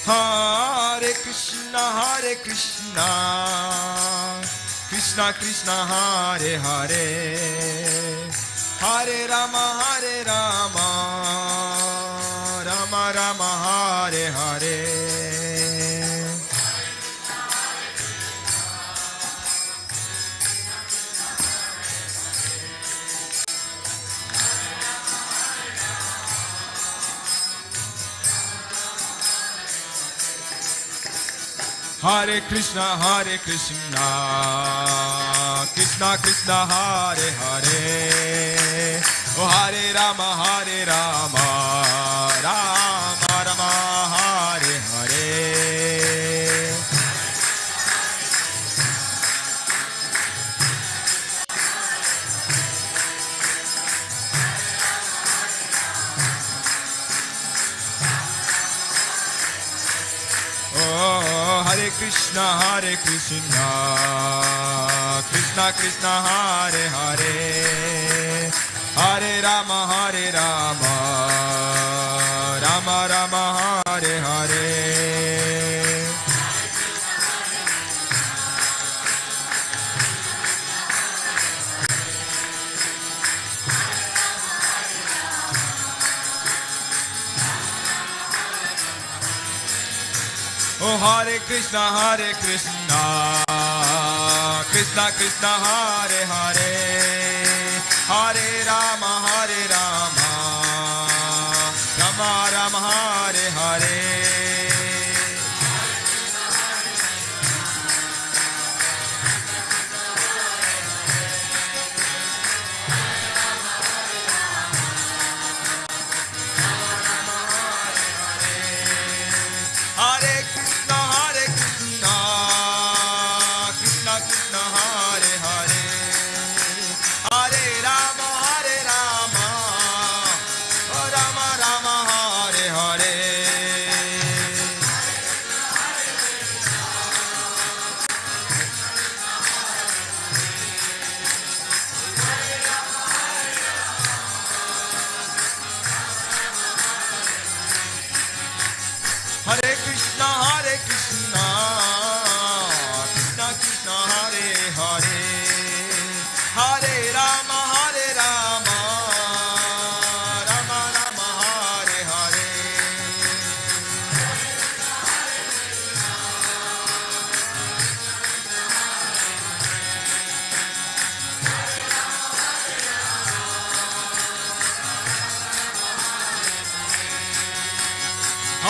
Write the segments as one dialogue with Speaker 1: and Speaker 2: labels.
Speaker 1: Hare Krishna, Krishna Krishna, Hare Hare, Hare Rama, Rama Rama, Hare Hare. Hare Krishna, Krishna Krishna, Hare Hare, oh Hare Rama, Rama Rama, Hare Hare. Hare Krishna, Krishna Krishna, Hare Hare, Hare Rama, Rama Rama, Hare Hare. Oh Hare Krishna, Krishna Krishna, Hare Hare, Hare Rama, Rama Rama, Hare Hare. Hare Krishna, Krishna Krishna, Hare Hare, Hare Rama, Rama Rama, Hare Hare.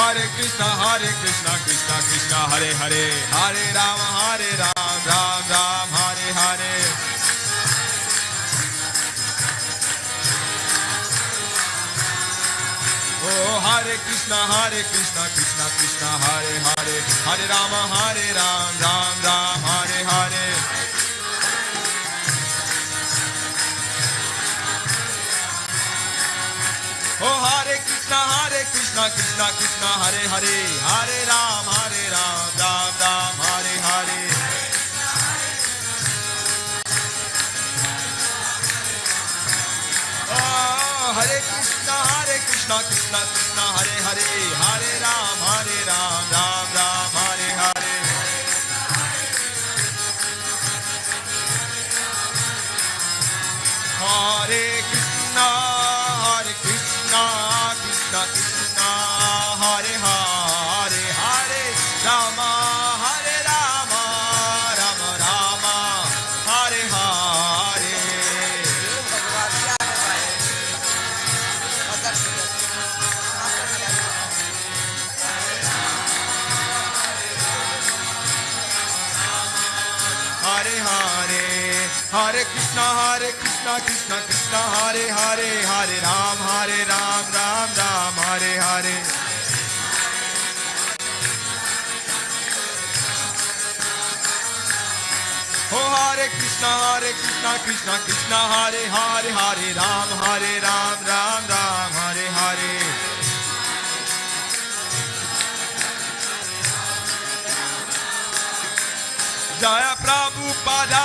Speaker 1: Hare Krishna, Krishna Krishna, Hare Hare, Hare Rama, Ram Ram, Hare Hare. Oh Hare Krishna, Krishna Krishna, Hare Hare, Hare Rama, Ram Ram, Hare Hare. Oh Hare Krishna, Krishna Krishna, Hare Hare, Hare Ram, Ram Ram, Hare Hare. Oh Hare Krishna, Krishna Krishna, Hare Hare, Hare Ram, Ram Ram, Hare Hare. Hare Krishna, Krishna Krishna, Hare Hare, Hare Rama, Rama Rama, Hare Hare. Hare Hare, Hare Krishna, Krishna Krishna, Hare Hare, Hare Ram, Ram Ram, Hare Hare. Oh Hare Krishna, Krishna Krishna, Hare Hare, Hare Ram, Ram Ram, Hare Hare. Jaya Prabhupada,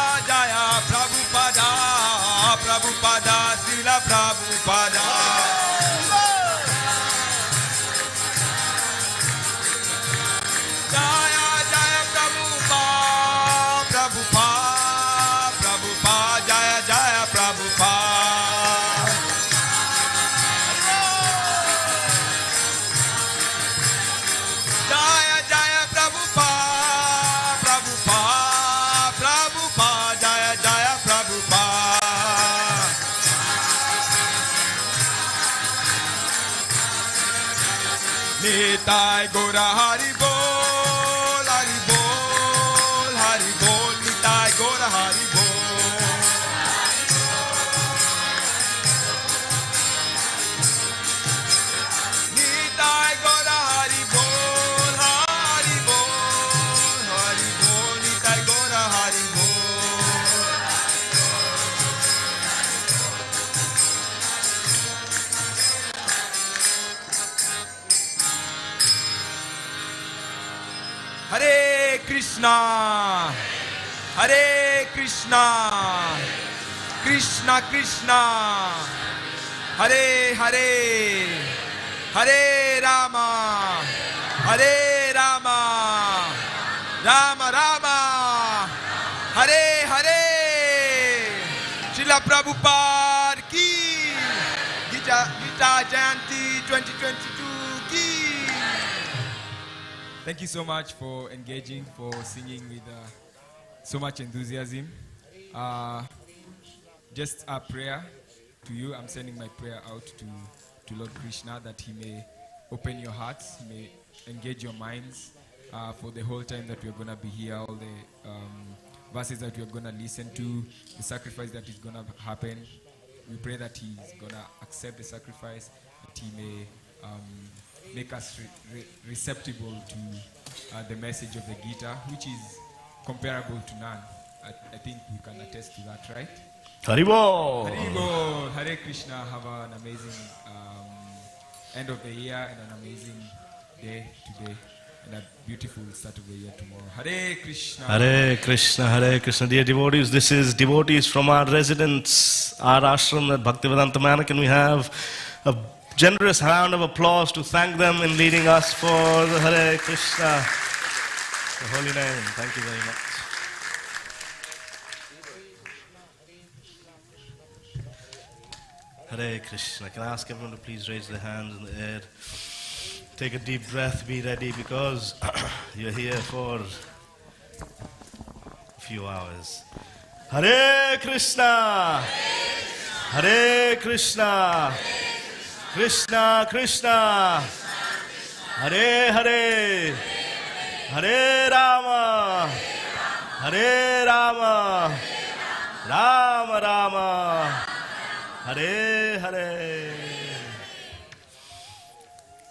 Speaker 1: Prabhupada, Srila Prabhupada. Nitai Gora Hari Bol, Hari Bol, Hari Bol, Nitai Gora Hari Bol. Nitai Gora Hari Bol, Hari Bol, Hari Bol, Nitai Gora Hari Bol. Hare Krishna, Hare Krishna, Krishna Krishna, Hare Hare, Hare Rama, Hare Rama, Rama Rama, Hare Hare. Srila Prabhupada ki, Gita Jayanti 2022 ki. Thank you so much for engaging, for singing with so much enthusiasm. Just a prayer to you. I'm sending my prayer out to Lord Krishna that he may open your hearts, he may engage your minds for the whole time that we're going to be here, all the verses that we're going to listen to, the sacrifice that is going to happen. We pray that he's going to accept the sacrifice, that he may make us receptible to the message of the Gita, which is comparable to none. I think we can attest to that, right?
Speaker 2: Haribol!
Speaker 1: Haribol! Hare Krishna. Have an amazing end of the year and an amazing day today and a beautiful start of the year tomorrow. Hare Krishna.
Speaker 2: Hare Krishna, Hare Krishna. Dear devotees, this is devotees from our residence, our ashram at Bhaktivedanta Manor. Can we have a generous round of applause to thank them in leading us for the Hare Krishna, the holy name. Thank you very much. Hare Krishna. Can I ask everyone to please raise their hands in the air? Take a deep breath, be ready because you're here for a few hours. Hare Krishna! Hare Krishna! Krishna Krishna, Hare Hare, Hare Rama, Hare Rama, Rama Rama, Hare Hare.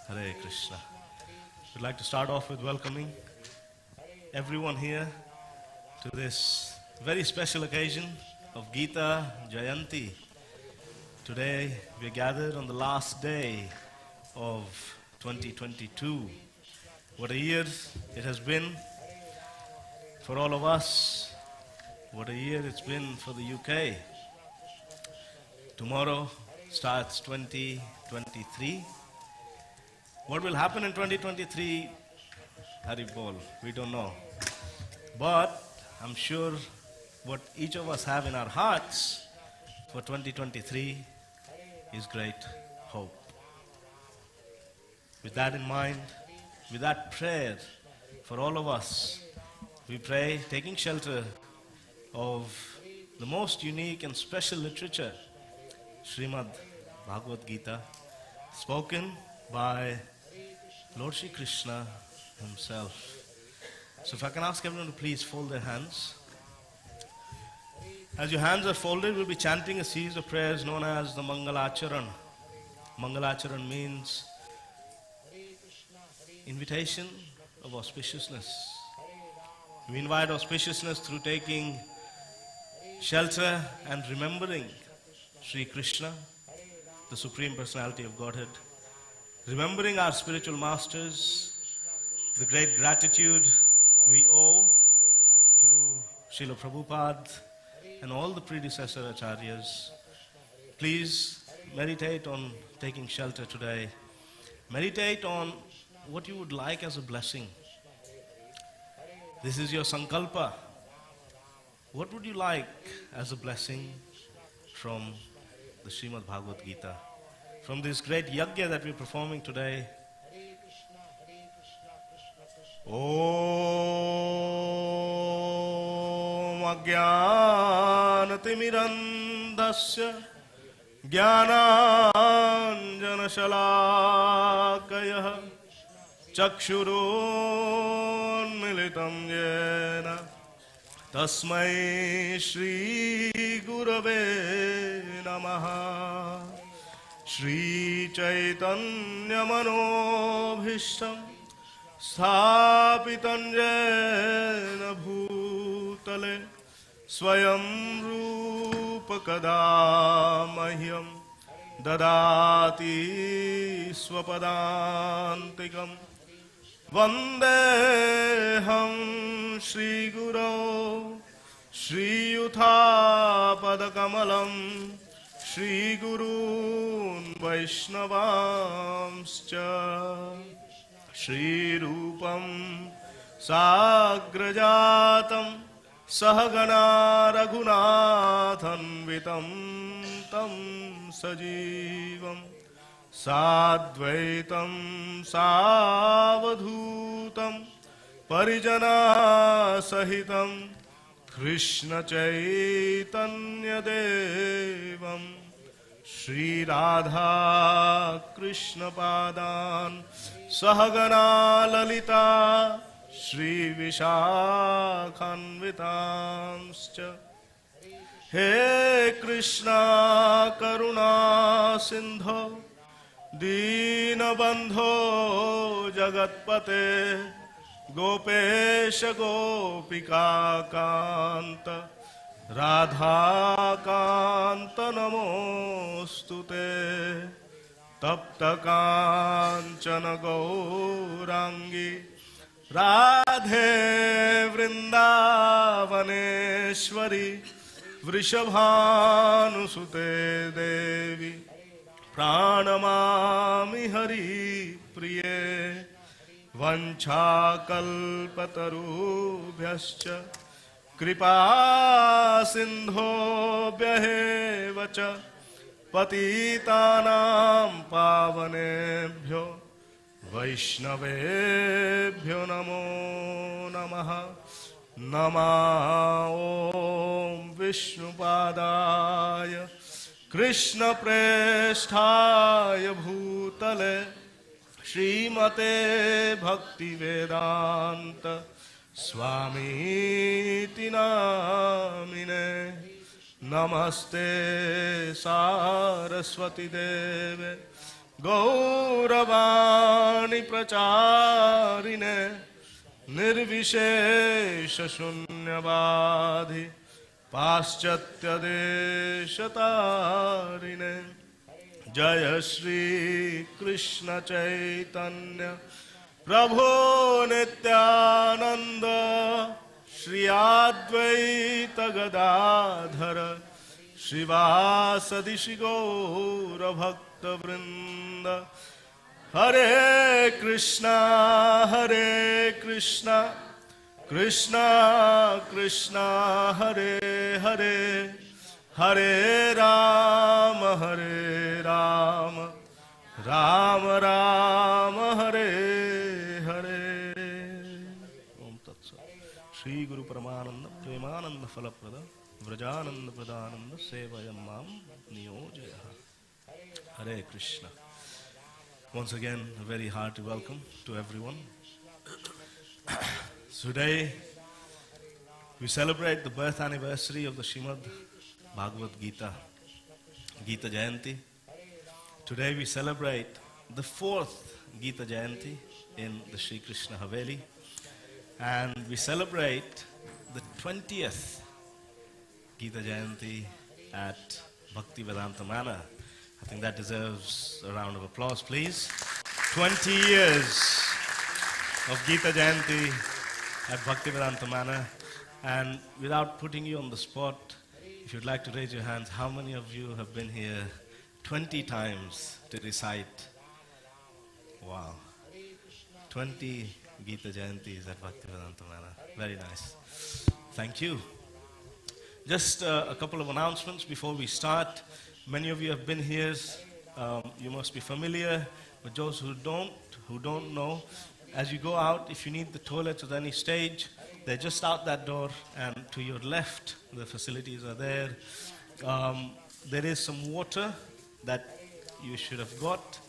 Speaker 2: Hare Krishna. We'd like to start off with welcoming everyone here to this very special occasion of Gita Jayanti. Today we are gathered on the last day of 2022. What a year it has been for all of us. What a year it's been for the UK. Tomorrow starts 2023. What will happen in 2023? Haribol, we don't know. But I'm sure what each of us have in our hearts for 2023 is great hope. With that in mind, with that prayer for all of us, we pray taking shelter of the most unique and special literature, Srimad Bhagavad Gita, spoken by Lord Shri Krishna himself. So if I can ask everyone to please fold their hands. As your hands are folded, we'll be chanting a series of prayers known as the Mangalacharan. Mangalacharan means invitation of auspiciousness. We invite auspiciousness through taking shelter and remembering Sri Krishna, the Supreme Personality of Godhead, remembering our spiritual masters, the great gratitude we owe to Srila Prabhupada and all the predecessor acharyas. Please meditate on taking shelter today. Meditate on what you would like as a blessing. This is your sankalpa. What would you like as a blessing from the Srimad Bhagavad Gita? From this great yajna that we're performing today. Om Ajnanatimirandhasya Jnananjanashalakaya चक्षुरोन्मिलितं येन तस्मै श्रीगुरवे नमः। श्रीचैतन्यमनोभीष्टं स्थापितं येन भूतले स्वयं रूप कदा मह्यं ददाति स्वपदान्तिकं। वन्देऽहं श्रीगुरो श्रीयुतापदकमलं श्रीगुरून् वैष्णवांश्च। श्रीरूपं साग्रजातं सहगणा रघुनाथान्वितं तं सजीवं साद्वैतं सावधूतं परिजनसहितं कृष्णचैतन्यदेवं श्रीराधा कृष्णपादान् सहगणा ललिता श्रीविशाखान्वितांश्च। हे कृष्णा करुणा सिन्धो दीनबन्धो जगत्पते गोपेश गोपिकान्त राधाकान्त नमोऽस्तुते। तप्तकाञ्चन गौराङ्गी राधे वृन्दावनेश्वरी वृषभानुसुते देवी प्रणमामि हरिप्रिये। वञ्चाकल्पतरुभ्यश्च कृपा सिन्धोभ्यः च पतितानां पावनेभ्यो वैष्णवेभ्यो नमो नमः। नमः ॐ विष्णुपादाय कृष्णप्रेष्ठाय भूतले श्रीमते भक्तिवेदान्त स्वामीति नामिने। नमस्ते सारस्वती देवे गौरवाणी प्रचारिणे निर्विशेष शून्यवादी पाश्चात्य देशतारिणे। जय श्री कृष्ण चैतन्य प्रभो नित्यानंद श्री अद्वैत गदाधर श्रीवासदि श्री गौर भक्त वृंद। हरे कृष्णा कृष्णा कृष्णा हरे हरे हरे राम राम राम हरे हरे। ओम तत्सत। श्री गुरु परमानंद प्रेमानंद फलप्रद व्रजानंद प्रदानंद सेवयं मां नियोजयः। Hare Krishna. Once again, a very hearty welcome to everyone. Today, we celebrate the birth anniversary of the Srimad Bhagavad Gita, Gita Jayanti. Today we celebrate the 4th Gita Jayanti in the Sri Krishna Haveli, and we celebrate the 20th Gita Jayanti at Bhaktivedanta Manor. I think that deserves a round of applause, please. 20 years of Gita Jayanti at Bhaktivedanta Manor. And without putting you on the spot, if you'd like to raise your hands, how many of you have been here 20 times to recite? Wow. 20 Gita Jayantis at Bhaktivedanta Manor. Very nice. Thank you. Just a couple of announcements before we start. Many of you have been here. You must be familiar. But those who don't know, as you go out, if you need the toilets at any stage, they're just out that door, and to your left, the facilities are there. There is some water that you should have got.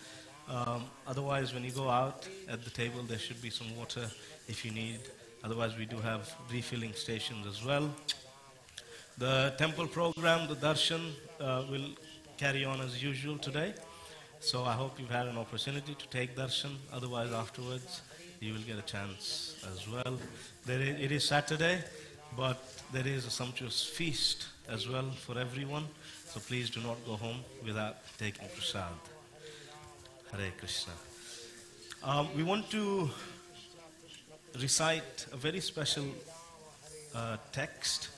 Speaker 2: Otherwise, when you go out at the table, there should be some water if you need. Otherwise, we do have refilling stations as well. The temple program, the darshan, will carry on as usual today. So I hope you've had an opportunity to take darshan. Otherwise, afterwards, you will get a chance as well. It is Saturday, but there is a sumptuous feast as well for everyone. So please do not go home without taking prasad. Hare Krishna. We want to recite a very special text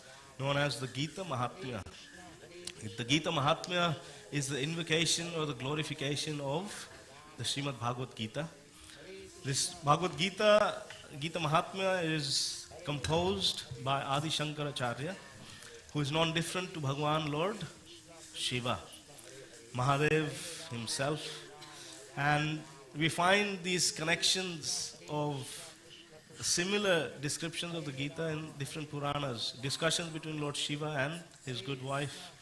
Speaker 2: known as the Gita Mahatmya. The Gita Mahatmya is the invocation or the glorification of the Srimad Bhagavad Gita. This Bhagavad Gita, Gita Mahatmya, is composed by Adi Shankaracharya, who is non-different to Bhagwan Lord Shiva, Mahadev himself. And we find these connections of similar descriptions of the Gita in different Puranas, discussions between Lord Shiva and his good wife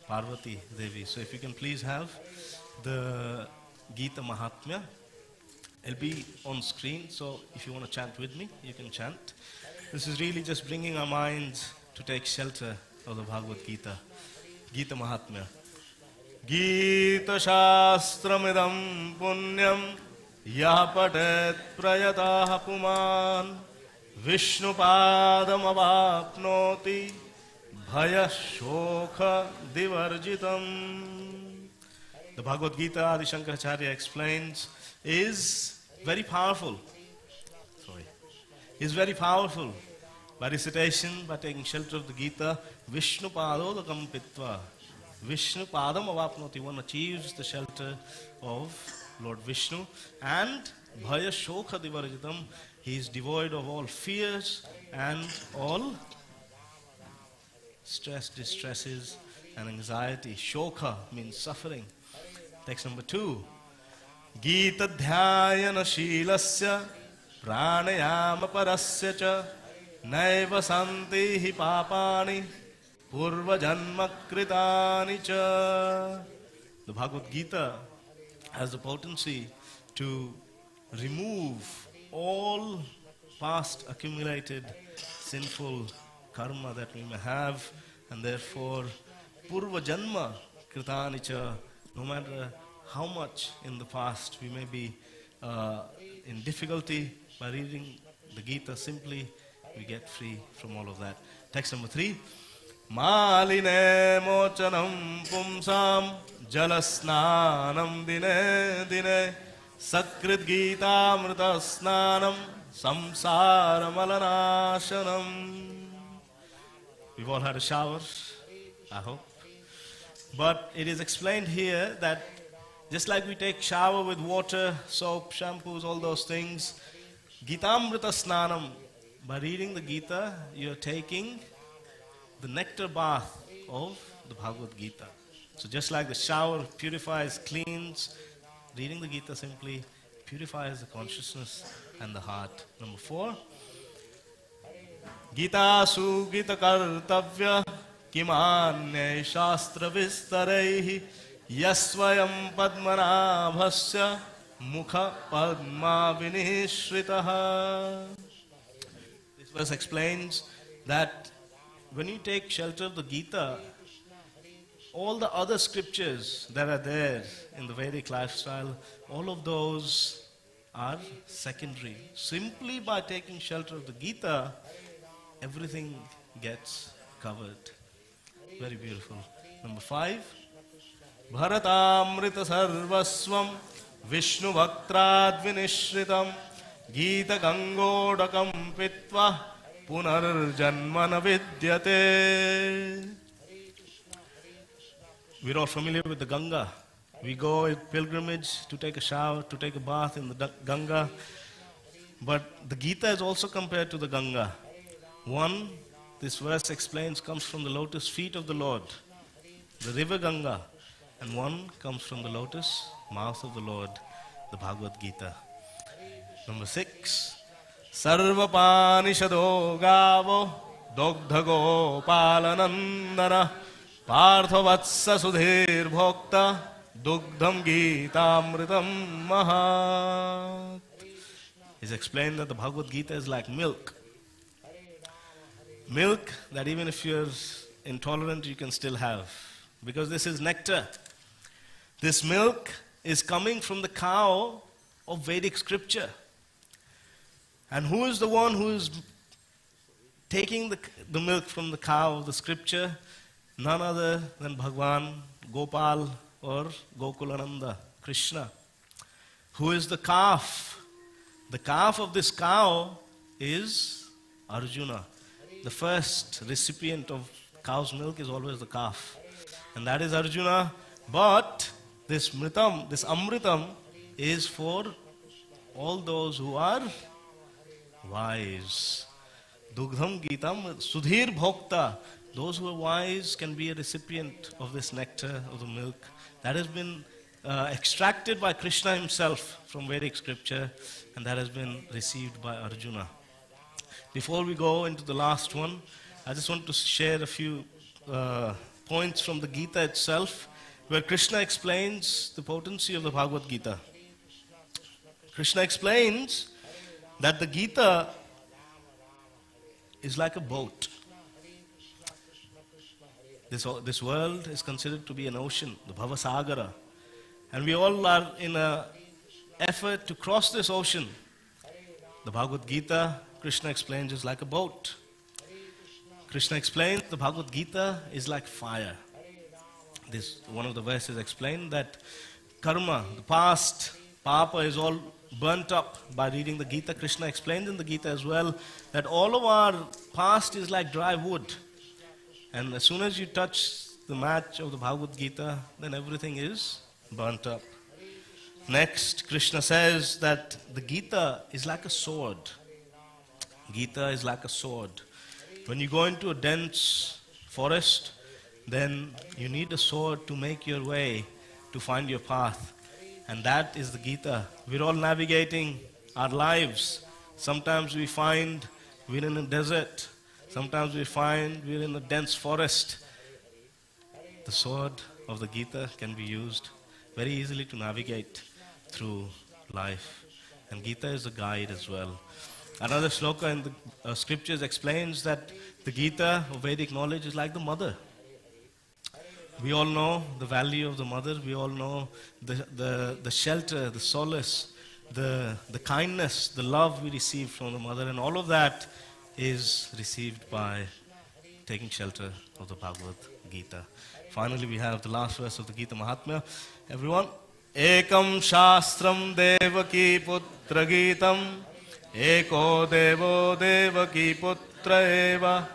Speaker 2: Parvati Devi. So if you can please have the Gita Mahatmya. It'll be on screen, so if you want to chant with me, you can chant. This is really just bringing our minds to take shelter of the Bhagavad Gita. Gita Mahatmya. Gita Shastramidam Punyam Yapatet Prayatah Puman Vishnupadam Avapnoti Bhaya Shokha Divarjitam. The Bhagavad Gita, Adi Shankaracharya explains, is very powerful. Is very powerful. By recitation, by taking shelter of the Gita, Vishnu Padodakam Pitva. Vishnu Padam Avapnoti. One achieves the shelter of Lord Vishnu. And Bhaya Shokha Divarjitam. He is devoid of all fears and all stress, distresses, and anxiety. Shokha means suffering. Text number 2. Gita Dhyayana Shilasya Pranayama Parasya Cha Naiva Santi Hi Papani Purva Janma Kritani Cha. The Bhagavad Gita has the potency to remove all past accumulated sinful karma that we may have, and therefore Purva Janma Kritani Cha. No matter how much in the past we may be in difficulty, by reading the Gita simply, we get free from all of that. Text number 3. Maline mochanam pumsam jalasnanam dine dine sakrit gita amrita snanam samsara malanashanam. We've all had a shower, I hope. But it is explained here that just like we take shower with water, soap, shampoos, all those things, Gitamrita Snanam, by reading the Gita, you are taking the nectar bath of the Bhagavad Gita. So just like the shower purifies, cleans, reading the Gita simply purifies the consciousness and the heart. Number 4. Gita su Gita kartavya Kimanye Shastra Vistarehi Yasvayam Padmanabhasya Mukha Padma Vinishritaha. This verse explains that when you take shelter of the Gita, all the other scriptures that are there in the Vedic lifestyle, all of those are secondary. Simply by taking shelter of the Gita, everything gets covered. Very beautiful. Number 5. Bharatamrita sarvasvam Vishnu bhaktrad vinishritam Gita gangodakam pitva Punar janmana vidyate. We're all familiar with the Ganga. We go in pilgrimage to take a shower, to take a bath in the Ganga. But the Gita is also compared to the Ganga. One, this verse explains, comes from the lotus feet of the Lord, the river Ganga. And one comes from the lotus mouth of the Lord, the Bhagavad Gita. Number 6. Sarva Panishado Gavo Dogdhago Palanandana Parthavatsa Sudhir Bhokta Dugdham Gitamritam Mahat. He's explained that the Bhagavad Gita is like milk. Milk that even if you're intolerant, you can still have. Because this is nectar. This milk is coming from the cow of Vedic scripture. And who is the one who is taking the milk from the cow of the scripture? None other than Bhagwan, Gopal or Gokulananda, Krishna. Who is the calf? The calf of this cow is Arjuna. The first recipient of cow's milk is always the calf. And that is Arjuna. But this amritam is for all those who are wise. Dugdham Gitam, Sudhir Bhokta. Those who are wise can be a recipient of this nectar, of the milk. That has been extracted by Krishna himself from Vedic scripture, and that has been received by Arjuna. Before we go into the last one, I just want to share a few points from the Gita itself, where Krishna explains the potency of the Bhagavad Gita. Krishna explains that the Gita is like a boat. This world is considered to be an ocean, the Bhavasagara. And we all are in an effort to cross this ocean. The Bhagavad Gita, Krishna explains, is like a boat. Krishna explains the Bhagavad Gita is like fire. This one of the verses explained that karma, the past, papa is all burnt up by reading the Gita. Krishna explains in the Gita as well that all of our past is like dry wood. And as soon as you touch the match of the Bhagavad Gita, then everything is burnt up. Next, Krishna says that the Gita is like a sword. Gita is like a sword. When you go into a dense forest, then you need a sword to make your way, to find your path. And that is the Gita. We're all navigating our lives. Sometimes we find we're in a desert. Sometimes we find we're in a dense forest. The sword of the Gita can be used very easily to navigate through life. And Gita is a guide as well. Another shloka in the scriptures explains that the Gita of Vedic knowledge is like the mother. We all know the value of the mother. We all know the shelter, the solace, the kindness, the love we receive from the mother. And all of that is received by taking shelter of the Bhagavad Gita. Finally, we have the last verse of the Gita Mahatmya. Everyone. Ekam Shastram Devaki Putra Gitam Eko Devo Devaki Putra Eva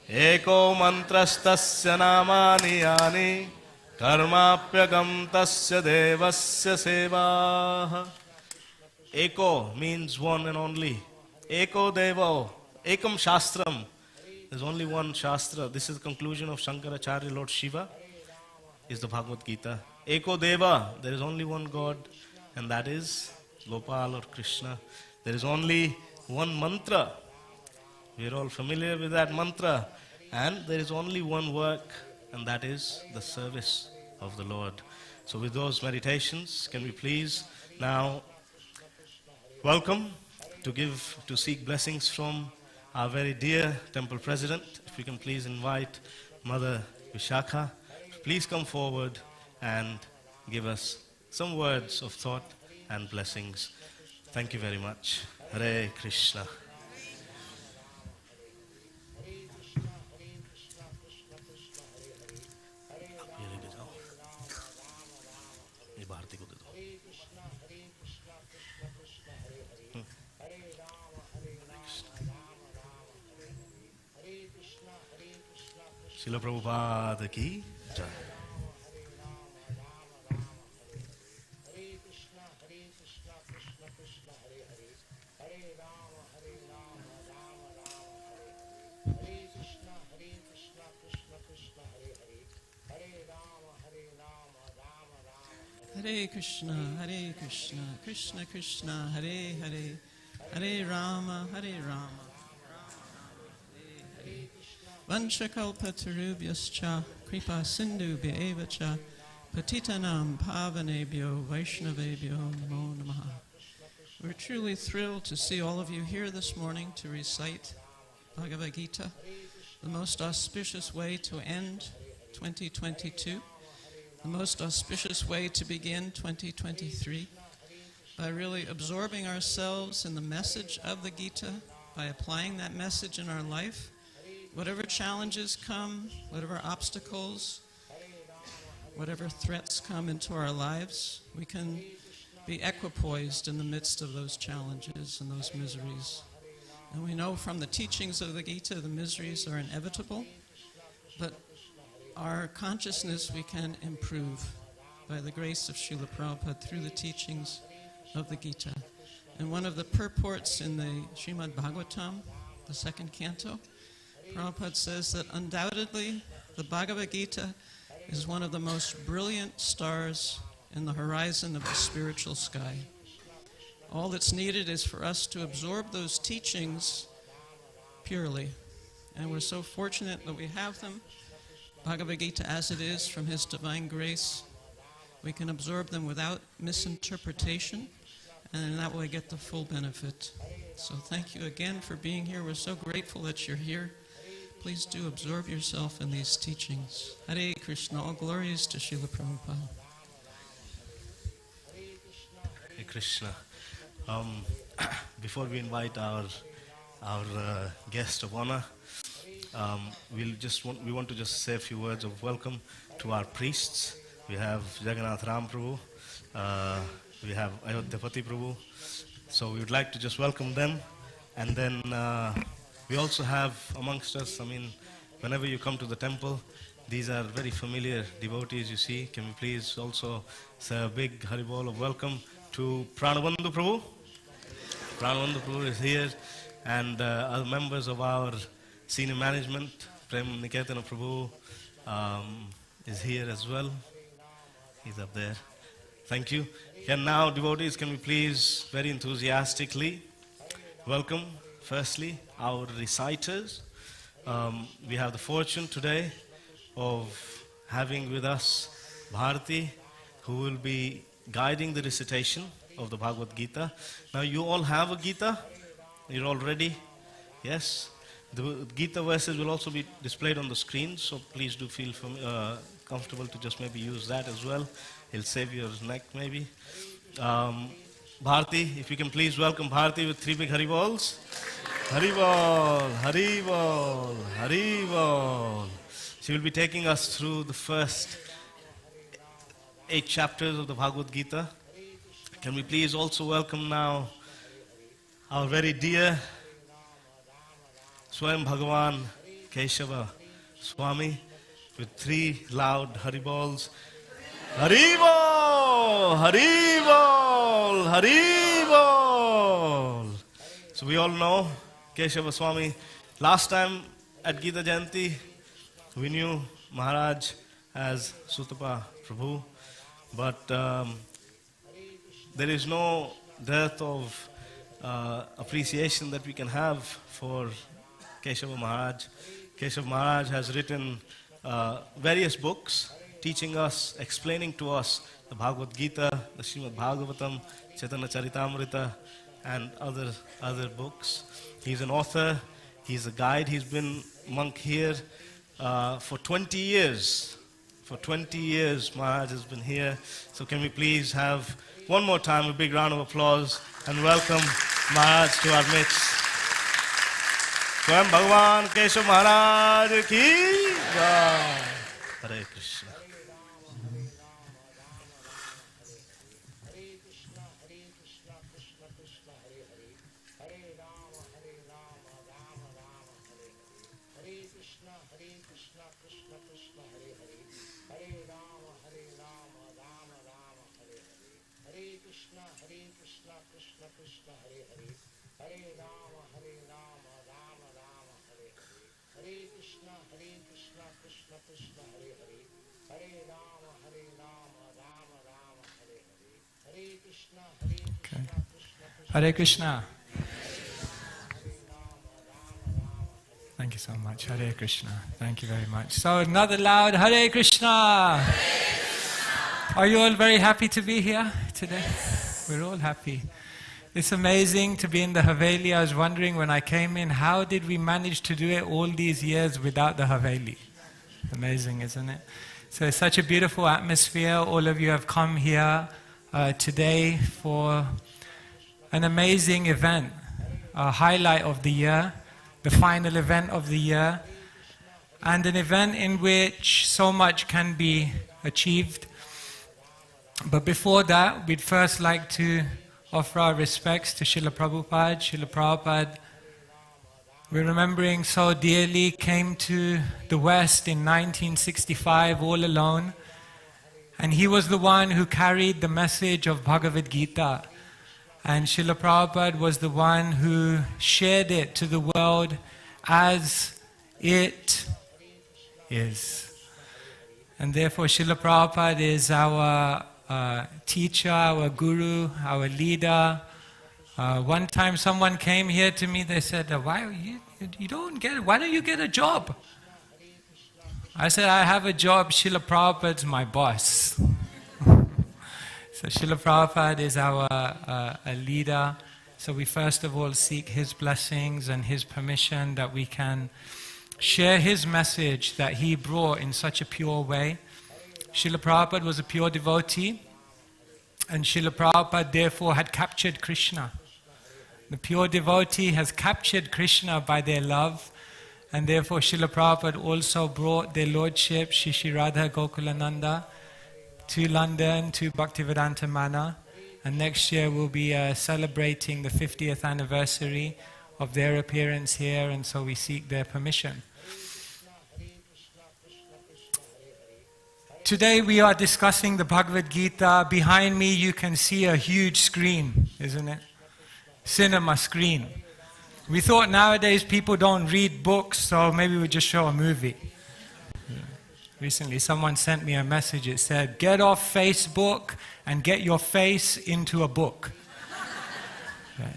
Speaker 2: Eko Mantrastasya Namani Yani Karmapyagam Tasya Devasya Seva. Eko means one and only. Eko Devo. Ekam Shastram. There's only one Shastra. This is the conclusion of Shankaracharya, Lord Shiva, is the Bhagavad Gita. Eko Deva. There is only one God, and that is Gopal or Krishna. There is only one mantra. We are all familiar with that mantra. And there is only one work, and that is the service of the Lord. So with those meditations, can we please now welcome to seek blessings from our very dear temple president. If we can please invite Mother Vishakha to please come forward and give us some words of thought and blessings. Thank you very much. Hare Krishna. Srila Prabhupada ki jai.
Speaker 3: Hare Krishna, Krishna Krishna, Hare Hare, Hare Rama, Rama Vanchakalpatarubhyascha, Kripa Sindhu Bhyevacha, Patitanam Pavanebhyo Vaishnavebhyo Namo Namaha. We're truly thrilled to see all of you here this morning to recite Bhagavad Gita, the most auspicious way to end 2022, the most auspicious way to begin 2023, by really absorbing ourselves in the message of the Gita, by applying that message in our life. Whatever challenges come, whatever obstacles, whatever threats come into our lives, we can be equipoised in the midst of those challenges and those miseries. And we know from the teachings of the Gita, the miseries are inevitable, but our consciousness we can improve by the grace of Srila Prabhupada through the teachings of the Gita. And one of the purports in the Srimad Bhagavatam, the second canto, Prabhupada says that undoubtedly the Bhagavad Gita is one of the most brilliant stars in the horizon of the spiritual sky. All that's needed is for us to absorb those teachings purely. And we're so fortunate that we have them. Bhagavad Gita as it is, from His divine grace, we can absorb them without misinterpretation, and in that way get the full benefit. So thank you again for being here. We're so grateful that you're here. Please do absorb yourself in these teachings. Hare Krishna, all glories to Srila Prabhupada.
Speaker 2: Hare Krishna. Before we invite our guest of honor, we want to just say a few words of welcome to our priests. We have Jagannath Ram Prabhu, we have Ayodhyapati Prabhu. So we would like to just welcome them, and then we also have amongst us, whenever you come to the temple, these are very familiar devotees you see. Can we please also say a big Haribol of welcome to Pranabandhu Prabhu. Pranabandhu Prabhu is here, and other members of our senior management, Prem Niketana Prabhu is here as well. He's up there. Thank you. And now, devotees, can we please very enthusiastically welcome, firstly, our reciters. We have the fortune today of having with us Bharati, who will be guiding the recitation of the Bhagavad Gita. Now, you all have a Gita? You're all ready? Yes? The Gita verses will also be displayed on the screen, so please do feel comfortable to just maybe use that as well. It'll save your neck maybe. Bharati, if you can please welcome Bharati with 3 big Haribols. Haribol, Haribol, Haribol. She will be taking us through the first 8 chapters of the Bhagavad Gita. Can we please also welcome now our very dear Swayam Bhagavan Keshava Swami with 3 loud Haribols. Haribol, Haribol, Haribol. So we all know Keshava Swami. Last time at Gita Jayanti, we knew Maharaj as Sutapa Prabhu, but there is no dearth of appreciation that we can have for Keshava Maharaj. Keshava Maharaj has written various books teaching us, explaining to us the Bhagavad Gita, the Srimad Bhagavatam, Chaitanya Charitamrita, and other books. He's an author, he's a guide, he's been monk here for 20 years. For 20 years Maharaj has been here. So can we please have one more time a big round of applause and welcome Maharaj to our midst. Swayam Bhagavan Keshav Maharaj ki jai. Hare Krishna.
Speaker 4: Hare Krishna. Thank you so much. Hare Krishna. Thank you very much. So another loud Hare Krishna. Are you all very happy to be here today? We're all happy. It's amazing to be in the Haveli. I was wondering when I came in, how did we manage to do it all these years without the Haveli? Amazing, isn't it? So it's such a beautiful atmosphere. All of you have come here today for an amazing event, a highlight of the year, the final event of the year, and an event in which so much can be achieved. But before that, we'd first like to offer our respects to Srila Prabhupada. Srila Prabhupada, we're remembering so dearly, came to the West in 1965 all alone. And he was the one who carried the message of Bhagavad Gita. And Srila Prabhupada was the one who shared it to the world as it is. And therefore Srila Prabhupada is our teacher, our guru, our leader. One time someone came here to me, they said, why don't you get a job? I said, I have a job, Srila Prabhupada's my boss. So Srila Prabhupada is our a leader. So we first of all seek his blessings and his permission that we can share his message that he brought in such a pure way. Srila Prabhupada was a pure devotee, and Srila Prabhupada therefore had captured Krishna. The pure devotee has captured Krishna by their love, and therefore Srila Prabhupada also brought their lordship, Shri Radha Gokulananda, to London, to Bhaktivedanta Manor, and next year we'll be celebrating the 50th anniversary of their appearance here, and so we seek their permission. Today we are discussing the Bhagavad Gita. Behind me you can see a huge screen, isn't it? Cinema screen. We thought nowadays people don't read books, so maybe we just show a movie. Recently someone sent me a message, it said, get off Facebook and get your face into a book. Right.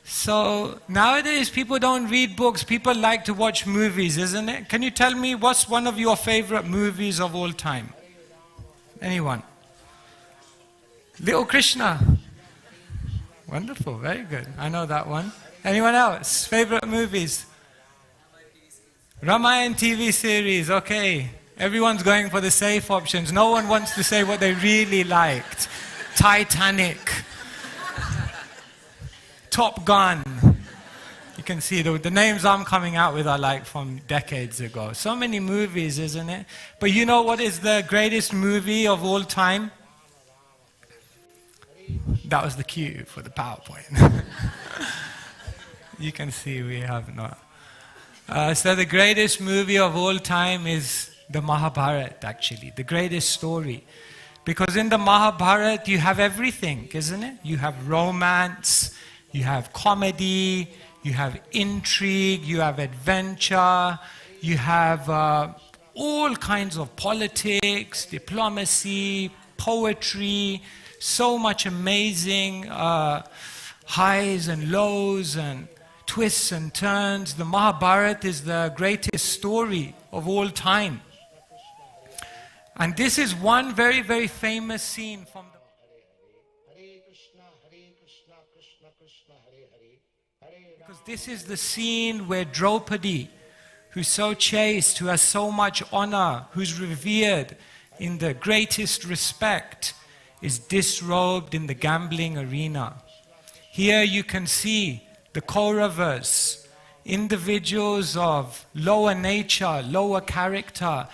Speaker 4: So nowadays people don't read books, people like to watch movies, isn't it? Can you tell me what's one of your favorite movies of all time? Anyone? Little Krishna. Wonderful, very good. I know that one. Anyone else? Favorite movies? Ramayana TV series, okay. Everyone's going for the safe options. No one wants to say what they really liked. Titanic. Top Gun. You can see the names I'm coming out with are like from decades ago. So many movies, isn't it? But you know what is the greatest movie of all time? That was the cue for the PowerPoint. You can see we have not. So the greatest movie of all time is the Mahabharata, actually. The greatest story. Because in the Mahabharata you have everything, isn't it? You have romance, you have comedy, you have intrigue, you have adventure, you have all kinds of politics, diplomacy, poetry, so much amazing highs and lows and twists and turns. The Mahabharata is the greatest story of all time. And this is one very, very famous scene from the because this is the scene where Draupadi, who's so chaste, who has so much honor, who's revered in the greatest respect, is disrobed in the gambling arena. Here you can see the Kauravas, individuals of lower nature, lower character,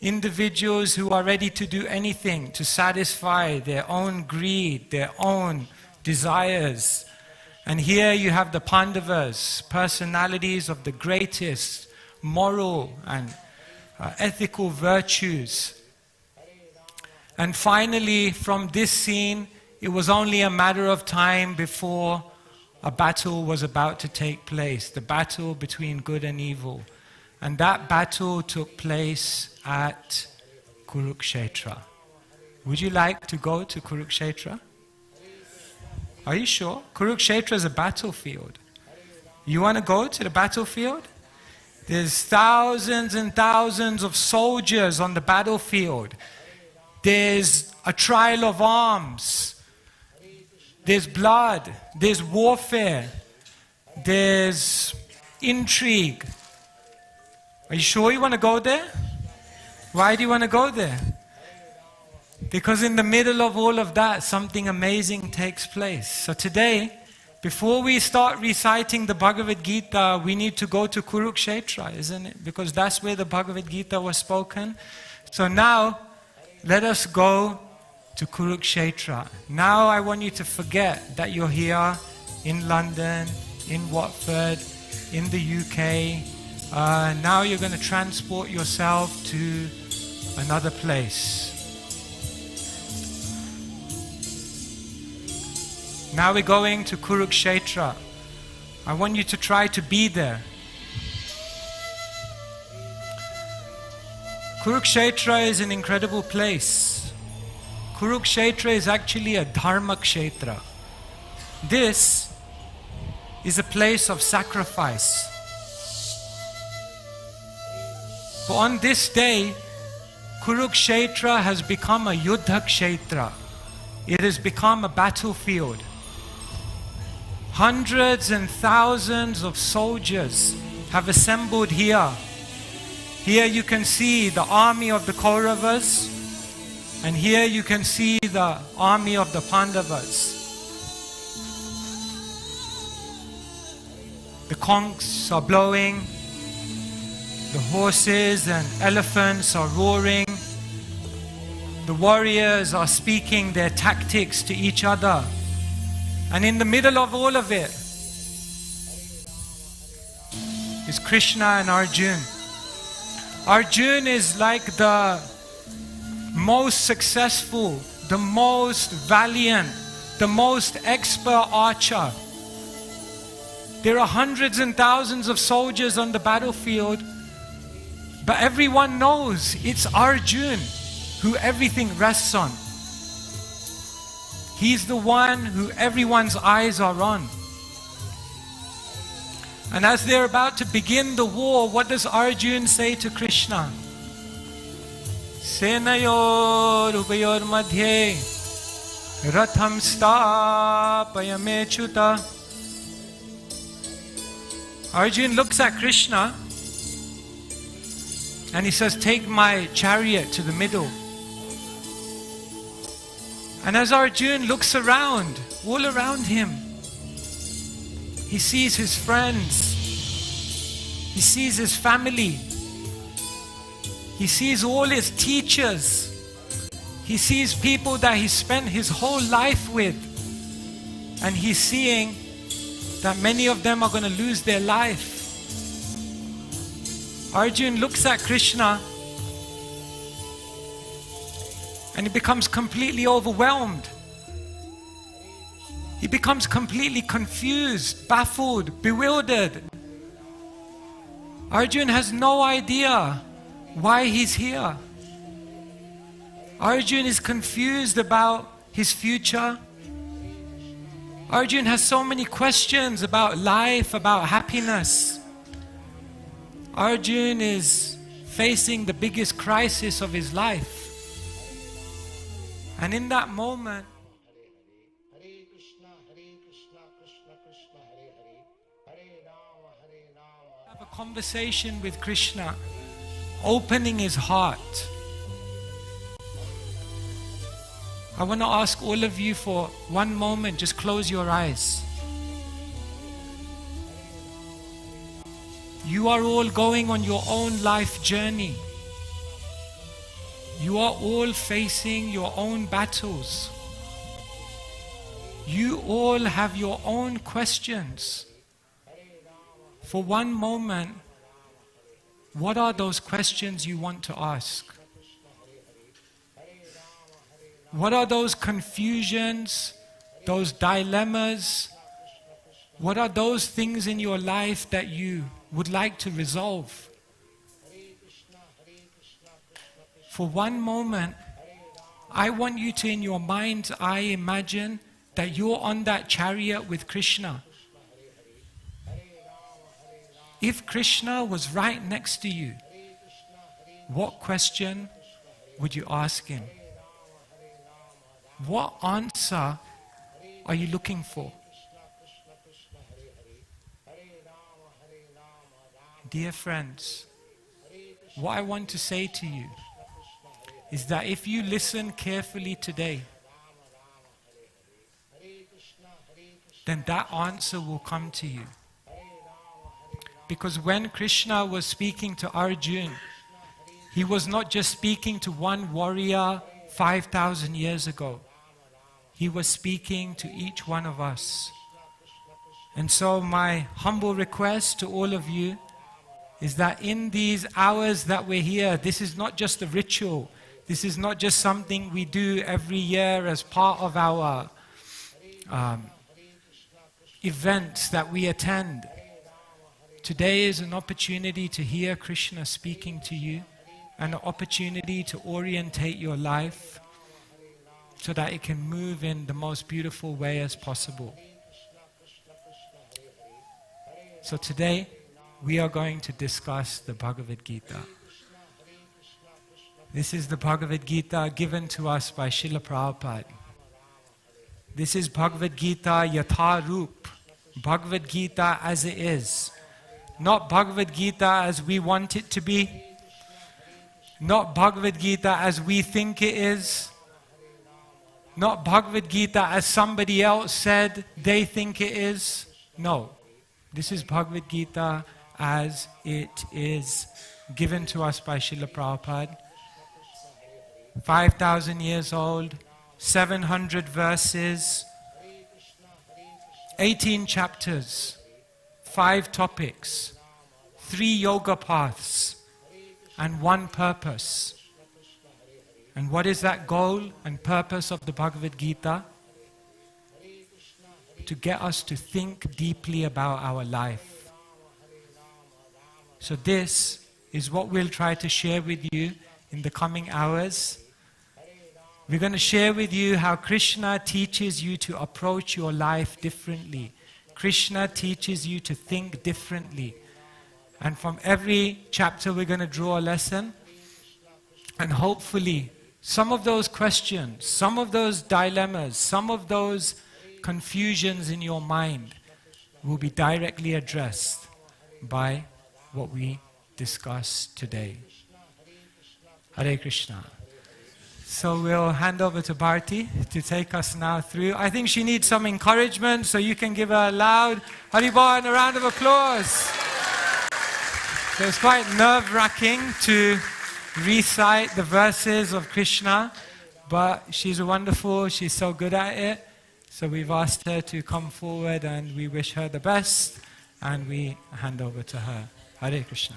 Speaker 4: individuals who are ready to do anything to satisfy their own greed, their own desires. And here you have the Pandavas, personalities of the greatest moral and ethical virtues. And finally, from this scene, it was only a matter of time before a battle was about to take place, the battle between good and evil. And that battle took place at Kurukshetra. Would you like to go to Kurukshetra? Are you sure? Kurukshetra is a battlefield. You want to go to the battlefield? There's thousands and thousands of soldiers on the battlefield. there's a trial of arms, there's blood, there's warfare, there's intrigue. Are you sure you want to go there? Why do you want to go there? Because in the middle of all of that, something amazing takes place. So today, before we start reciting the Bhagavad Gita, we need to go to Kurukshetra, isn't it? Because that's where the Bhagavad Gita was spoken. So now, let us go to Kurukshetra. Now I want you to forget that you're here in London, in Watford, in the UK. Now you're going to transport yourself to another place. Now we're going to Kurukshetra. I want you to try to be there. Kurukshetra is an incredible place. Kurukshetra is actually a dharma kshetra. This is a place of sacrifice. But on this day, Kurukshetra has become a yuddha kshetra. It has become a battlefield. Hundreds and thousands of soldiers have assembled here. Here you can see the army of the Kauravas, and here you can see the army of the Pandavas. The conchs are blowing, the horses and elephants are roaring, the warriors are speaking their tactics to each other. And in the middle of all of it is Krishna and Arjuna. Arjuna is like the most successful, the most valiant, the most expert archer. There are hundreds and thousands of soldiers on the battlefield, but everyone knows it's Arjuna who everything rests on. He's the one who everyone's eyes are on. And as they're about to begin the war, what does Arjuna say to Krishna? Senayor ubayor madhye ratham stapayame chuta. Arjuna looks at Krishna and he says, take my chariot to the middle. And as Arjuna looks around, all around him, he sees his friends, he sees his family, he sees all his teachers, he sees people that he spent his whole life with, and he's seeing that many of them are going to lose their life. Arjuna looks at Krishna and he becomes completely overwhelmed. He becomes completely confused, baffled, bewildered. Arjuna has no idea why he's here. Arjuna is confused about his future. Arjuna has so many questions about life, about happiness. Arjuna is facing the biggest crisis of his life. And in that moment, have a conversation with Krishna, opening his heart. I want to ask all of you for one moment, just close your eyes. You are all going on your own life journey. You are all facing your own battles. You all have your own questions. For one moment, what are those questions you want to ask? What are those confusions, those dilemmas? What are those things in your life that you would like to resolve? For one moment, I want you to, in your mind's eye, imagine that you're on that chariot with Krishna. If Krishna was right next to you, what question would you ask him? What answer are you looking for? Dear friends, what I want to say to you is that if you listen carefully today, then that answer will come to you. Because when Krishna was speaking to Arjuna, he was not just speaking to one warrior 5,000 years ago. He was speaking to each one of us. And so my humble request to all of you is that in these hours that we're here, this is not just a ritual. This is not just something we do every year as part of our events that we attend. Today is an opportunity to hear Krishna speaking to you, and an opportunity to orientate your life so that it can move in the most beautiful way as possible. So today, we are going to discuss the Bhagavad Gita. This is the Bhagavad Gita given to us by Srila Prabhupada. This is Bhagavad Gita Yatha Roop, Bhagavad Gita as it is. Not Bhagavad Gita as we want it to be. Not Bhagavad Gita as we think it is. Not Bhagavad Gita as somebody else said they think it is. No. This is Bhagavad Gita as it is, given to us by Srila Prabhupada. 5,000 years old, 700 verses, 18 chapters, 5 topics, 3 yoga paths, and 1 purpose. And what is that goal and purpose of the Bhagavad Gita? To get us to think deeply about our life. So this is what we'll try to share with you in the coming hours. We're going to share with you how Krishna teaches you to approach your life differently. Krishna teaches you to think differently. And from every chapter we're going to draw a lesson. And hopefully some of those questions, some of those dilemmas, some of those confusions in your mind will be directly addressed by what we discuss today. Hare Krishna. So we'll hand over to Bharti to take us now through. I think she needs some encouragement, so you can give her a loud Haribol and a round of applause. So it's quite nerve-wracking to recite the verses of Krishna, but she's wonderful, she's so good at it. So we've asked her to come forward and we wish her the best and we hand over to her. Hare Krishna.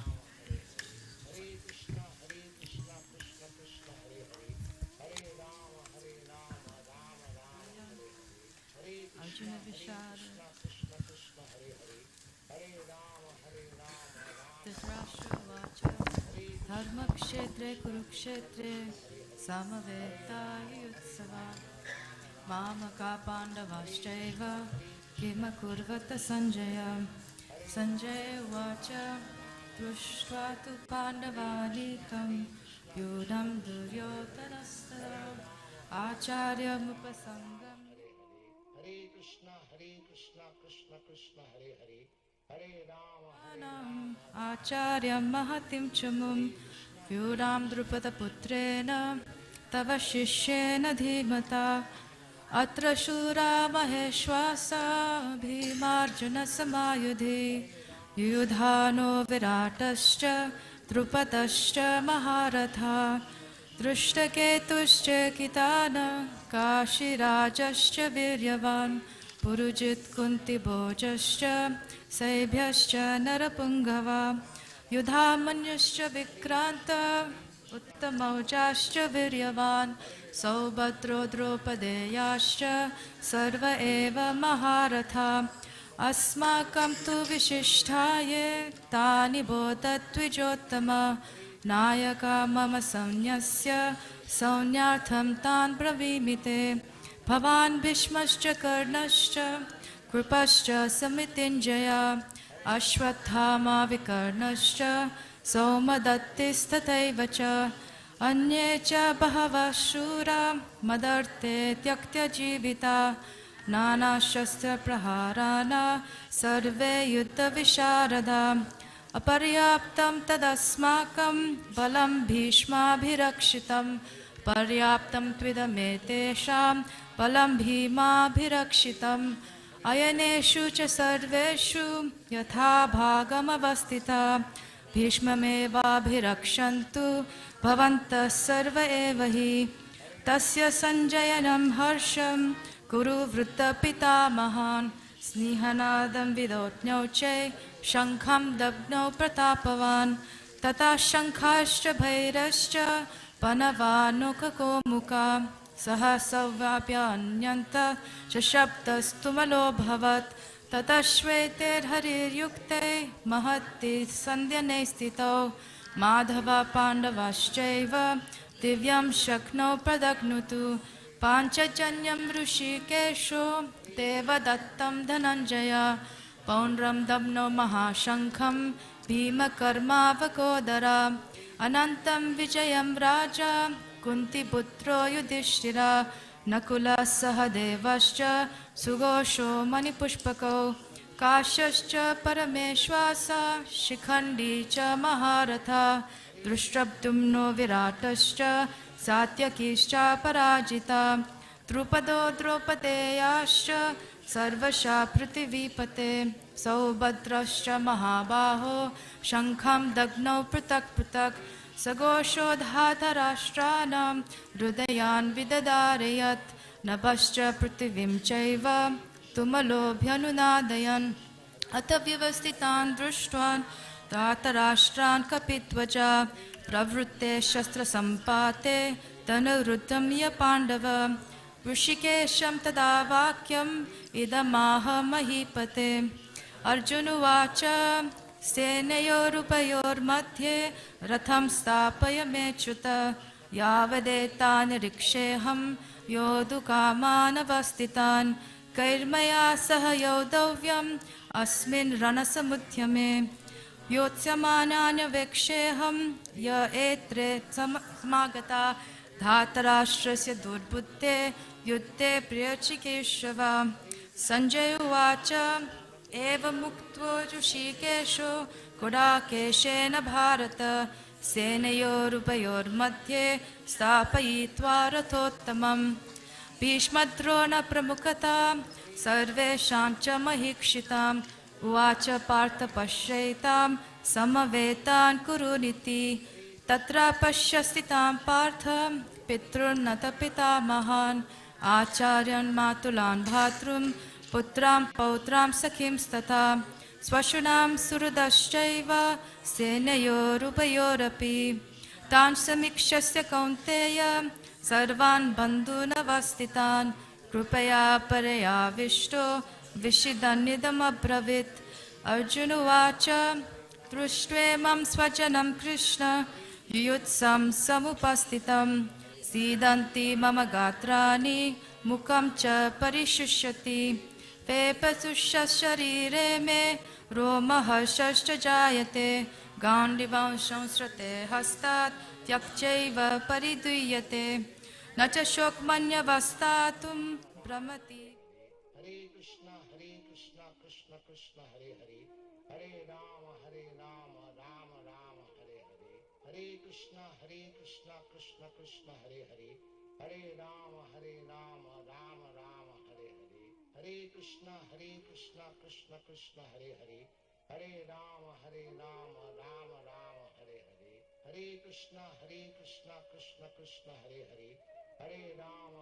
Speaker 5: Dharmakshetre Kurukshetre Samaveta Yutsava Mamaka Pandavaschaiva Kima Kurvata Sanjaya Sanjaya Vacha Dushtva tu Pandavanikam Yudam Duryodhanastara Acharya Mupasangam Hare Krishna Krishna Krishna Hare Hare Hare Rama Acharya Mahatim Chamum Vyudam Drupada Putrena Tava Shishyena Dhimata Atra Shura Maheshwasa Bhimarjuna Samayudhi Yudhano Viratascha Drupadascha Maharatha Drushtaketuscha Kitana Kashirajascha Viryavan Purujit Kunti Bojascha Saibhyascha Narapungava Yudhamanyascha Vikranta Uttamaujascha Viryavan Saubhatro Dropadeyascha Sarva Eva Maharatha Asmakam tu Vishishtaye Tani Bodhatvijottama Nayaka Mama Saunyasya Saunyartham Tan Bravimite Bhavan Bhishmascha Karnascha Krupascha Samitinjaya Ashwathama Vikarnascha Somadattis Tataivacha अन्ये च बहवः शूरा मदर्थे त्यक्त्य जीविता नानाशस्त्रप्रहाराणा सर्वे युद्धविशारदा अपर्याप्तं तदस्माकं बलं भीष्माभिरक्षितं पर्याप्तं त्विदमेतेषां बलं भीमाभिरक्षितम् अयनेषु च सर्वेषु यथा भागमवस्थिता भीष्ममेवाभिरक्षन्तु भवन्तः सर्व एव हि तस्य सञ्जयनं हर्षं कुरु वृत्तपितामहान् स्निहनादं विदोज्ञौ च शङ्खं दग्नौ प्रतापवान् तथा शङ्खाश्च भैरश्च पनवानुककोमुका सहसव्याप्यान्यन्तः च शब्दस्तुमलोऽभवत् ततः श्वेतैर्हरिर्युक्ते महत्ति सन्ध्यने स्थितौ माधव पाण्डवाश्चैव दिव्यं शक्नौ प्रदग्नुतु पाञ्चजन्यं ऋषिकेशो देवदत्तं धनञ्जय पौण्ड्रं दम्नो महाशङ्खं भीमकर्मावकोदरा अनन्तं विजयं राजा कुन्तिपुत्रो युधिष्ठिरा नकुलः सहदेवश्च सुघोषो मणिपुष्पकौ काश्यश्च परमेश्वासा शिखण्डी च महारथा दृष्टद्युम्नो विराटश्च सात्यकीश्च पराजिता द्रुपदो द्रौपदेयाश्च सर्वशा पृथिवीपते सौभद्रश्च महाबाहो शङ्खं दग्नौ पृथक् पृथक् सघोषोधातराष्ट्राणां हृदयान् विददारयत् नभश्च पृथिवीं चैव तुमलोऽभ्यनुनादयन् अथ व्यवस्थितान् दृष्ट्वान् धातराष्ट्रान् कपिध्वजा प्रवृत्ते शस्त्रसम्पाते धनुरुद्धं य पाण्डव ऋषिकेशं तदा वाक्यम् इदमाह महीपते अर्जुन उवाच सेनयोरुभयोर्मध्ये रथं स्थापय मेच्युत यावदेतानिरीक्षेऽहं योद्धुकामानवस्थितान् कैर्मया सह योद्धव्यम् अस्मिन् रणसमुद्यमे योत्स्यमानान्यवेक्षेऽहं य एत्रे समागता धातराष्ट्रस्य दुर्बुद्धे युद्धे प्रियचिकीर्षव सञ्जय उवाच एवमुक्त्वा ऋषिकेशो गुडाकेशेन भारत सेनयोरुभयोर्मध्ये स्थापयित्वा रथोत्तमम् भीष्मद्रोणप्रमुखता सर्वेषां च महीक्षिताम् उवाच पार्थ पश्यैतां समवेतान् कुरुनिति तत्र पश्य स्थितां पार्थ पितॄन्नत पितामहान् आचार्यान् मातुलान् भ्रातॄन् पुत्रां पौत्रां सखींस्तथा स्वशुनां सुहृदश्चैव सेनयोरुभयोरपि तान् समीक्ष्य कौन्तेय सर्वान् बन्धूनवस्थितान् कृपया परयाविष्टो विषिदन्निदमब्रवीत् अर्जुन उवाच दृष्ट्वेमं स्वजनं कृष्ण युयुत्सं समुपस्थितं सीदन्ति मम गात्राणि मुखं च परिशुष्यति पेपसुष्य शरीरे मे रोमहर्षश्च जायते गाण्डिवं संसृते हस्तात् त्यक्चैव परिदुह्यते न च शोकमन्यवस्थातुं भ्रमति
Speaker 6: हरे कृष्ण कृष्ण कृष्ण हरे हरे हरे राम राम राम हरे हरे हरे कृष्ण कृष्ण कृष्ण हरे हरे हरे राम राम राम हरे हरे हरे कृष्ण कृष्ण कृष्ण हरे हरे हरे राम राम राम हरे हरे हरे कृष्ण कृष्ण कृष्ण हरे हरे हरे राम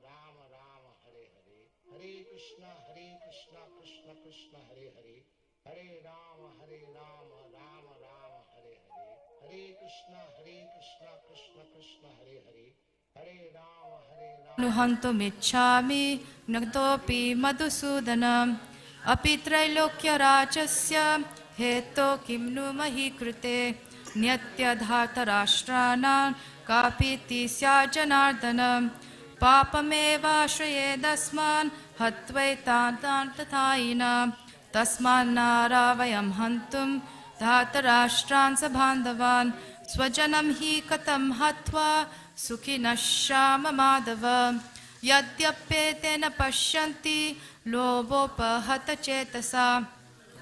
Speaker 6: राम राम हरे हरे हरे कृष्ण कृष्ण कृष्ण हरे हरे हरे राम राम राम हरे हरे हरे कृष्ण कृष्ण कृष्ण हरे हरे हरे राम
Speaker 5: नुहन्तुमिच्छामि नक्तोऽपि मधुसूदनम् अपि त्रैलोक्यराजस्य हेतो किं नु मही कृते न्यत्यधातराष्ट्राणां कापीति स्यात् जनार्दन पापमेवाश्रयेदस्मान् हत्वैतान् तथायिनां तस्मान्नारा वयं हन्तुं धातराष्ट्रान् स बान्धवान् Swajanam hi katam hatva sukhinah shama madhava yadyapetena pashyanti lobopahata chetasa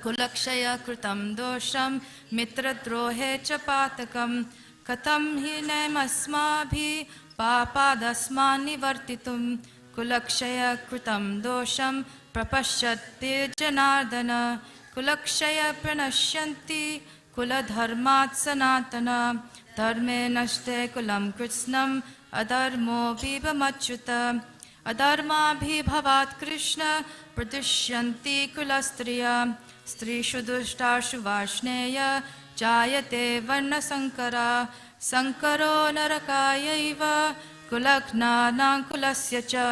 Speaker 5: kulakshaya kritam dosham mitradrohe cha patakam katam hi namasmabhi papadasman nivartitum kulakshaya kritam dosham prapashyate janardana kulakshaya pranashyanti kuladharmat sanatana dharme nashte kulam krishnam adharmo vibhamachyuta adharma bhavat krishna pradishyanti kulastriya strishu dushtashu vashneya jayate varna sankara sankaro narakayaiva kulaknanam kulasya cha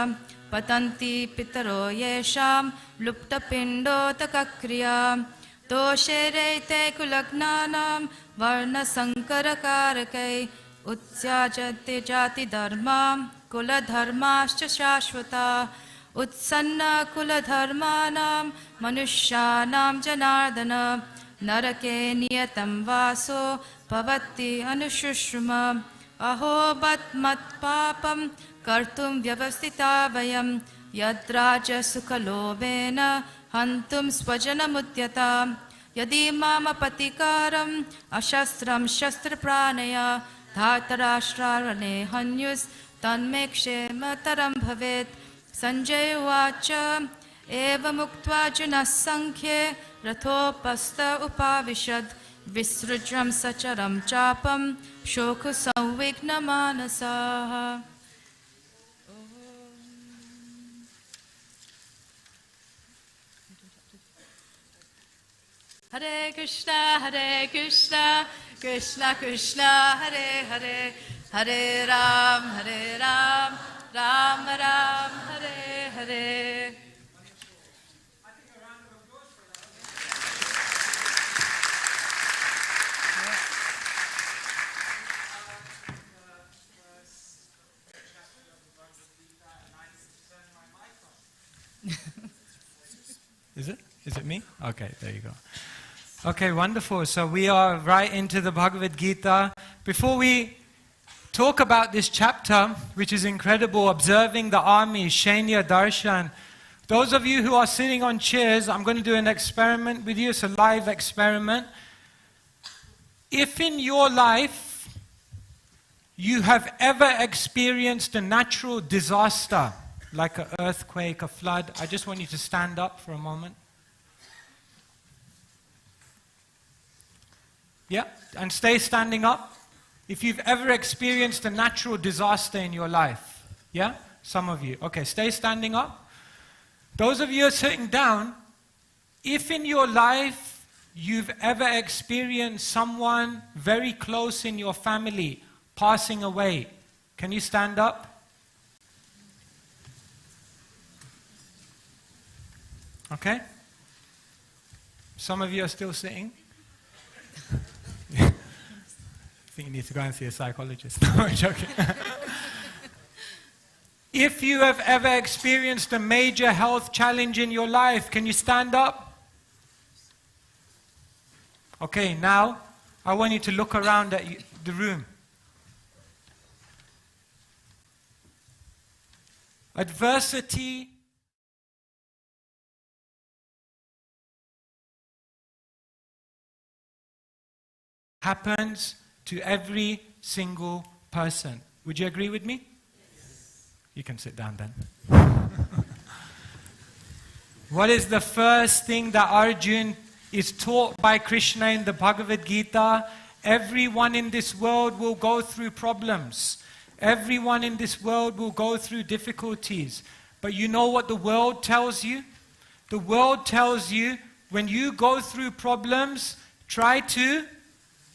Speaker 5: patanti pitaro yesham luptapindo takakriya dosherete kulaknanam varna sankara karakai utsyajate jati dharma kula dharmascha shashvata utsanna kula dharmanam manushyanam janardana narake niyatam vaso pavati anushushma aho mat papam kartum vyavastita vayam yadraja sukhalobena hantum swajanamutyata yadi mama patikaram ashastram shastra pranaya dhartarashtrarane hanyus tanme kshemataram bhavet Sanjay uvacha eva muktva junas sankhye rathopasta upavishad visrujram sacharam chapam shokha samvigna manasaha. Hare Krishna, Krishna Krishna, Hare Hare, Hare Ram, Ram Ram, Hare Hare.
Speaker 4: Is it? Is it me? Okay, there you go. Okay, wonderful. So we are right into the Bhagavad Gita. Before we talk about this chapter, which is incredible, observing the army, Shainya Darshan, those of you who are sitting on chairs, I'm going to do an experiment with you. It's a live experiment. If in your life you have ever experienced a natural disaster, like an earthquake, a flood, I just want you to stand up for a moment. Yeah, and stay standing up. If you've ever experienced a natural disaster in your life, yeah, some of you. Okay, stay standing up. Those of you who are sitting down, if in your life you've ever experienced someone very close in your family passing away, can you stand up? Okay? Some of you are still sitting. I think you need to go and see a psychologist. No, I'm joking. If you have ever experienced a major health challenge in your life, can you stand up? Okay, now I want you to look around at the room. Adversity happens to every single person. Would you agree with me? Yes. You can sit down then. What is the first thing that Arjuna is taught by Krishna in the Bhagavad Gita? Everyone in this world will go through problems. Everyone in this world will go through difficulties. But you know what the world tells you? The world tells you when you go through problems, try to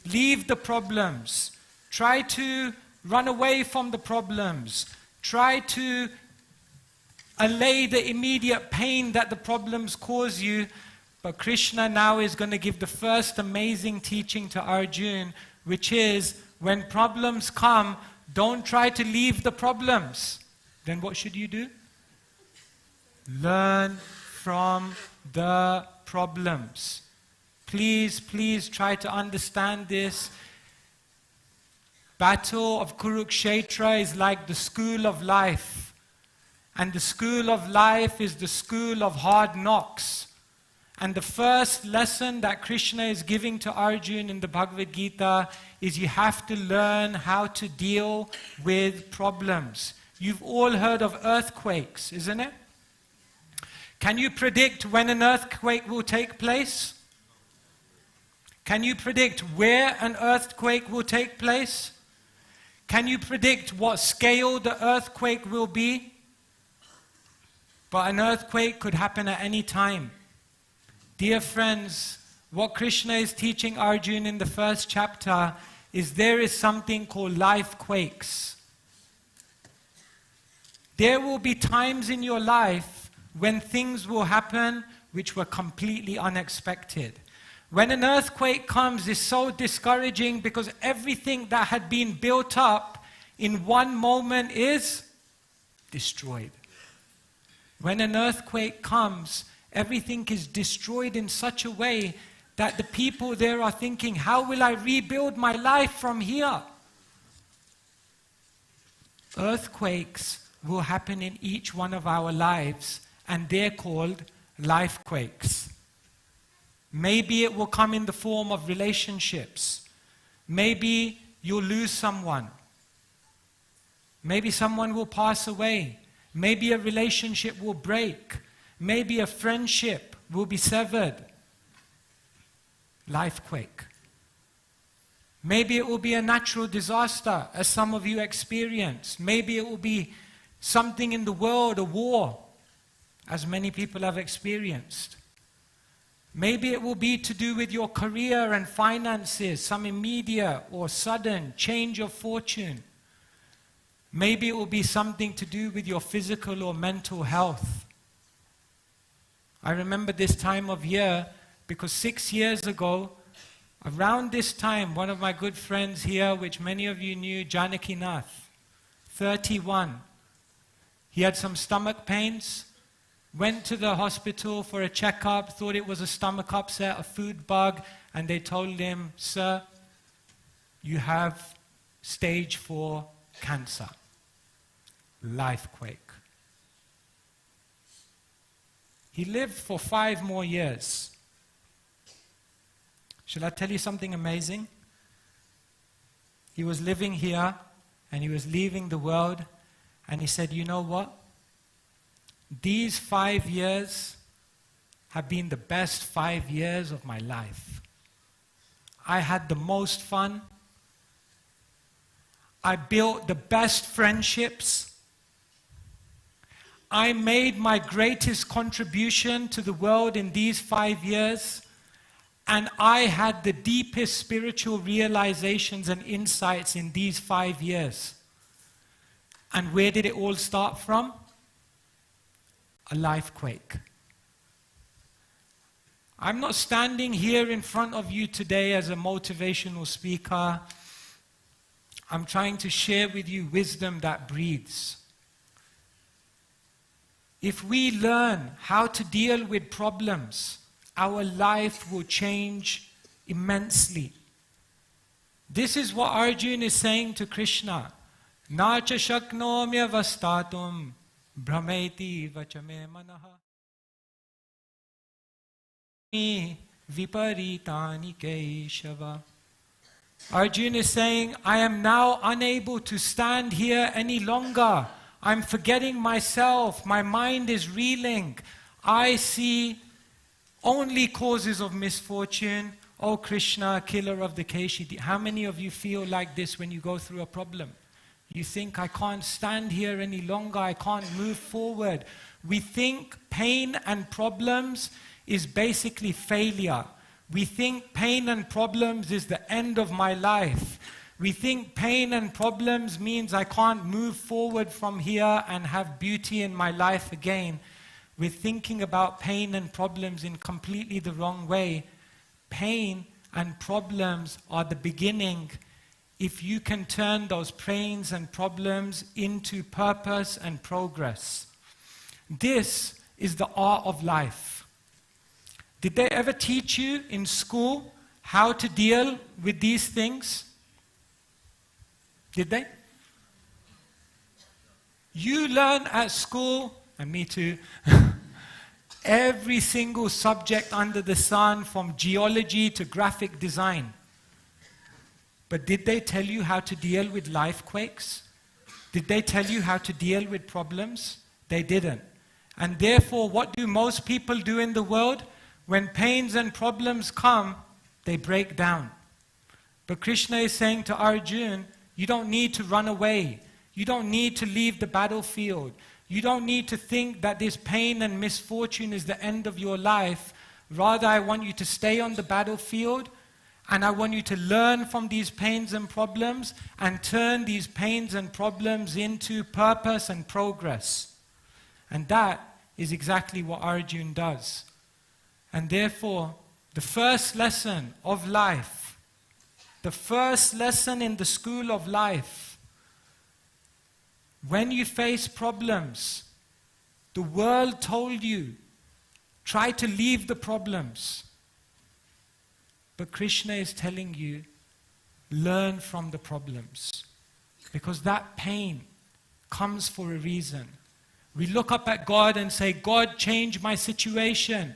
Speaker 4: leave the problems. Try to run away from the problems. Try to allay the immediate pain that the problems cause you. But Krishna now is going to give the first amazing teaching to Arjuna, which is when problems come, don't try to leave the problems. Then what should you do? Learn from the problems. Please, please try to understand this. battle of Kurukshetra is like the school of life. And the school of life is the school of hard knocks. And the first lesson that Krishna is giving to Arjuna in the Bhagavad Gita is you have to learn how to deal with problems. You've all heard of earthquakes, isn't it? Can you predict when an earthquake will take place? Can you predict where an earthquake will take place? Can you predict what scale the earthquake will be? But an earthquake could happen at any time. Dear friends, what Krishna is teaching Arjuna in the first chapter is there is something called life quakes. There will be times in your life when things will happen which were completely unexpected. When an earthquake comes, it's so discouraging because everything that had been built up in one moment is destroyed. When an earthquake comes, everything is destroyed in such a way that the people there are thinking, how will I rebuild my life from here? Earthquakes will happen in each one of our lives, and they're called life quakes. Maybe it will come in the form of relationships. Maybe you'll lose someone. Maybe someone will pass away. Maybe a relationship will break. Maybe a friendship will be severed. Lifequake. Maybe it will be a natural disaster, as some of you experience. Maybe it will be something in the world, a war, as many people have experienced. Maybe it will be to do with your career and finances, some immediate or sudden change of fortune. Maybe it will be something to do with your physical or mental health. I remember this time of year because 6 years ago, around this time, one of my good friends here, which many of you knew, Janaki Nath, 31, he had some stomach pains. Went to the hospital for a checkup, thought it was a stomach upset, a food bug, and they told him, sir, you have stage 4 cancer. Lifequake. He lived for 5 more years. Shall I tell you something amazing? He was living here, and he was leaving the world, and he said, you know what? These 5 years have been the best 5 years of my life. I had the most fun. I built the best friendships. I made my greatest contribution to the world in these 5 years. And I had the deepest spiritual realizations and insights in these 5 years. And where did it all start from? A lifequake. I'm not standing here in front of you today as a motivational speaker. I'm trying to share with you wisdom that breathes. If we learn how to deal with problems, our life will change immensely. This is what Arjuna is saying to Krishna. Nacha shaknomya vastatum Brahmeti vachame manaha viparitani keshava. Arjuna is saying, I am now unable to stand here any longer. I'm forgetting myself. My mind is reeling. I see only causes of misfortune. Oh Krishna, killer of the Keshi. How many of you feel like this when you go through a problem? You think, I can't stand here any longer, I can't move forward. We think pain and problems is basically failure. We think pain and problems is the end of my life. We think pain and problems means I can't move forward from here and have beauty in my life again. We're thinking about pain and problems in completely the wrong way. Pain and problems are the beginning. If you can turn those pains and problems into purpose and progress. This is the art of life. Did they ever teach you in school how to deal with these things? Did they? You learn at school, and me too, every single subject under the sun, from geology to graphic design. But did they tell you how to deal with life quakes? Did they tell you how to deal with problems? They didn't. And therefore, what do most people do in the world? When pains and problems come, they break down. But Krishna is saying to Arjuna, you don't need to run away. You don't need to leave the battlefield. You don't need to think that this pain and misfortune is the end of your life. Rather, I want you to stay on the battlefield, and I want you to learn from these pains and problems and turn these pains and problems into purpose and progress. And that is exactly what Arjuna does. And therefore, the first lesson of life, the first lesson in the school of life, when you face problems, the world told you, try to leave the problems. But Krishna is telling you, learn from the problems. Because that pain comes for a reason. We look up at God and say, God, change my situation.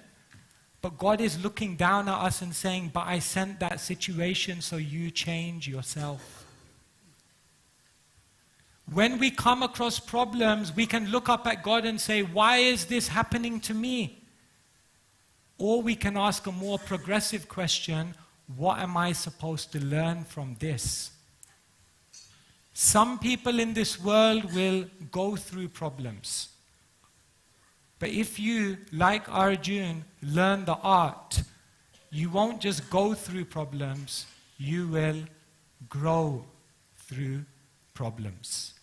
Speaker 4: But God is looking down at us and saying, but I sent that situation so you change yourself. When we come across problems, we can look up at God and say, why is this happening to me? Or we can ask a more progressive question, what am I supposed to learn from this? Some people in this world will go through problems. But if you, like Arjuna, learn the art, you won't just go through problems, you will grow through problems.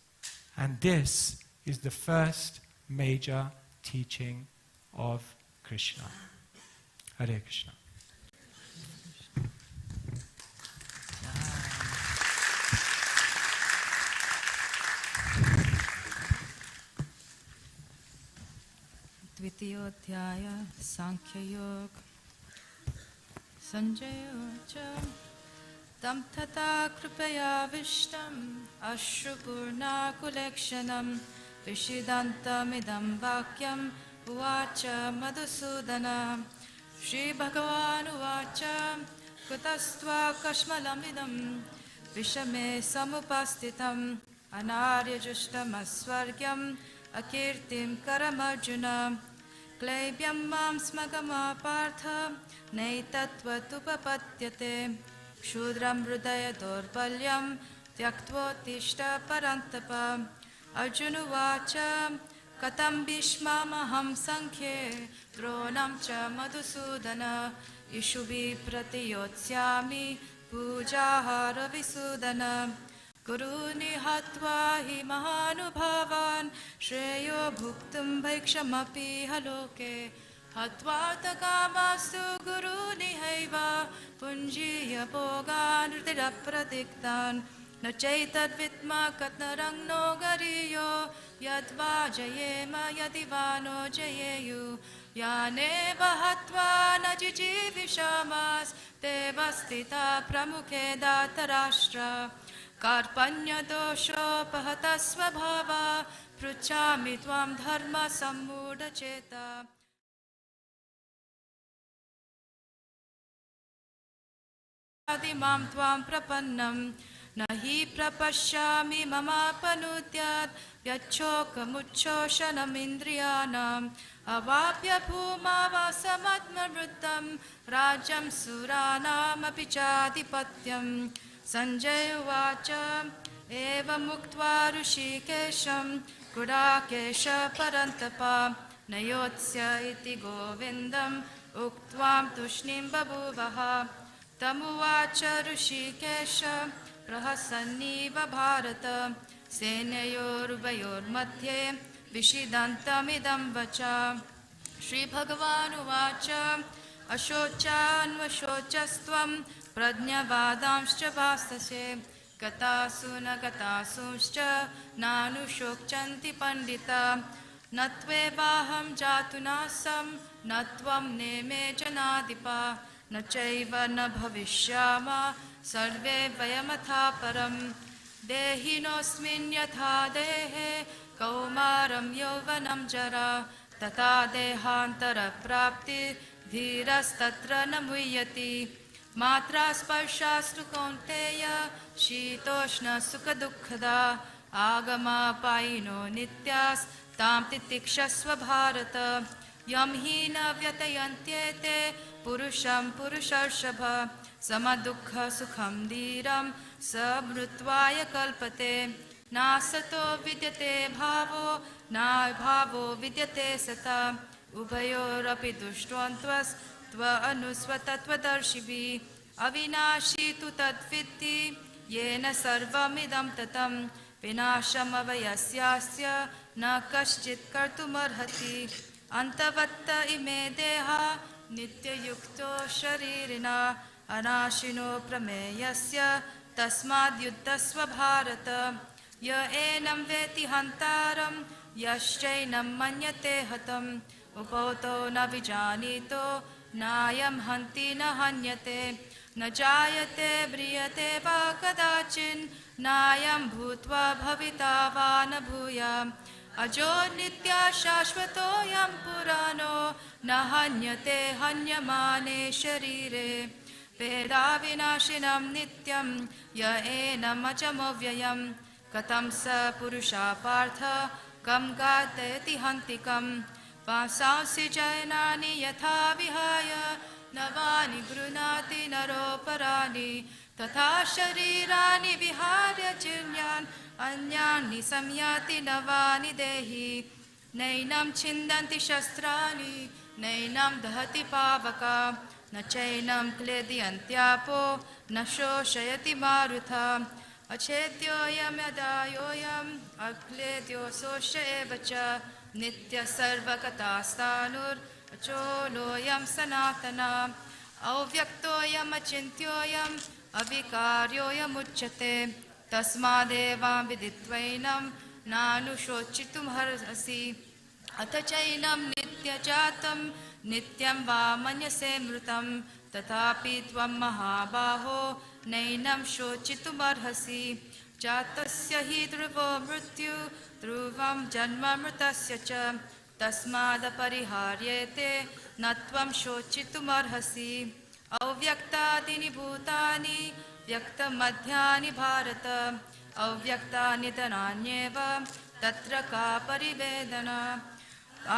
Speaker 4: And this is the first major teaching of Krishna. Hare Krishna.
Speaker 5: Dvitiyodhyaya Sankhya Yoga Sanjaya Ucha Tam Tata Kripaya Vishtam Ashrupurna Kulekshanam Vishidantamidam Vakyam Uvacha Madhusudana Shri Bhagavan Uvacha Kutastva Kashmalamidam Vishame Samupastitam Anarya Jushtam Asvargyam Akirtim Karamarjuna Klebhyam Mam Smagama Partha Naitatvatupapathyate Shudram Hridaya Dorpalyam Tyaktvatishta Parantapa Arjunuvacha Katam Bhishmamaham Sankhye Dronam Cha Madhusudana Ishuvi Pratiyotsyami Pujahara Visudana Guruni Hatva Hi Mahanubhavan Shreyo Bhuktum Bhikshamapi Haloke Hatva Takamastu Guruni Haiva Punjiya Bhogan Ritira Pradiktan Nachaitad Vitma Katnarang No Gariyo Yadva Jayema Yadivano Jayeyu Yane Bahatva Najiji Vishamas Devastita Pramukhe Datarashtra Karpanya Dosho Pahatasva Bhava Pruchami Tvam Dharma Sammuda Cheta Adimam Tvam Prapannam Nahi Prapashyami Mama Panudyat Vyachoka Muchoshanam Indriyanam Avapya Bhuma Vasamatma Vrittam Rajam Suranam Apichadipatyam Sanjay Uvacha Eva Muktva Rushikesham Gudakesha Parantapa Nayotsya iti Govindam Uktvam Tushnim Babuvaha Tamuvacha Rushikesha Prahasanniva Bharata Senayor Vayor Madhye Vishidantamidam Vacha Shri Bhagavan Uvacha Ashochan Vashochastvam Prajnavadamscha Vastashe Gatasuna Gatasuscha Nanushokchanti Pandita Natvevaham Jatunasam Natvam Neme Janadipa Nachaiva na Bhavishyama Sarve Vayamatha Param देहिनोऽस्मिन् यथा देहे कौमारं यौवनं जरा तथा देहान्तरप्राप्ति धीरस्तत्र न मुह्यति मात्रा स्पर्शास्तु कौन्तेय शीतोष्णसुखदुःखदा आगमापायिनो नित्यास्तां तितिक्षस्व भारत यं हि न व्यतयन्त्येते पुरुषं पुरुषर्षभ समदुःखसुखं धीरं स मृत्वाय कल्पते नासतो विद्यते भावो नाभावो विद्यते सता उभयोरपि दुष्टोऽन्त्वस्त्व अनुस्वतत्वदर्शिभिः अविनाशी तु तद्विद्धि येन सर्वमिदं ततं विनाशमवयस्यास्य न कश्चित् कर्तुमर्हति अन्तवत्त इमे देहा नित्ययुक्तो शरीरिणा अनाशिनो प्रमेयस्य तस्माद्युद्धस्व भारत य एनं वेति हन्तारं यश्चैनं मन्यते हतम् उपौतो न विजानीतो नायं हन्ति न हन्यते न जायते म्रियते वा कदाचिन् नायं भूत्वा भविता वा न भूयाम् अजो नित्या शाश्वतोऽयं पुराणो न हन्यते हन्यमाने शरीरे वेदाविनाशिनं नित्यं य एनमजमव्ययं कथं स पुरुषा पार्थ कं घातयति हन्तिकं वासांसि जैनानि यथा विहाय नवानि गृह्णाति नरोपराणि तथा शरीराणि विहाय जीर्ण्यान् अन्यानि संयाति नवानि देहि नैनं छिन्दन्ति शस्त्राणि नैनं दहति पावका न चैनं क्लेदयन्त्यापो न शोषयति मारुता अछेद्योऽयं यदायोऽयम् अक्लेद्यो शोष्य एव च नित्यः सर्वगतास्तानुरचोलोऽयं सनातनः अव्यक्तोऽयम् अचिन्त्योऽयम् अविकार्योऽयमुच्यते तस्मादेवां विदित्वैनं नानुशोचितुमर्हसि अथ चैनं नित्यजातं नित्यं वा मन्यसे मृतं तथापि त्वं महाबाहो नैनं शोचितुमर्हसि जातस्य हि ध्रुवो मृत्यु ध्रुवं जन्म मृतस्य च तस्मादपरिहार्येते न त्वं शोचितुमर्हसि अव्यक्तादीनि भूतानि व्यक्तमध्यानि भारत अव्यक्तानि धनान्येव तत्र का परिवेदना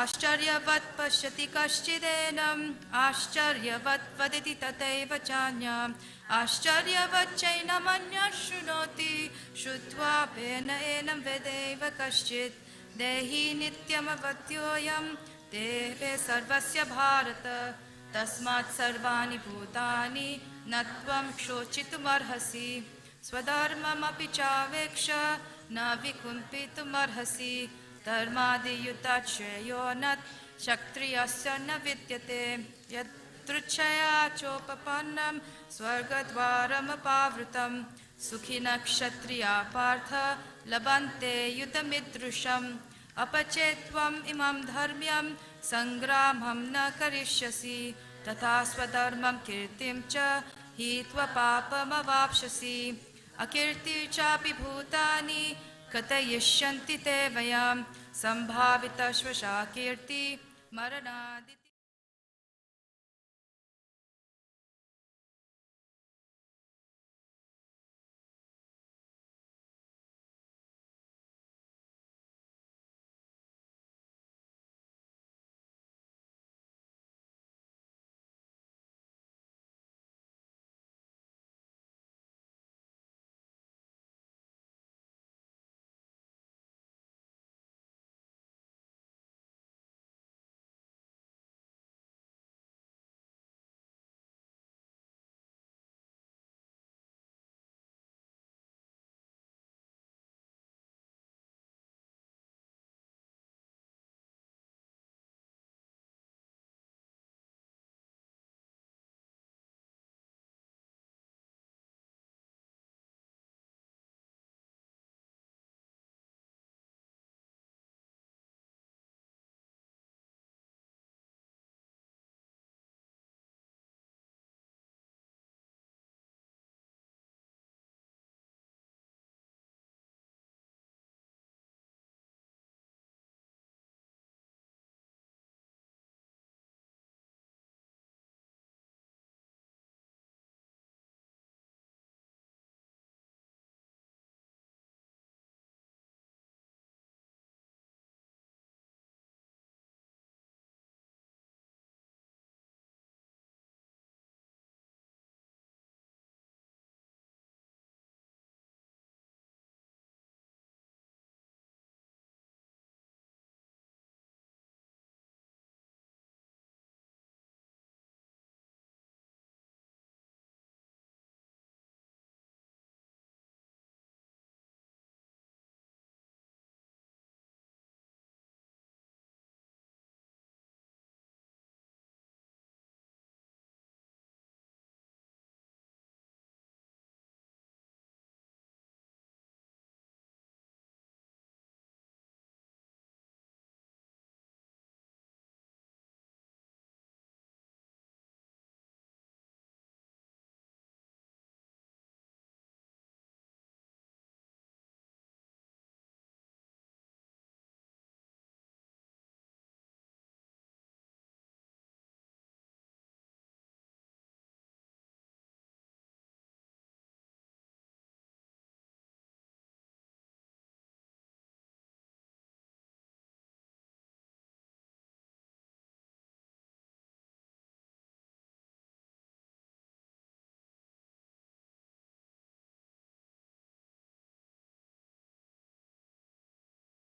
Speaker 5: आश्चर्यवत् पश्यति कश्चिदेनम् आश्चर्यवत् वदति तथैव चान्यम् आश्चर्यवच्चैनमन्यः शृणोति श्रुत्वापेन एनं वेदैव कश्चित् देहि नित्यमवद्योऽयं देहे सर्वस्य भारत तस्मात् सर्वाणि भूतानि न त्वं शोचितुमर्हसि स्वधर्ममपि चावेक्ष न विकुम्पितुमर्हसि धर्मादियुतात् श्रेयो न क्षत्रियस्य न विद्यते यदृच्छया चोपपन्नं स्वर्गद्वारमपावृतं सुखिनः क्षत्रिया पार्थ लभन्ते युतमीदृशम् अपचेत्त्वम् इमं धर्म्यं सङ्ग्रामं न करिष्यसि तथा स्वधर्मं कीर्तिं च हि त्वपापमवाप्स्यसि अकीर्ति चापि भूतानि कथयिष्यन्ति ते वयं सम्भावितश्वशा कीर्ति मरणादि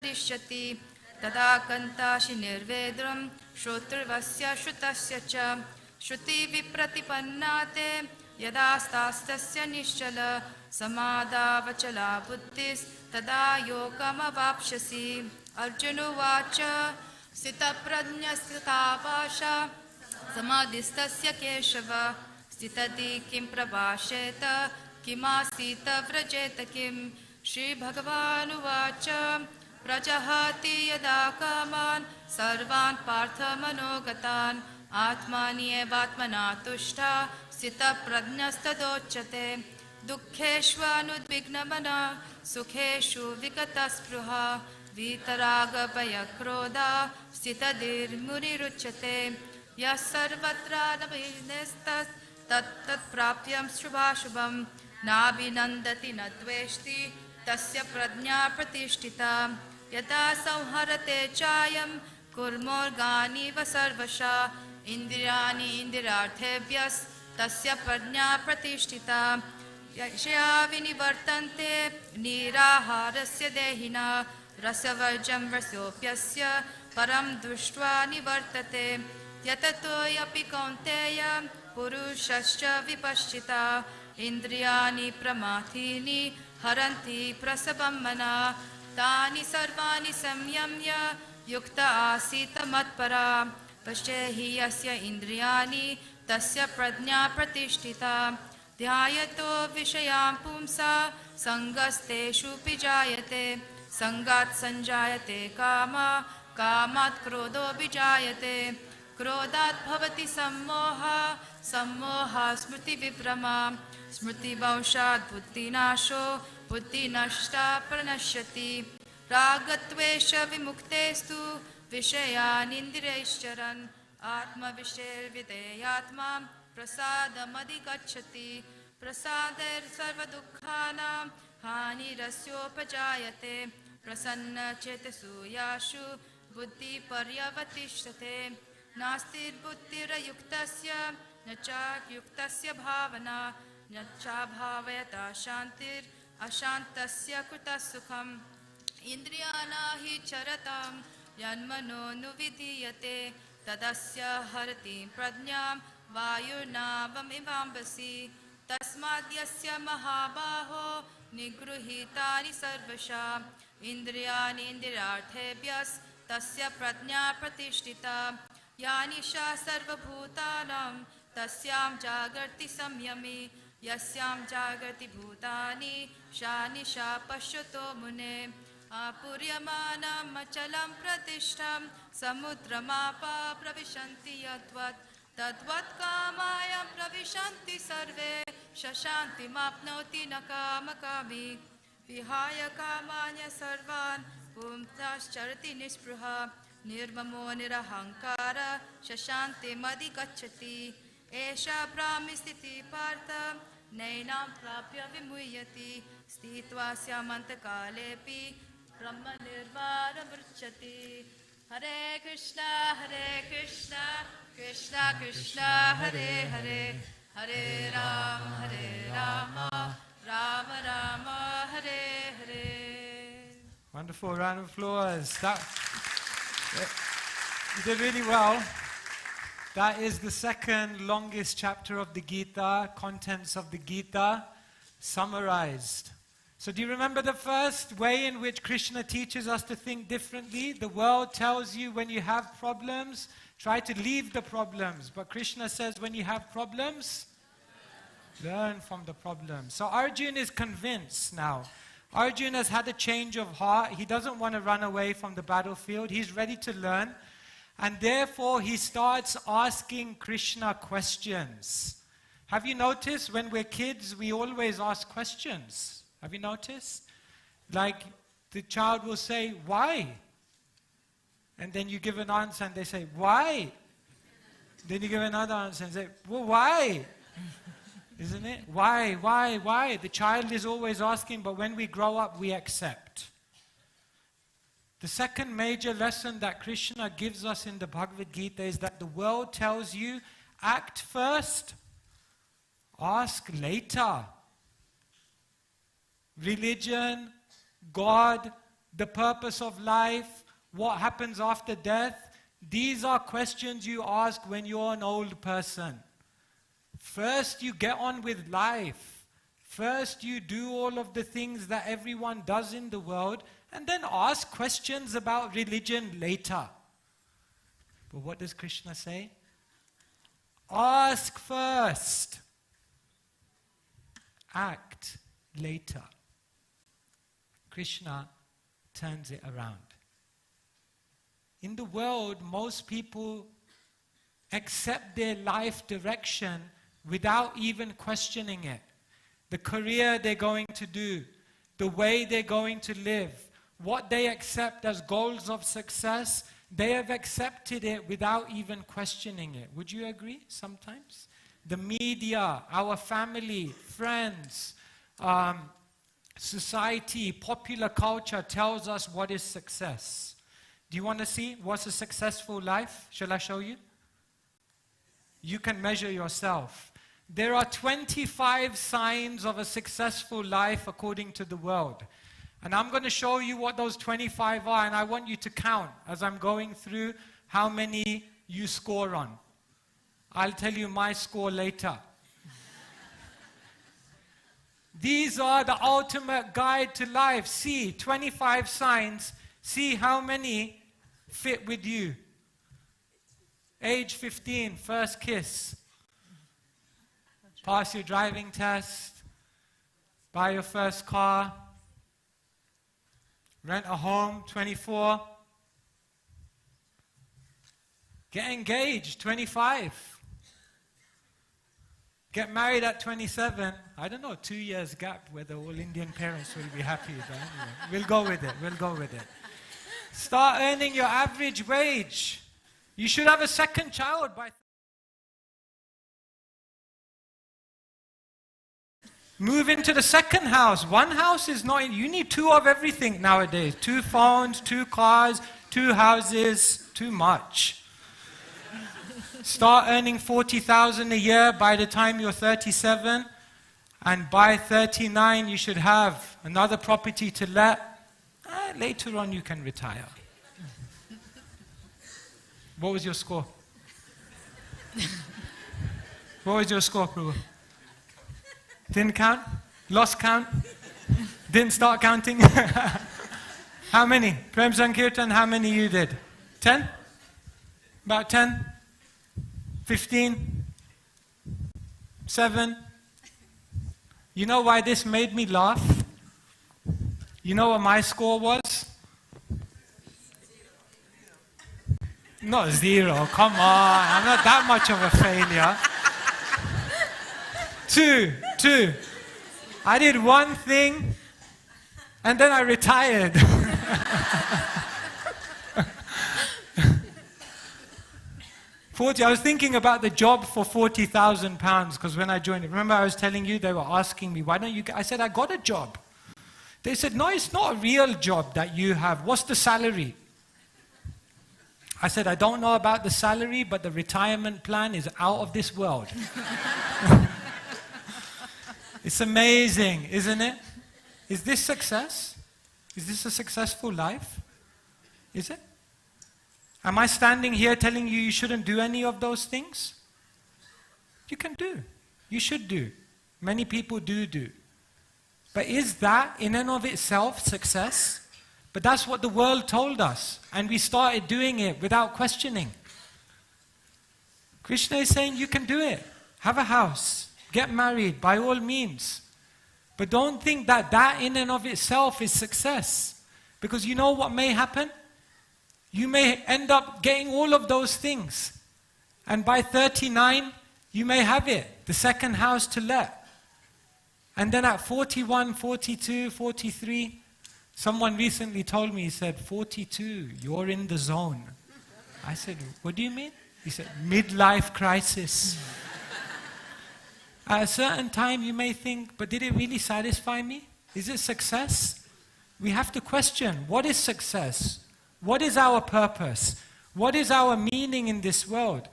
Speaker 5: pratishyati tada kantashi nirvedram shrotrvasya shrutasya cha shruti vipratipannate yada stastasya nishchala samada vachala buddhis tada yogam avapshasi. Arjuna vacha sita prajnasya vasha samadhistasya keshava stitati kim prabhasheta kimasita vrajeta kim. Shri Bhagavan uvacha prajahati yada kaman sarvan partha manogatan atmani evatmana tushta sita prajnastadocchate dukkheshvanudvignamana sukheshu vikataspruha vitaraga payakroda sitadir muriruchyate yas sarvatra nabhinestas tat prapyam shubhashubham nabhinandati nadveshti tasya prajna pratishtita yata samharate chayam kurmorgani vasarvasha indriyani indirarthebhyas tasya prajna pratishtita yashya vinivartante niraharasya dehina rasavarjam rasopyasya param dushtva nivartate yatato yapi kaunteya purushascha vipaschita indriyani pramathini haranti prasabam mana tani sarvani samyamya yukta asita matpara pashehi yasya indriyani tasya prajna pratishtita dhyayato vishayam pumsa sangasteshu pijayate sangat sanjayate kama kamat krodho bijayate क्रोधात् भवति सम्मोहा सम्मोहा स्मृति विभ्रमा स्मृति वंशात् बुद्धिनाशो बुद्धिनष्टा प्रणश्यति रागद्वेष विमुक्तेस्तु विषयानिन्द्रियैश्चरन् आत्मविषयैर्विधेयात्मा प्रसादमधिगच्छति प्रसादैर्सर्वदुःखानां हानिरस्योपजायते प्रसन्नचेतसो यासु बुद्धिपर्यवतिष्ठते नास्तिर्बुद्धिरयुक्तस्य न चायुक्तस्य भावना न चाभावयता शान्तिरशान्तस्य कुतः सुखम् इन्द्रियाणां हि चरतां यन्मनो नुविधीयते तदस्य हरति प्रज्ञां वायुर्नावमिवाम्बसि तस्माद् यस्य महाबाहो निगृहीतानि सर्वशः इन्द्रियाणि इन्द्रियार्थेभ्यस्तस्य प्रज्ञा प्रतिष्ठिता यानिशा सर्वभूतानां तस्यां जागर्ति संयमी यस्यां जागर्ति भूतानि सा निशा पश्यतो मुने आपूर्यमानम् अचलं प्रतिष्ठं समुद्रमापा प्रविशन्ति यद्वत् तद्वत् कामाय प्रविशन्ति सर्वे शशान्तिमाप्नोति न कामकामी विहाय कामान्य सर्वान् पुंसाश्चरति निःस्पृहा निर्ममो निरहङ्कार शशान्तिमधिगच्छति एषा ब्राह्मी स्थितिः पार्थ नैनां प्राप्य विमुह्यति स्थित्वा स्यामन्तकालेऽपि ब्रह्मनिर्वाणमृच्छति हरे Krishna Krishna Krishna Hare Hare Hare Ram Ram Ram Hare Hare.
Speaker 4: Wonderful round of applause. You did really well. That is the second longest chapter of the Gita, contents of the Gita summarized. So do you remember the first way in which Krishna teaches us to think differently? The world tells you when you have problems, try to leave the problems. But Krishna says when you have problems, learn from the problems. So Arjuna is convinced now. Arjuna has had a change of heart. He doesn't want to run away from the battlefield. He's ready to learn. And therefore, he starts asking Krishna questions. Have you noticed when we're kids, we always ask questions? Have you noticed? Like the child will say, why? And then you give an answer and they say, why? Then you give another answer and say, well, why? Isn't it? Why? The child is always asking, but when we grow up, we accept. The second major lesson that Krishna gives us in the Bhagavad Gita is that the world tells you, act first, ask later. Religion, God, the purpose of life, what happens after death. These are questions you ask when you're an old person. First you get on with life. First you do all of the things that everyone does in the world, and then ask questions about religion later. But what does Krishna say? Ask first. Act later. Krishna turns it around. In the world, most people accept their life direction without even questioning it. The career they're going to do, the way they're going to live, what they accept as goals of success, they have accepted it without even questioning it. Would you agree sometimes? The media, our family, friends, society, popular culture tells us what is success. Do you want to see what's a successful life? Shall I show you? You can measure yourself. There are 25 signs of a successful life according to the world. And I'm going to show you what those 25 are, and I want you to count as I'm going through how many you score on. I'll tell you my score later. These are the ultimate guide to life. See, 25 signs. See how many fit with you. Age 15, first kiss. Pass your driving test. Buy your first car. Rent a home, 24. Get engaged, 25. Get married at 27. I don't know, 2 years gap whether all Indian parents will be happy. But anyway, we'll go with it. Start earning your average wage. You should have a second child by... Move into the second house. One house is not... You need 2 of everything nowadays. 2 phones, 2 cars, 2 houses. Too much. Start earning 40,000 a year by the time you're 37. And by 39 you should have another property to let. Later on you can retire. What was your score? What was your score, Prabhu? Didn't count? Lost count? Didn't start counting? How many? Prem Sankirtan, how many you did? 10? About 10? 15? 7? You know why this made me laugh? You know what my score was? Not 0, come on, I'm not that much of a failure. 2. I did one thing and then I retired. I was thinking about the job for £40,000 because when I joined it, remember I was telling you, they were asking me, why don't you I said, I got a job. They said, no, it's not a real job that you have. What's the salary? I said, I don't know about the salary, but the retirement plan is out of this world. It's amazing, isn't it? Is this success? Is this a successful life? Is it? Am I standing here telling you you shouldn't do any of those things? You can do. You should do. Many people do. But is that in and of itself success? But that's what the world told us. And we started doing it without questioning. Krishna is saying you can do it. Have a house. Get married by all means. But don't think that that in and of itself is success. Because you know what may happen? You may end up getting all of those things. And by 39, you may have it. The second house to let. And then at 41, 42, 43, someone recently told me, he said, 42, you're in the zone. I said, what do you mean? He said, midlife crisis. At a certain time you may think, but did it really satisfy me? Is it success? We have to question, what is success? What is our purpose? What is our meaning in this world?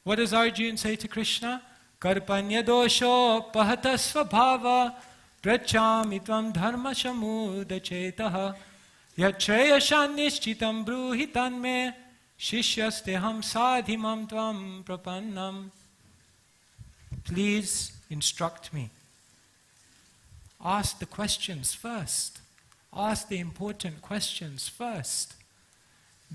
Speaker 4: What does Arjuna say to Krishna? Karpanya dosho pahata svabhava prachami tvam dharma shamudacetaha Yatrayashan nishchitam bruhitan me shishyasteham sadhimam tvam prapannam. Please instruct me. Ask the questions first. Ask the important questions first.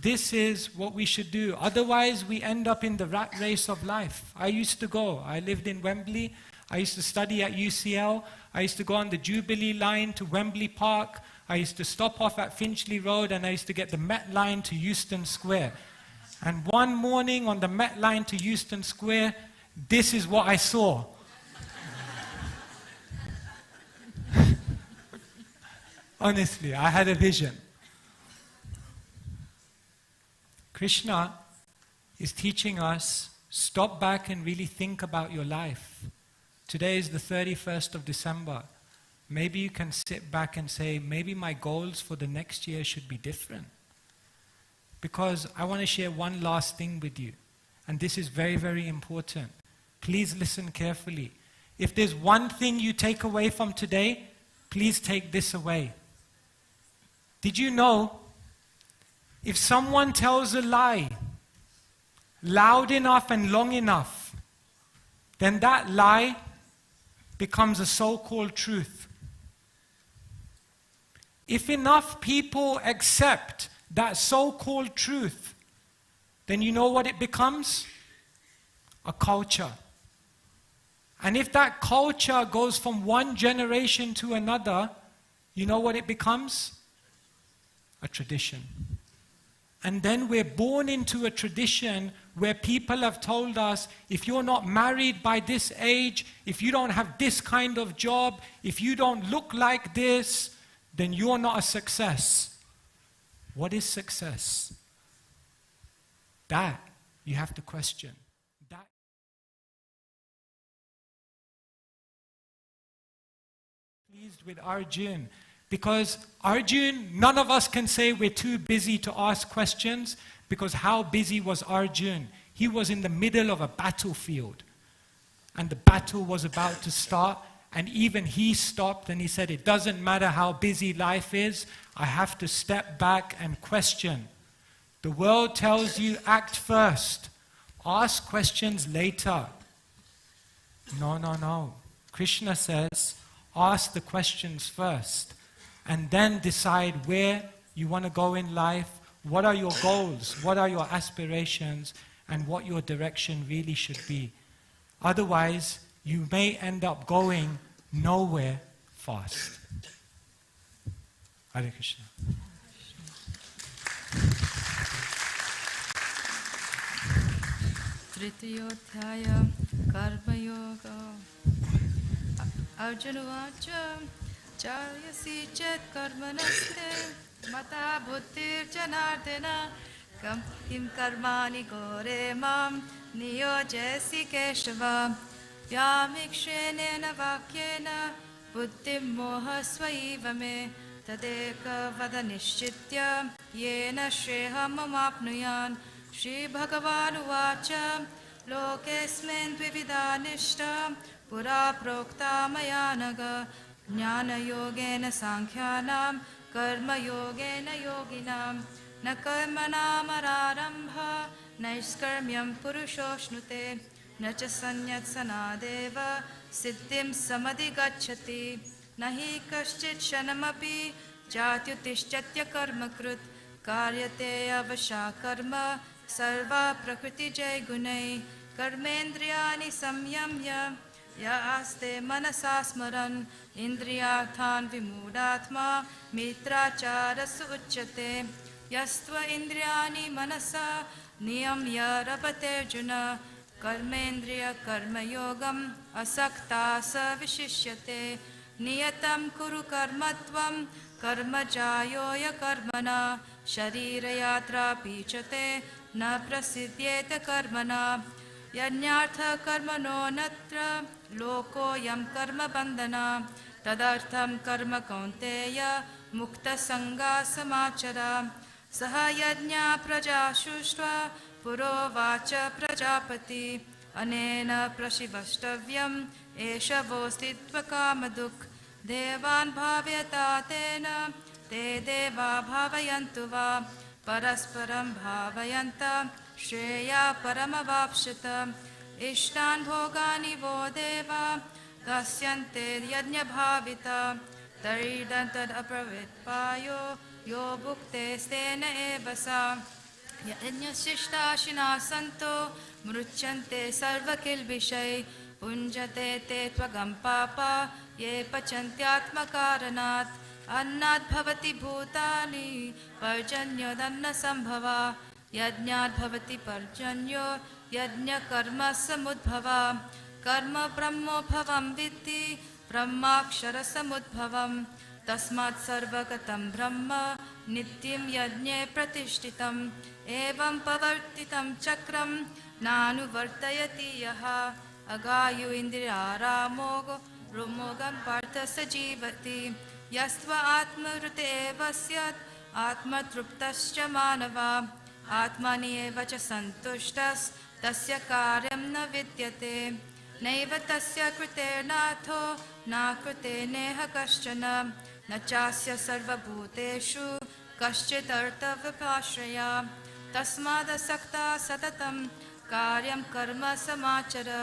Speaker 4: This is what we should do. Otherwise, we end up in the rat race of life. I used to go. I lived in Wembley. I used to study at UCL. I used to go on the Jubilee line to Wembley Park. I used to stop off at Finchley Road, and I used to get the Met line to Euston Square. And one morning on the Met line to Euston Square, this is what I saw. Honestly, I had a vision. Krishna is teaching us, stop back and really think about your life. Today is the 31st of December. Maybe you can sit back and say, maybe my goals for the next year should be different. Because I want to share one last thing with you. And this is very, very important. Please listen carefully. If there's one thing you take away from today, please take this away. Did you know, if someone tells a lie loud enough and long enough, then that lie becomes a so-called truth. If enough people accept that so-called truth, then you know what it becomes? A culture. And if that culture goes from one generation to another, you know what it becomes? A tradition. And then we're born into a tradition where people have told us, if you're not married by this age, if you don't have this kind of job, if you don't look like this, then you're not a success. What is success? That you have to question. That pleased with Arjun. Because Arjun, none of us can say we're too busy to ask questions, because how busy was Arjun? He was in the middle of a battlefield. And the battle was about to start, and even he stopped and he said, it doesn't matter how busy life is, I have to step back and question. The world tells you, act first. Ask questions later. No. Krishna says, ask the questions first. And then decide where you want to go in life, what are your goals, what are your aspirations, and what your direction really should be. Otherwise, you may end up going nowhere fast. Hare Krishna.
Speaker 5: Tritayodhyaya Karma Yoga Arjuna Vacha Charyasi Chet Karmanaste Mata Bhuttir Janardena Kim Karmani Gore Mam Niyojesi Keshava Vyamikshenena Vakyena Buddhim Moha Svaiva Me Tadeka Vadanishchitya Yena Shreha Mamapnuyan Shri Bhagavan Uvacha Lokesmin Dvividanishta Pura Prokta Mayanaga Jnana Yogena Sankhyanam Karma Yogena Yoginam Na Karmanam Ararambha Naiskarmyam Purushoshnute Na Cha Sanyat Sanadeva Siddhim Samadhi Gacchati Nahi Kaschit Shanamapi Jatyutishchatya Karma Krut Karyate Avasha Karma Sarva Prakriti Jai Gunai Karmendriyani Samyamya Ya aste manasasmaran indriyarthan vimudatma mitracharas uchyate yastva indriyani manasa niyamya rabate juna karmendriya karma yogam asakta sa vishishyate niyatam kuru karmatvam karma jayoya karmana sharira yatra pichate na prasidyete karmana Yajnartha karmano natra loko yam karma bandhana tadartham karma kaunteya mukta sangha samachara saha yajna praja shushva puro vacha prajapati anena prashivashtavyam esha vostitva kamaduk devan bhavyata tena te deva bhavayantu va parasparam bhavayanta shreya paramavapshata ishtan bhogani vo deva dasyante yajna bhavita taridantad apravitpayo yo bhukte stena evasa yajna shishta shina santo mruchante sarvakil vishay punjate te tvagam papa ye pachantyatmakaranat annat bhavati bhutani parjanyo danna sambhava yajnat bhavati parjanyo yajna karma samudbhava karma brahmo bhavam vitti brahmakshara samudbhavam tasmat sarvagatam brahma nityam yajne pratishtitam evam pavartitam chakram nanu vartayati yaha agayu indriyaramogo rumogam partha sajivati yasva atmarute evasyat atmatruptascha manava atmani eva cha santushtas tasya karyam na vidyate naiva tasya krute natho na krute neha kaschana na chasya sarva bhuteshu kaschit artha vipashraya tasmada sakta satatam karyam karma samachara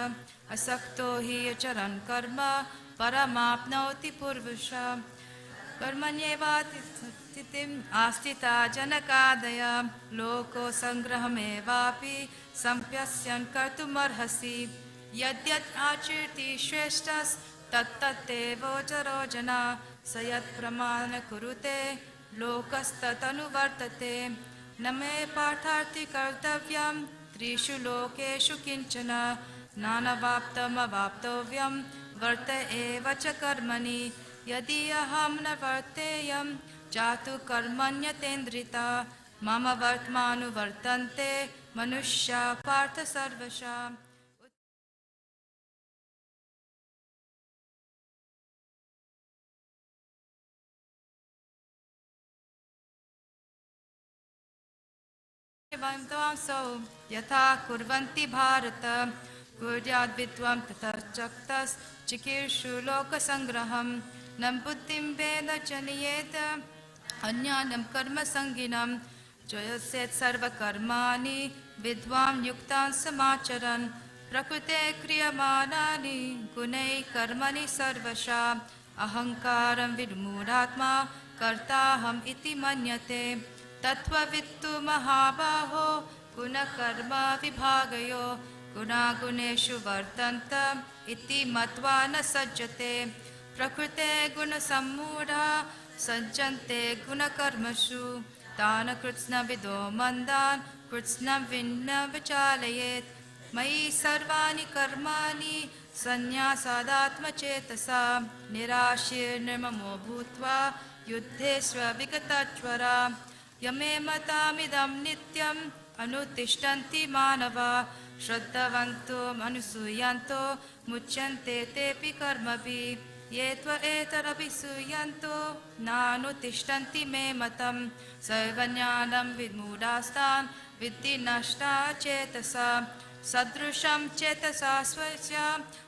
Speaker 5: asakto hi acharan karma paramapnauti purvasha karmanyevatitim astita janakadaya loko sangrahamevapi sampyasyan kartumarhasi yadyat achirti shreshtas tattate vojaro jana sayat pramana kurute lokastatanu vartate name partharti kartavyam trishu lokeshu kinchana nanavaptam avaptovyam varta eva cha karmani yadi aham na varteyam jatu karmanya tendrita mama vartmanu vartante manushya partha sarvasha. So yatha kurvanti bharata kuryad vidvam tatarchaktas chikirshu loka sangraham nam buddhim veda chaniyeta anyanam karma sanginam joyaset sarva karmani vidvam yuktan samacharan prakrute kriyamanani gunai karmani sarvasha ahankaram vidmuratma kartaham iti manyate Tattvavittu mahabaho guna karma vibhagayo guna guneshu vartanta iti matva na sajjate prakrute guna sammudha sajjante guna karmashu dana kritsna vido mandan kritsna vinna vichalayet mai sarvani karmani sanyasadatma chetasa nirashir nirmamo bhutva yuddhesva vigatachvara Yame matamidam nityam anutishtanti manava shraddhavanto manusuyanto muchyante tepi karmabi yetva etarapi suyanto nanutishtanti me matam sarvanyanam vidmudastan viddhi nashta chetasa sadrusham chetasa svasya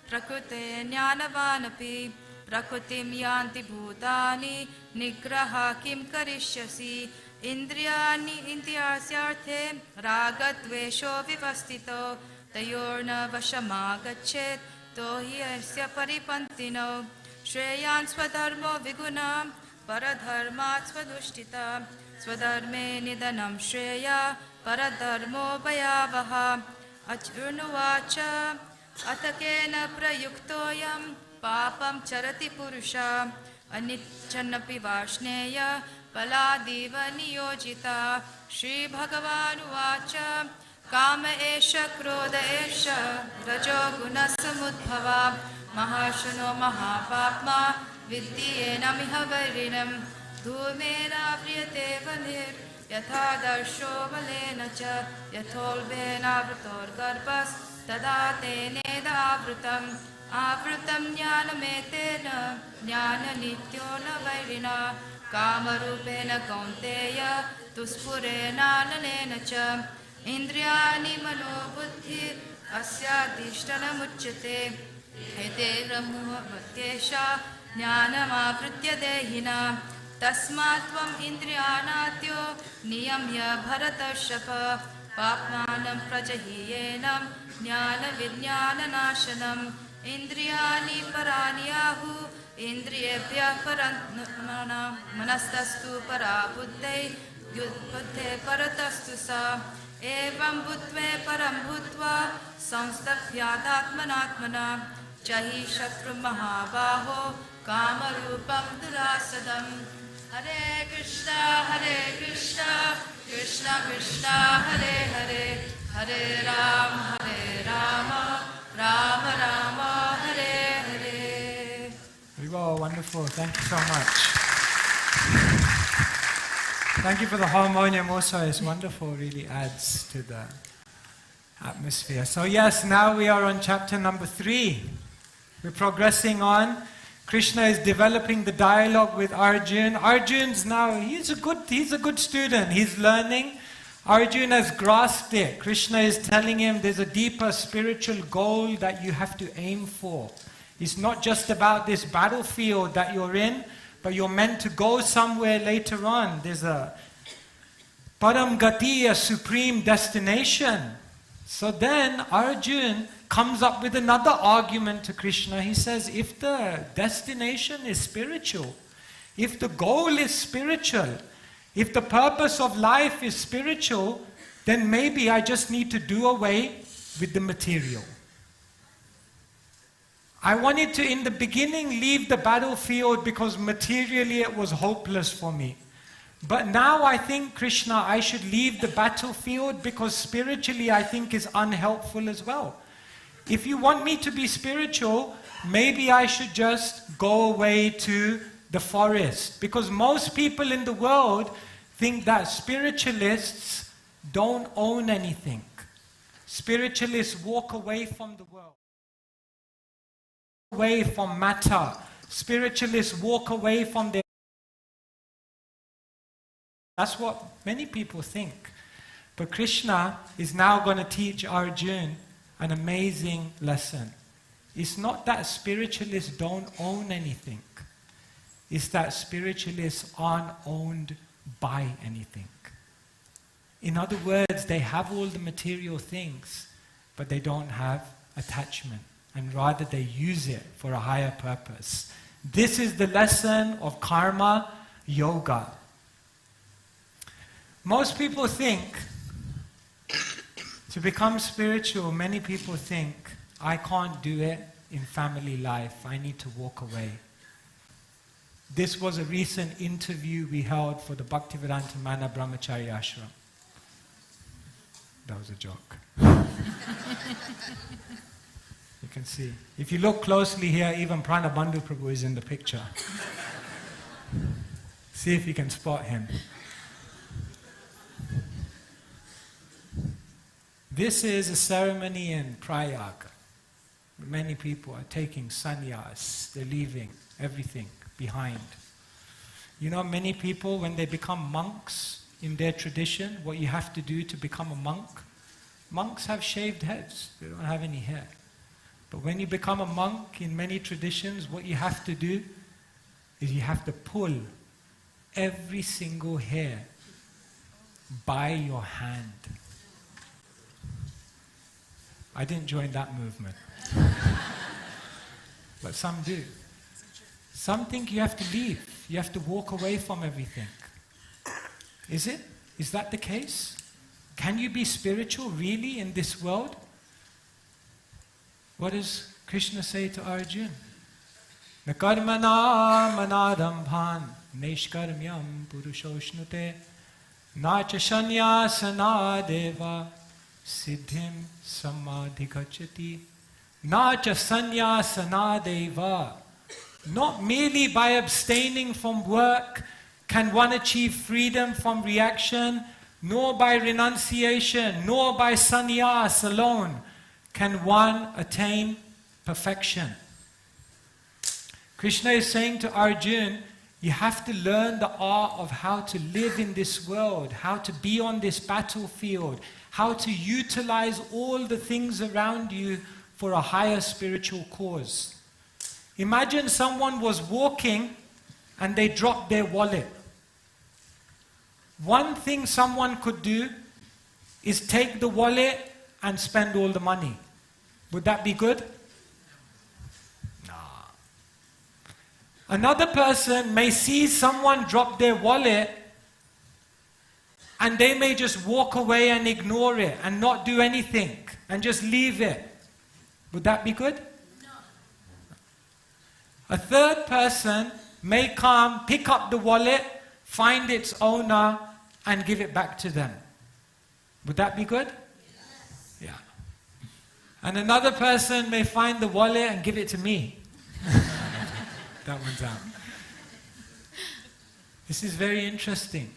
Speaker 5: prakrute jnanavanapi prakrutim yanti bhutani nigraha kim karishyasi Indriyani indriyasyarthe ragadvesho vivastito tayorna vashamagachet tohi asya paripantino shreyan swadharmo vigunam paradharmat swadushtita swadharme nidanam shreya paradharmo vayavaha achurnuvacha atakena prayuktoyam papam charati purusha anichannapi vashneya Paladeva niyojita Shri Bhagavan uvacha Kama esha krodha esha Rajo guna samudbhava Mahashuno mahapapma Vidyena mihavarinam Dhumena vriyate vanir Yatha darsho valena cha Yatholvena vrator garbhas Tada teneda avrutam Avrutam jnana metena Jnana nityo na vairina Kamarupena kaunteya tuspurena nanena cha indriyani manobuddhi asyadhishtana muchyate ete ramuha vatyesha jnanamavritya dehina तस्मात् त्वम् इन्द्रियाणात्यो नियम्य भरतर्षभ पाप्मानं प्रजहीयेनं ज्ञानविज्ञाननाशनम् इन्द्रियाणि पराणि आहुः इन्द्रियेभ्यः परं मनस्तस्तु परा बुद्धे परतस्तु सा एवं बुद्ध्वे परं भूत्वा संस्तभ्यादात्मनात्मना जहि शत्रुमहाबाहो कामरूपं दुरासदम् हरे Krishna Krishna Krishna Hare Hare Hare Ram Ram Ram Hare Hare.
Speaker 4: Oh, wonderful. Thank you so much. Thank you for the harmonium also. It's wonderful. Really adds to the atmosphere. So yes, now we are on chapter number 3. We're progressing on. Krishna is developing the dialogue with Arjun. Arjun's now, he's a good student. He's learning. Arjun has grasped it. Krishna is telling him there's a deeper spiritual goal that you have to aim for. It's not just about this battlefield that you're in, but you're meant to go somewhere later on. There's a Param Gati, a supreme destination. So then Arjun comes up with another argument to Krishna. He says, if the destination is spiritual, if the goal is spiritual, if the purpose of life is spiritual, then maybe I just need to do away with the material. I wanted to, in the beginning, leave the battlefield because materially it was hopeless for me. But now I think, Krishna, I should leave the battlefield because spiritually I think is unhelpful as well. If you want me to be spiritual, maybe I should just go away to the forest. Because most people in the world think that spiritualists don't own anything. Spiritualists walk away from the world, away from matter. Spiritualists walk away from their... That's what many people think. But Krishna is now going to teach Arjun an amazing lesson. It's not that spiritualists don't own anything. It's that spiritualists aren't owned by anything. In other words, they have all the material things, but they don't have attachment. And rather they use it for a higher purpose. This is the lesson of karma yoga. Most people think, to become spiritual, many people think, I can't do it in family life, I need to walk away. This was a recent interview we held for the Bhaktivedanta Manor Brahmachari Ashram. That was a joke. You can see. If you look closely here, even Pranabandhu Prabhu is in the picture. See if you can spot him. This is a ceremony in Prayag. Many people are taking sannyas. They're leaving everything behind. You know, many people, when they become monks in their tradition, what you have to do to become a monk, monks have shaved heads. They don't have any hair. But when you become a monk in many traditions, what you have to do is you have to pull every single hair by your hand. I didn't join that movement. But some do. Some think you have to leave. You have to walk away from everything. Is it? Is that the case? Can you be spiritual really in this world? What does Krishna say to Arjun? Na karmana manadambhan neshkarmyam purushoshnute na cha sanyasana deva siddhim samadhigacchati na cha sanyasana deva. Not merely by abstaining from work can one achieve freedom from reaction, nor by renunciation, nor by sannyas alone can one attain perfection. Krishna is saying to Arjun, you have to learn the art of how to live in this world, how to be on this battlefield, how to utilize all the things around you for a higher spiritual cause. Imagine someone was walking and they drop their wallet. One thing someone could do is take the wallet and spend all the money. Would that be good? No. Another person may see someone drop their wallet and they may just walk away and ignore it and not do anything and just leave it. Would that be good? No. A third person may come, pick up the wallet, find its owner and give it back to them. Would that be good? Yes. Yeah. And another person may find the wallet and give it to me. That one's out. This is very interesting.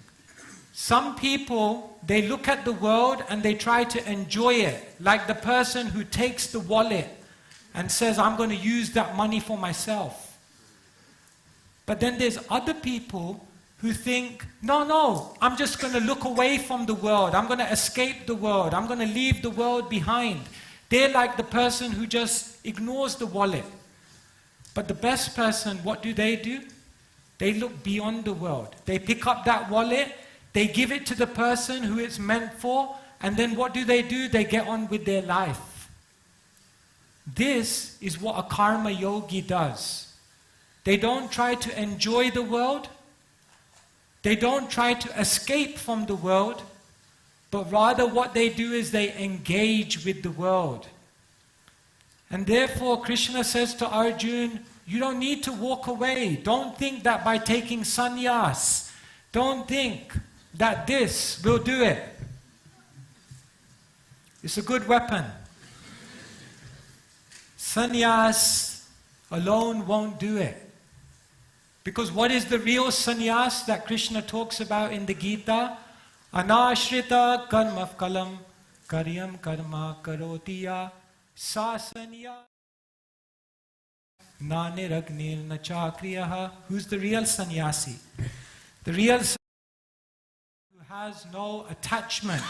Speaker 4: Some people, they look at the world and they try to enjoy it. Like the person who takes the wallet and says, I'm going to use that money for myself. But then there's other people who think, no, I'm just going to look away from the world. I'm going to escape the world. I'm going to leave the world behind. They're like the person who just ignores the wallet. But the best person, what do? They look beyond the world. They pick up that wallet, they give it to the person who it's meant for, and then what do? They get on with their life. This is what a karma yogi does. They don't try to enjoy the world. They don't try to escape from the world, but rather what they do is they engage with the world. And therefore Krishna says to Arjuna, you don't need to walk away. Don't think that by taking sannyas, don't think that this will do it. It's a good weapon. Sannyas alone won't do it. Because what is the real sannyas that Krishna talks about in the Gita? Anashrita karma kalam karyam karma karotiya sa sanya na niragnir na chakriyaha. Who's the real sannyasi? The real sannyasi who has no attachment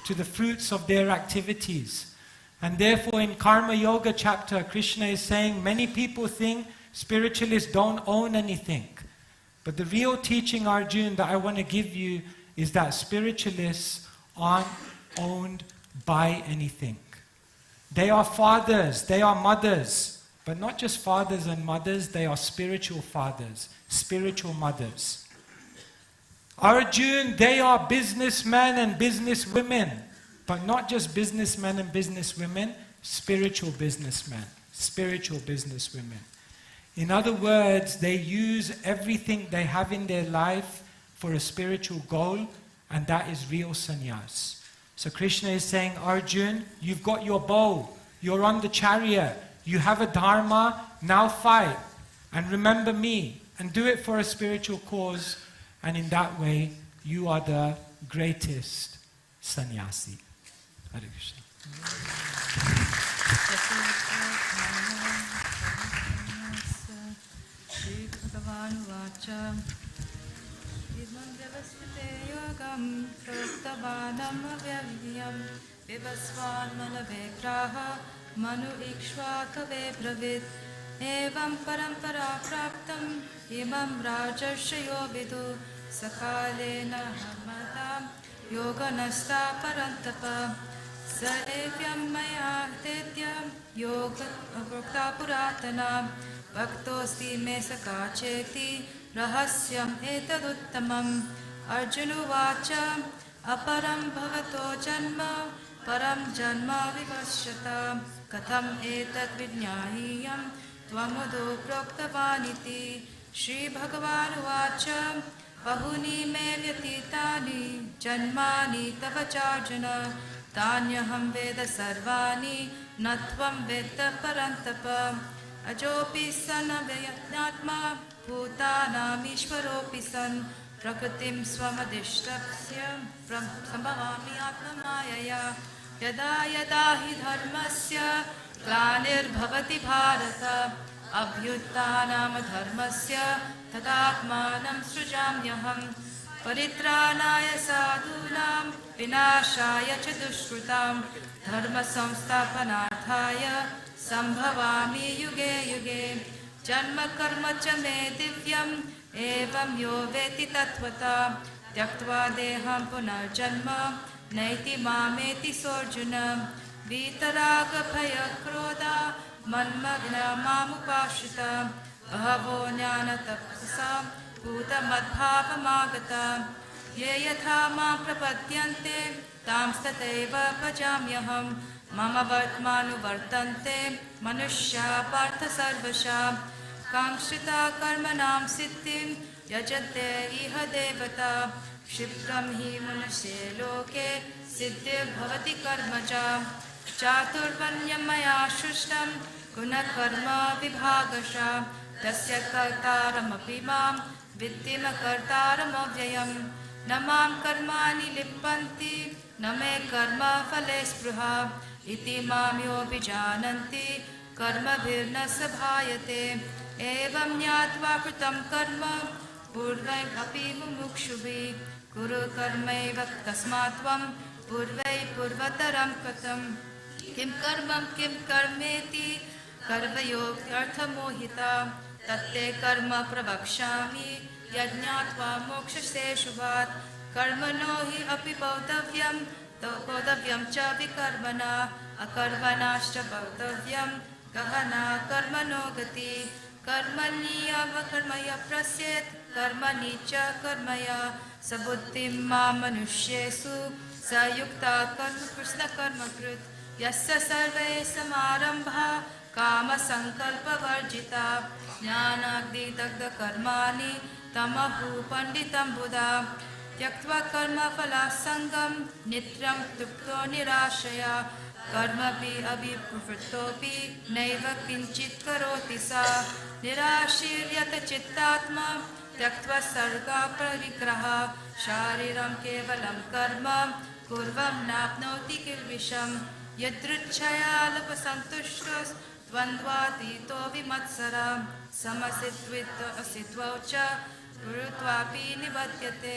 Speaker 4: to the fruits of their activities. And therefore in Karma Yoga chapter, Krishna is saying many people think spiritualists don't own anything. But the real teaching, Arjuna, that I want to give you is that spiritualists aren't owned by anything. They are fathers, they are mothers, but not just fathers and mothers, they are spiritual fathers, spiritual mothers. Arjuna, they are businessmen and businesswomen, but not just businessmen and businesswomen, spiritual businessmen, spiritual businesswomen. In other words, they use everything they have in their life for a spiritual goal, and that is real sannyas. So Krishna is saying, Arjuna, you've got your bow, you're on the chariot, you have a dharma, now fight, and remember me, and do it for a spiritual cause, and in that way, you are the greatest sannyasi. Hare Krishna.
Speaker 5: Manu ikshvakave bravit evam parampara praptam imam rajarshayo vidu sakalena hamata yoganasta parantapa saevyam maya tetyam yoga avrokta puratana bhaktosti me sakacheti rahasyam etaduttamam Arjunuvacha aparam bhavato janma param janma vivashyata katham etat vijnahiyam tvamudo proktavaniti Shri Bhagavan Vacha bahuni me vyatitani janmani tavacharjana tanyaham veda sarvani natvam veda parantapa ajopi sana vyatnatma bhutanam ishvaropi san Prakritim swamadishtasya sambhavami atmamayaya yada yada hi dharmasya glanir-bhavati bharata abhyuttanam dharmasya tadatmanam srujamyaham paritranaya sadhunam vinashaya cha dushrutam dharma samsthapanarthaya sambhavami yuge yuge janma karma cha me divyam एवं यो वेति तत्त्वता त्यक्त्वा देहं पुनर्जन्म नैति मामेति सोऽर्जुन वीतरागभयक्रोधा मन्मग्ना मामुपाश्रिता बहवो ज्ञानतपसा भूतमद्भावमागता ये यथा मां प्रपद्यन्ते तांस्तथैव भजाम्यहं मम वर्त्मानुवर्तन्ते मनुष्या पार्थ सर्वशः काङ्क्षिता कर्मणां सिद्धिं यजन्ते इह देवता क्षिप्रं हि मनुष्ये लोके सिद्धिर्भवति कर्मजा चातुर्वर्ण्यं मया सृष्टं गुणकर्म विभागशः तस्य कर्तारमपि मां विद्धिमकर्तारमव्ययम् न मां कर्माणि लिप्यन्ति न मे कर्मफले स्पृहा इति मां योऽभिजानन्ति कर्मभिर्न सभायते एवं ज्ञात्वा कृतं कर्म पूर्वैरपि मुमुक्षुभिः कुरु कर्मैव तस्मात् त्वं पूर्वैः पूर्वतरं कृतं किं कर्मेति कर्मयोऽर्थमोहिता तत्ते कर्म प्रवक्ष्यामि यज्ञात्वा मोक्षसे शुभात् कर्मणो हि अपि बोद्धव्यं च विकर्मणा अकर्मणाश्च बोद्धव्यं गहना कर्मणो गति कर्मण्येवावकर्मया प्रस्येत् कर्मणि च कर्मया सबुद्धिं मां मनुष्येषु स युक्ता कृष्णकर्मकृत् यस्य सर्वे समारम्भा कामसङ्कल्पवर्जिता ज्ञानाग्निदग्धकर्माणि तमहु पण्डितं बुधा त्यक्त्वा कर्मफलासङ्गं नित्यं तृप्तो निराशया कर्मभिः अभिप्रवृत्तोऽपि नैव किञ्चित् करोति सा निराशीर्यतचित्तात्मा त्यक्त्वा सर्गपरिग्रहः शारीरं केवलं कर्म कुर्वं नाप्नोति किल्बिषं यदृच्छया लभसन्तुष्टस्त्वन्द्वातीतो विमत्सरा समसिद्विद्वसिद्वौ च गुरुत्वापि निबध्यते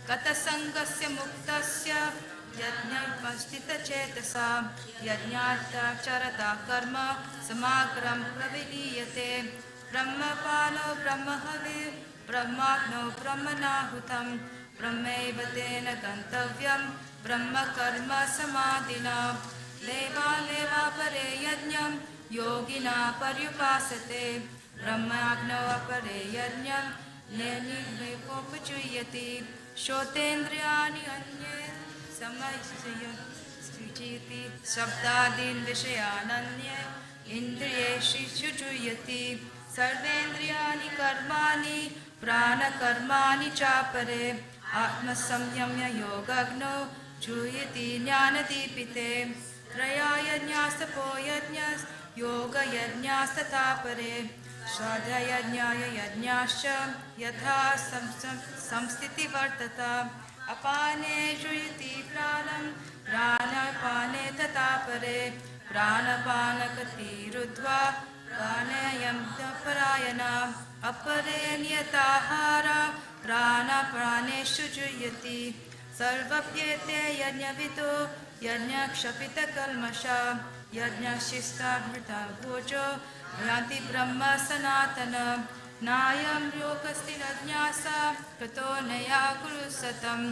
Speaker 5: गतसङ्गस्य मुक्तस्य यज्ञोपस्थितचेतसा यज्ञार्थाचरता कर्म समाग्रं प्रविलीयते ब्रह्मपालो ब्रह्महविः ब्रह्माग्नौ ब्रह्मणाहुतं ब्रह्मैव तेन गन्तव्यं ब्रह्मकर्म समाधिना लेवापरे यज्ञं योगिना पर्युपासते ब्रह्माग्नौ अपरे यज्ञं निर्निमेकोपचुयति श्रोतेन्द्रियाणि अन्ये समयसुचीति शब्दादीन् विषयानन्ये इन्द्रियेषु शुचुयति सर्वेन्द्रियाणि कर्माणि प्राणकर्माणि चापरे आत्मसंयम्य योगग्नौ चूयति ज्ञानदीपिते त्रया यज्ञास्तपो योगयज्ञास्तथा परे श्राद्धयज्ञाय यज्ञाश्च यथा संस्थितिवर्तता अपाने चूयति प्राणं प्राणापाने तथा परे प्राणपानगतिरुद्ध्वा प्राणायामपरायणा अपरे नियताहारा प्राणेषु जुह्यति सर्वप्येते यज्ञविदो यज्ञक्षपितकल्मषा यज्ञशिष्टामृता भोजो यान्ति ब्रह्म सनातन नायं योगस्ति न ज्ञासा कृतो नया कुरु सतम्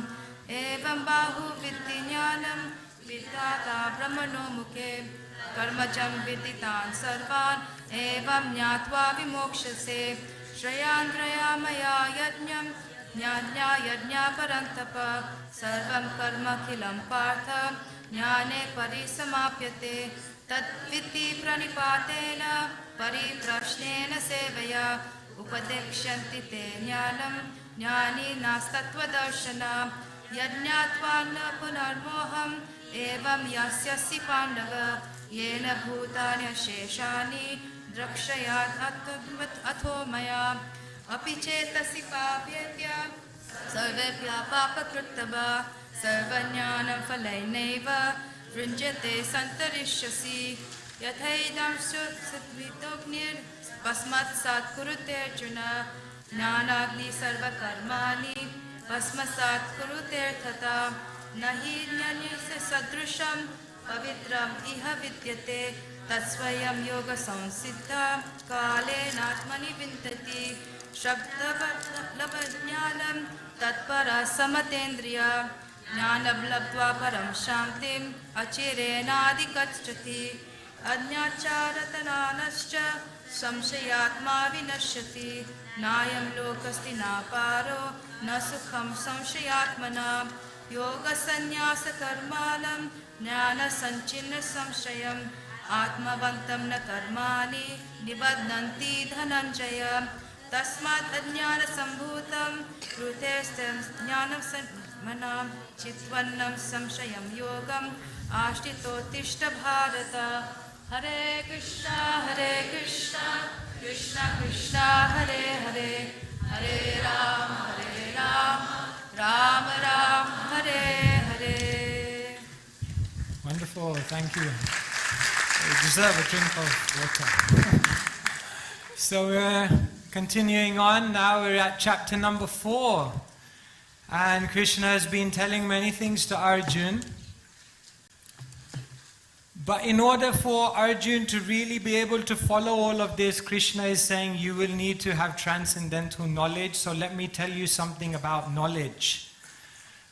Speaker 5: एवं बाहुविद्धि ज्ञानं विद्याता ब्रह्मणो मुखे कर्मजं विदितान् सर्वान् एवं ज्ञात्वा विमोक्षसे श्रेयान्द्रया मया यज्ञं ज्ञान्या यज्ञा परन्तप सर्वं कर्मखिलं पार्थ ज्ञाने परिसमाप्यते तद्विद्धि प्रणिपातेन परिप्रश्नेन सेवया उपदेक्ष्यन्ति ते ज्ञानं ज्ञानिनास्तत्त्वदर्शना यज्ञात्वा न पुनर्मोहम् एवं यास्यसि पाण्डव येन भूतानि अशेषानि द्रक्ष्यात् अथो मया अपि चेतसि पाप्येत्य सर्वेभ्यः पापकृत्तवा सर्वज्ञानं फलैनैव वृञ्जते सन्तरिष्यसि यथैदं भस्मसात् कुरुते अर्जुन ज्ञानाग्नि सर्वकर्माणि भस्मसात् कुरुतेऽर्थता न हि न्यस्य सदृशं पवित्रम् इह विद्यते तत्स्वयं योगसंसिद्धा कालेनात्मनि विन्दति Shabdavajnanam tatpara samatendriya Jnanablabdva param shantim achirenadikachati Ajnacharatanaanascha samshayatma vinashyati Nayam lokasti naparo na sukham samshayatmana Yoga sannyasa karmanam jnana sanchinna samshayam Atmavantam na karmani nibadnanti dhananjaya Tasmat ajnana sambhutam krutestam jnanam manam chitvannam samshayam yogam ashtito tishta bharata Hare Krishna Krishna Krishna Hare Hare Hare Rama Rama Rama Hare Hare.
Speaker 4: Wonderful, thank you. You deserve a drink of water. So we're continuing on. Now we're at chapter number 4. And Krishna has been telling many things to Arjun. But in order for Arjun to really be able to follow all of this, Krishna is saying you will need to have transcendental knowledge. So let me tell you something about knowledge.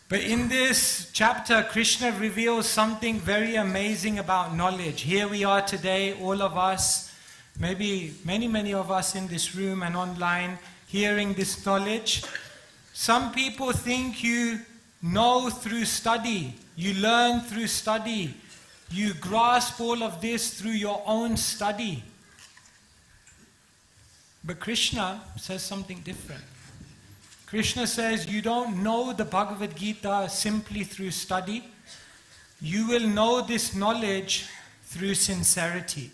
Speaker 4: But in this chapter, Krishna reveals something very amazing about knowledge. Here we are today, all of us, maybe many of us in this room and online, hearing this knowledge. Some people think you know through study, you learn through study, you grasp all of this through your own study. But Krishna says something different. Krishna says you don't know the Bhagavad Gita simply through study. You will know this knowledge through sincerity.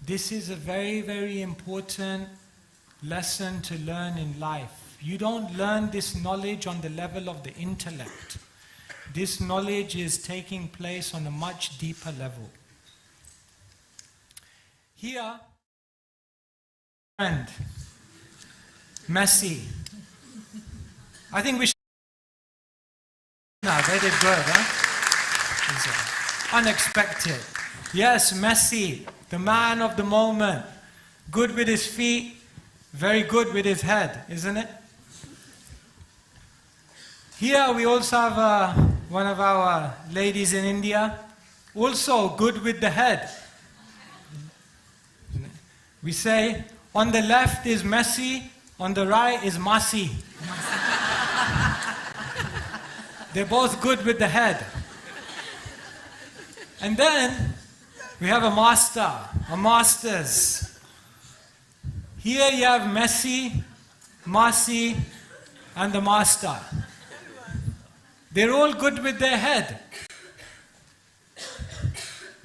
Speaker 4: This is a very, very important lesson to learn in life. You don't learn this knowledge on the level of the intellect. This knowledge is taking place on a much deeper level. Here, friend, Messi. I think we should. No, they did good, huh? Unexpected. Yes, Messi, the man of the moment. Good with his feet, very good with his head, isn't it? Here we also have one of our ladies in India, also good with the head. We say, on the left is Messi, on the right is Masi. They're both good with the head. And then we have a master, a masters. Here you have Messi, Masi, and the master. They're all good with their head.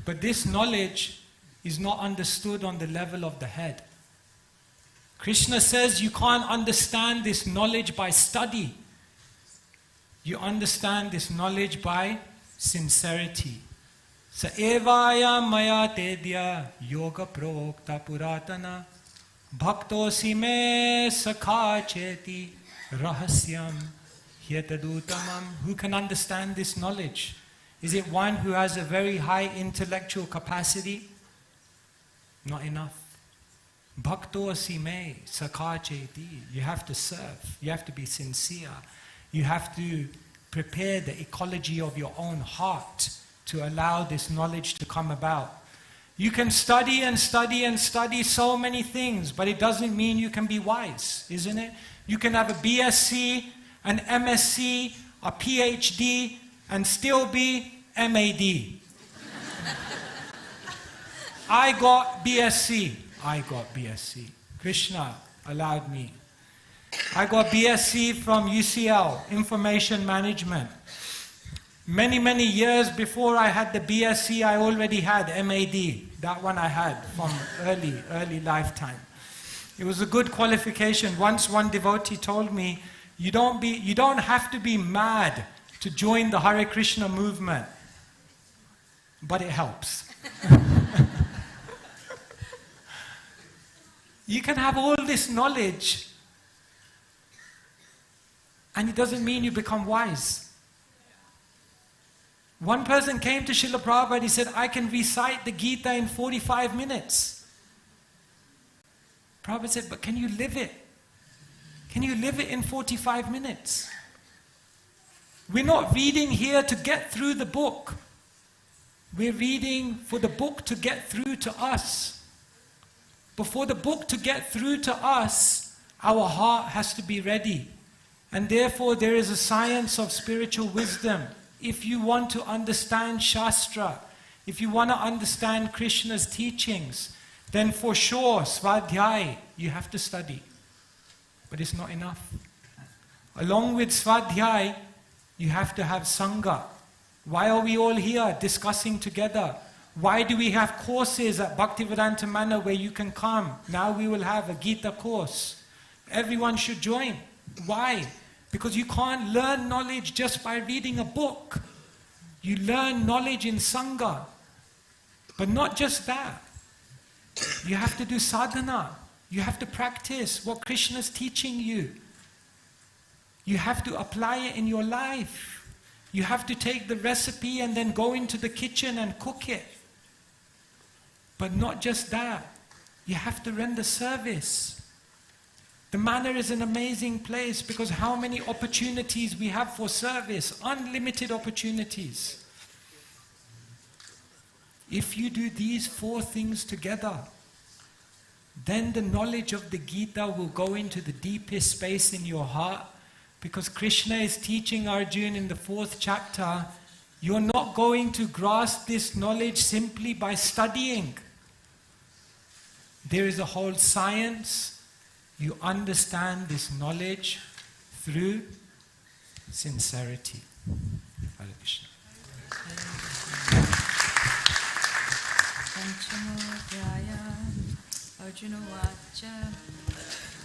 Speaker 4: But this knowledge is not understood on the level of the head. Krishna says you can't understand this knowledge by study. You understand this knowledge by sincerity. Sa evaya maya tedya yoga prokta puratana bhaktosi me sakha cheti rahasyam hyatadutamam. Who can understand this knowledge? Is it one who has a very high intellectual capacity? Not enough. Bhaktosi me sakha cheti. You have to serve. You have to be sincere. You have to prepare the ecology of your own heart to allow this knowledge to come about. You can study and study and study so many things, but it doesn't mean you can be wise, isn't it? You can have a BSc, an MSc, a PhD, and still be MAD. I got BSc. Krishna allowed me. I got BSc from UCL, Information Management. Many years before I had the BSc, I already had MAD. That one I had from early lifetime. It was a good qualification. Once one devotee told me, you don't have to be mad to join the Hare Krishna movement, but it helps. You can have all this knowledge, and it doesn't mean you become wise. One person came to Srila Prabhupada, he said, I can recite the Gita in 45 minutes. Prabhupada said, but can you live it? Can you live it in 45 minutes? We're not reading here to get through the book. We're reading for the book to get through to us. But for the book to get through to us, our heart has to be ready. And therefore there is a science of spiritual wisdom. If you want to understand Shastra, if you want to understand Krishna's teachings, then for sure, Svadhyay, you have to study. But it's not enough. Along with Svadhyay, you have to have Sangha. Why are we all here discussing together? Why do we have courses at Bhaktivedanta Manor where you can come? Now we will have a Gita course. Everyone should join. Why? Because you can't learn knowledge just by reading a book. You learn knowledge in Sangha. But not just that. You have to do sadhana. You have to practice what Krishna is teaching you. You have to apply it in your life. You have to take the recipe and then go into the kitchen and cook it. But not just that. You have to render service. The manor is an amazing place because how many opportunities we have for service. Unlimited opportunities. If you do these 4 things together, then the knowledge of the Gita will go into the deepest space in your heart. Because Krishna is teaching Arjuna in the 4th chapter, you're not going to grasp this knowledge simply by studying. There is a whole science. You understand this knowledge through sincerity. Hare Krishna.
Speaker 5: Arjuna Vacha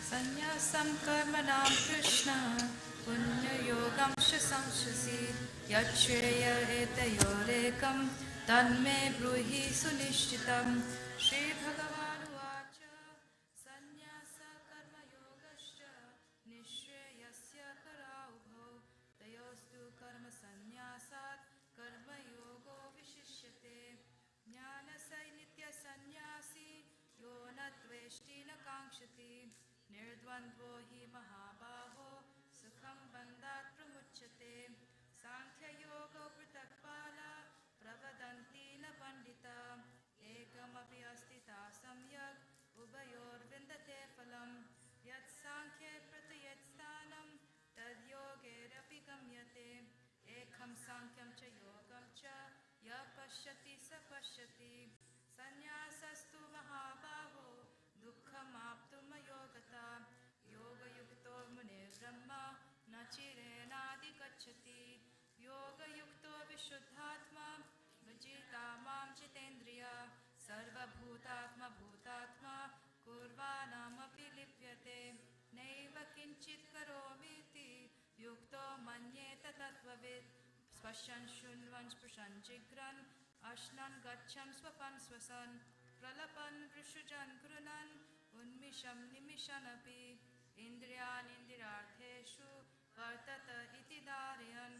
Speaker 5: Sanyasam Karmanam Krishna Punya Yogam Shasamshasi Yachreya Etayorekam Tanme Bruhi Sunishchitam Shri Bhagavan Vacha Sanyasa Karma Yogascha Nishreyasya Karaubho Tayostu Karma Sanyasat Karma Yogo Vishishyate Jnana Sainitya Sanyasi Yona Tveshti na Kankshati Nirdvandvo hi Mahabaho Sukham Bandhat Pramuchyate Sankhya Yoga Pritakpala Pravadanti na Pandita Ekam api astita samyak Ubayor vindate phalam Yat Sankhya Pratayat Sthanam Tad Yoger api gamyate Ekam Sankyam cha Yogam cha Ya Pashyati sa Pashyati Sanyasastu Mahabaho Dukkham Aptuma Yogata Yoga Yukto Mune Brahma Nachirena Adhikachati Yoga Yukto Vishuddhatma Vajita Mam Jitendriya Sarva Bhutatma Bhutatma Kurvanam api lipyate Naiva Kinchit Karomiti Yukto Manyeta Tattvavid Spashan Shunvan Spashan Jigran Ashnan Gachan Swapan Swasan Pralapan Vrishujan Krunan Unmisham Nimishanapi Indriyan Indirartheshu Vartata Iti Darayan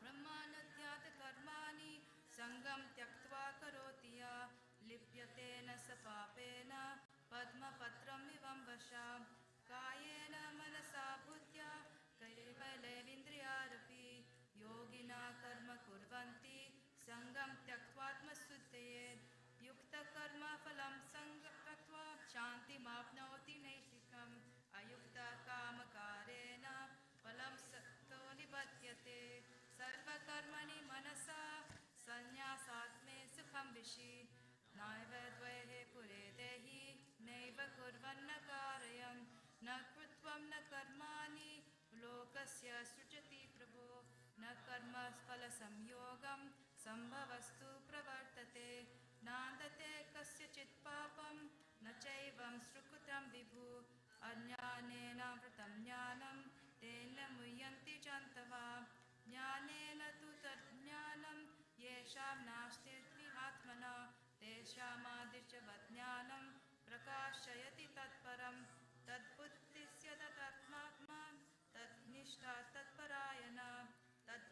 Speaker 5: Brahmanadhyata Karmani Sangam Tyaktva Karotiya Lipyatena Sapapena Padma Patram Ivam Vasha Kayena Manasa Bhutya Kaivalevindriyarapi Yogina Karma Kurvanti Sangam Tyaktvatma Suttayed Yukta Karma Phalam Sangatva Shanti Mapnoti Naitikam Ayukta Kama Karena Phalam Sakto Nibatyate Sarva Karmani Manasa Sanyasatme Sukham Vishi Naiva Dvehe Pure Dehi Naiva Kurvanna Karayam Na Krutvam Na Karmani Lokasya Sujati Prabhu Na Karma Phala Samyogam Sambhavastu Pravartate Nandate Kasya Chit Papam Na Chaivam Srukutam Vibhu Ajnanena Vratam Jnanam Tena Muyanti Jantava Jnanena Tu Tat Jnanam Yesham Nashtirti Atmana Tesham Adishavat Jnanam Prakashayati Tatparam Tad Buddhisya Tatatmakman Tad Nishta Tatparayana Tad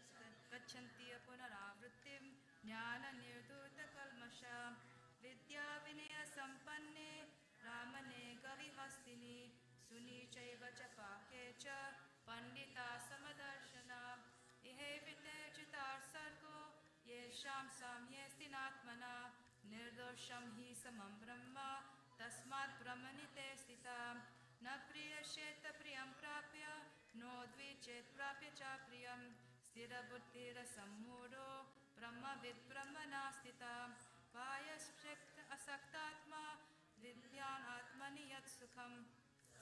Speaker 5: Gachantiya Punaravrittim Jnana Nirduta Kalmasha Vidya Vinaya Sampanne Ramane Gavihastini Suni chaiva cha pake cha pandita samadarshana ihe vite chitar sargo yesham samyestinatmana nirdosham hi samam brahma tasmat brahmanite stita na priya sheta priyam prapya no dvichet prapya cha priyam stira buddhira sammudo brahma vid brahmana stita payaspekt asaktatma vidyan atmani yat sukham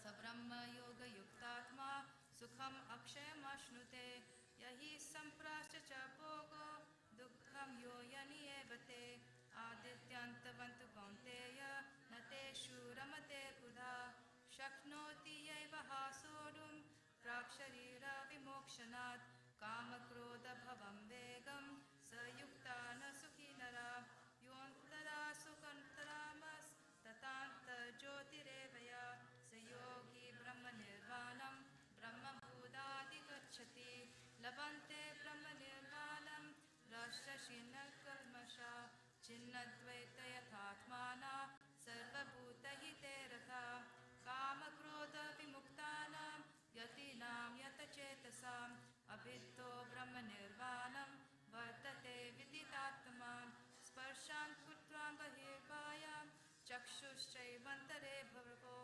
Speaker 5: sabrahma yoga yuktatma sukham akshayam ashnute yahi samprascha cha bhogo dukkham yo yani evate adityantavantu kaunteya nateshu ramate pudha shaknoti yaiva hasodum praksharira vimokshanat kama krodha bhavam vegam sayukta na sukhinara yontara sukantramas tatanta jyotirevaya sayogi brahma nirvanam brahma bhudadi gacchati labante brahma nirvanam rashashina kalmasha chinnadvaita yathatmana sarvabhuta hite ratha kama krodha vimuktanam yatinam yatachetasam abhitto brahma nirvanam vartate viditatman sparshan putram bahirvayam chakshushchaivantare bharavo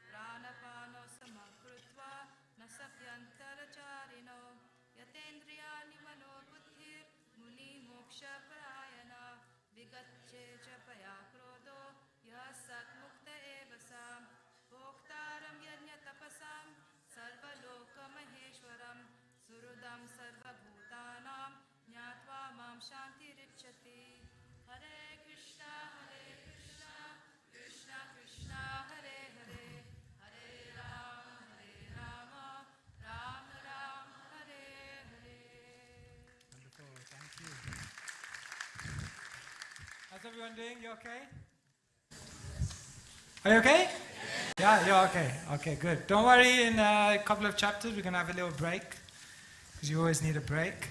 Speaker 5: pranapano samakrutva nasabhyantaracharino yatendriyani manobuddhir muni moksha parayana vigacche cha paya krodho yasat mukta evasam bhoktaram yajna tapasam sarvaloka maheshwaram surudam sarvabhutanam jnatva mam shantiricchati hare krishna krishna krishna hare hare hare rama rama rama hare hare.
Speaker 4: Wonderful, thank you. How's everyone doing? You okay? Are you okay? Yeah, you're okay. Okay, good. Don't worry, in a couple of chapters we're going to have a little break, because you always need a break.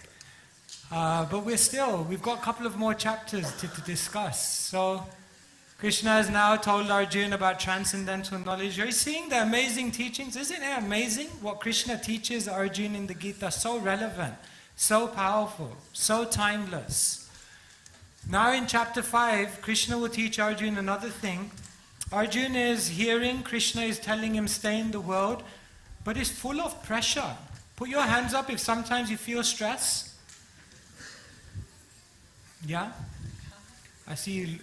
Speaker 4: But we've got a couple of more chapters to discuss. So, Krishna has now told Arjuna about transcendental knowledge. Are you seeing the amazing teachings? Isn't it amazing what Krishna teaches Arjuna in the Gita? So relevant, so powerful, so timeless. Now in chapter 5, Krishna will teach Arjuna another thing. Arjuna is hearing, Krishna is telling him stay in the world, but it's full of pressure. Put your hands up if sometimes you feel stress. Yeah? I see you.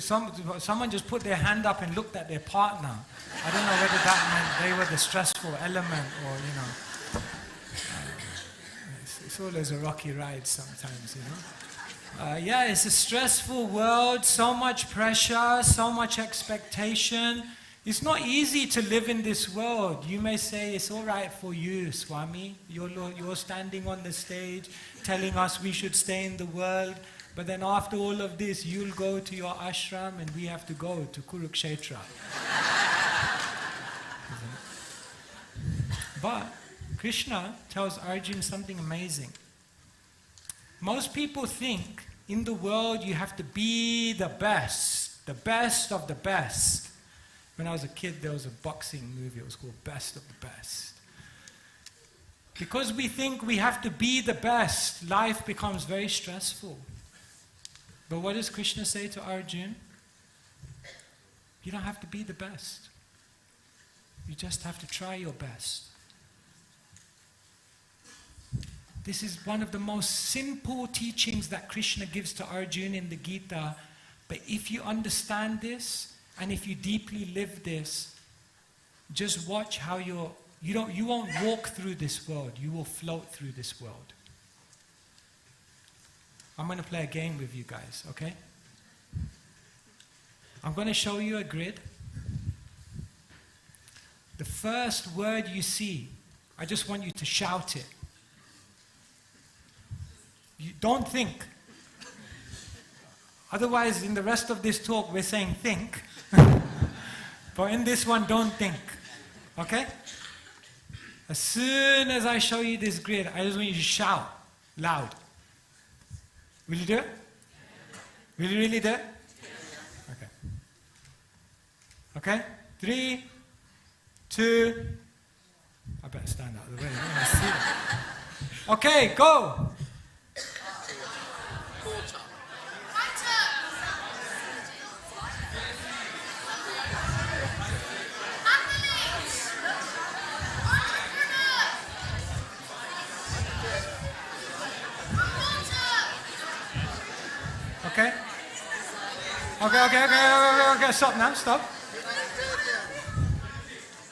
Speaker 4: Someone just put their hand up and looked at their partner. I don't know whether that meant they were the stressful element or, it's always a rocky ride sometimes, it's a stressful world, so much pressure, so much expectation. It's not easy to live in this world. You may say, it's all right for you, Swami. You're standing on the stage telling us we should stay in the world. But then after all of this, you'll go to your ashram and we have to go to Kurukshetra. But Krishna tells Arjuna something amazing. Most people think in the world you have to be the best of the best. When I was a kid, there was a boxing movie, it was called Best of the Best. Because we think we have to be the best, life becomes very stressful. But what does Krishna say to Arjuna? You don't have to be the best. You just have to try your best. This is one of the most simple teachings that Krishna gives to Arjuna in the Gita. But if you understand this, and if you deeply live this, just watch how you won't walk through this world, you will float through this world. I'm going to play a game with you guys, okay? I'm going to show you a grid. The first word you see, I just want you to shout it. You don't think. Otherwise, in the rest of this talk, we're saying think. But in this one, don't think. Okay? As soon as I show you this grid, I just want you to shout loud. Will you do it? Will you really do it? Okay. Okay? 3, 2, 2. I better stand out of the way. I don't see it. Okay, go. Okay? Okay, stop now, stop.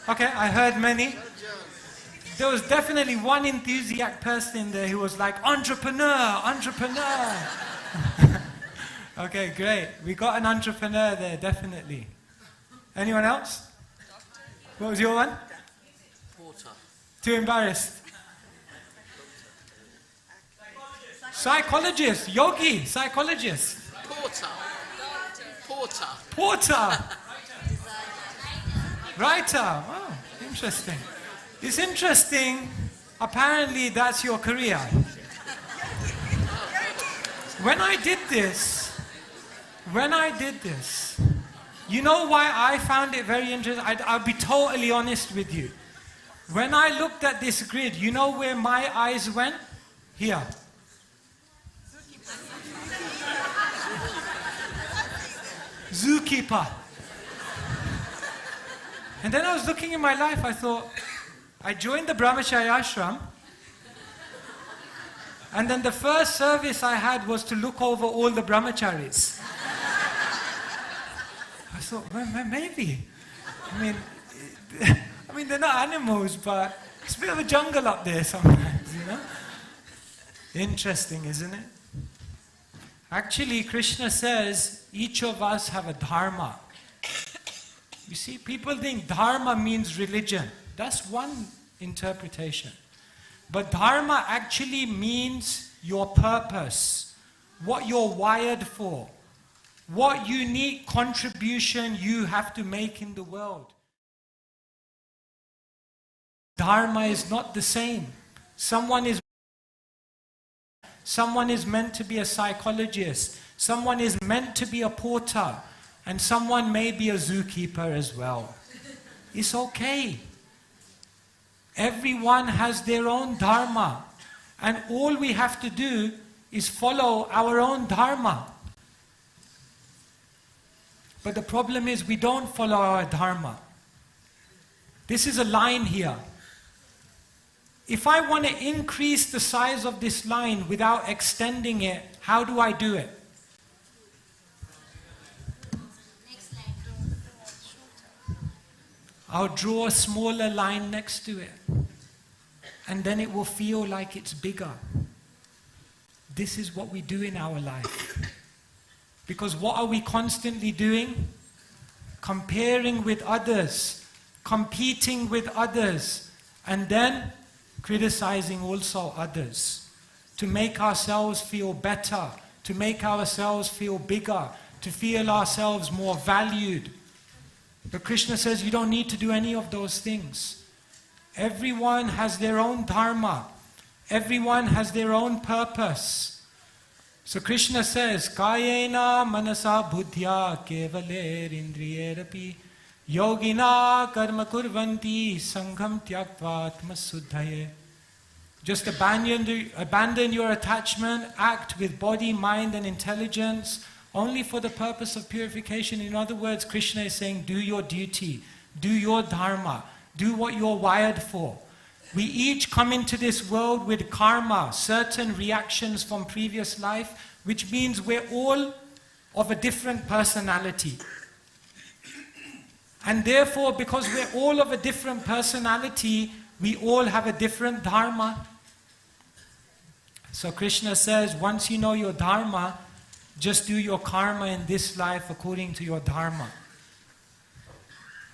Speaker 4: Okay, I heard many. There was definitely one enthusiastic person in there who was like, entrepreneur. Okay, great. We got an entrepreneur there, definitely. Anyone else? What was your one?
Speaker 7: Porter.
Speaker 4: Too embarrassed. Psychologist, yogi, psychologist. Porter. Writer. Oh, interesting. It's interesting. Apparently that's your career. When I did this, you know why I found it very interesting? I'll be totally honest with you. When I looked at this grid, you know where my eyes went? Here. Zookeeper. And then I was looking in my life, I thought, I joined the Brahmacharya ashram, and then the first service I had was to look over all the brahmacharis. I thought, well, maybe. I mean, they're not animals, but it's a bit of a jungle up there sometimes, you know? Interesting, isn't it? Actually, Krishna says, each of us have a dharma. You see, people think dharma means religion. That's one interpretation. But dharma actually means your purpose, what you're wired for, what unique contribution you have to make in the world. Dharma is not the same. Someone is meant to be a psychologist, someone is meant to be a porter, and someone may be a zookeeper as well. It's okay. Everyone has their own dharma, and all we have to do is follow our own dharma. But the problem is we don't follow our dharma. This is a line here. If I want to increase the size of this line without extending it, how do I do it? I'll draw a smaller line next to it. And then it will feel like it's bigger. This is what we do in our life. Because what are we constantly doing? Comparing with others, competing with others, and then criticizing also others, to make ourselves feel better, to make ourselves feel bigger, to feel ourselves more valued. But Krishna says you don't need to do any of those things. Everyone has their own dharma. Everyone has their own purpose. So Krishna says, Kayena manasa buddhya kevaler indriyerapi yogina karma kurvanti sangham tyaktva atmasuddhaye. Just abandon your attachment, act with body, mind and intelligence only for the purpose of purification. In other words, Krishna is saying, do your duty, do your dharma, do what you're wired for. We each come into this world with karma, certain reactions from previous life, which means we're all of a different personality. And therefore, because we're all of a different personality, we all have a different dharma. So Krishna says, once you know your dharma, just do your karma in this life according to your dharma.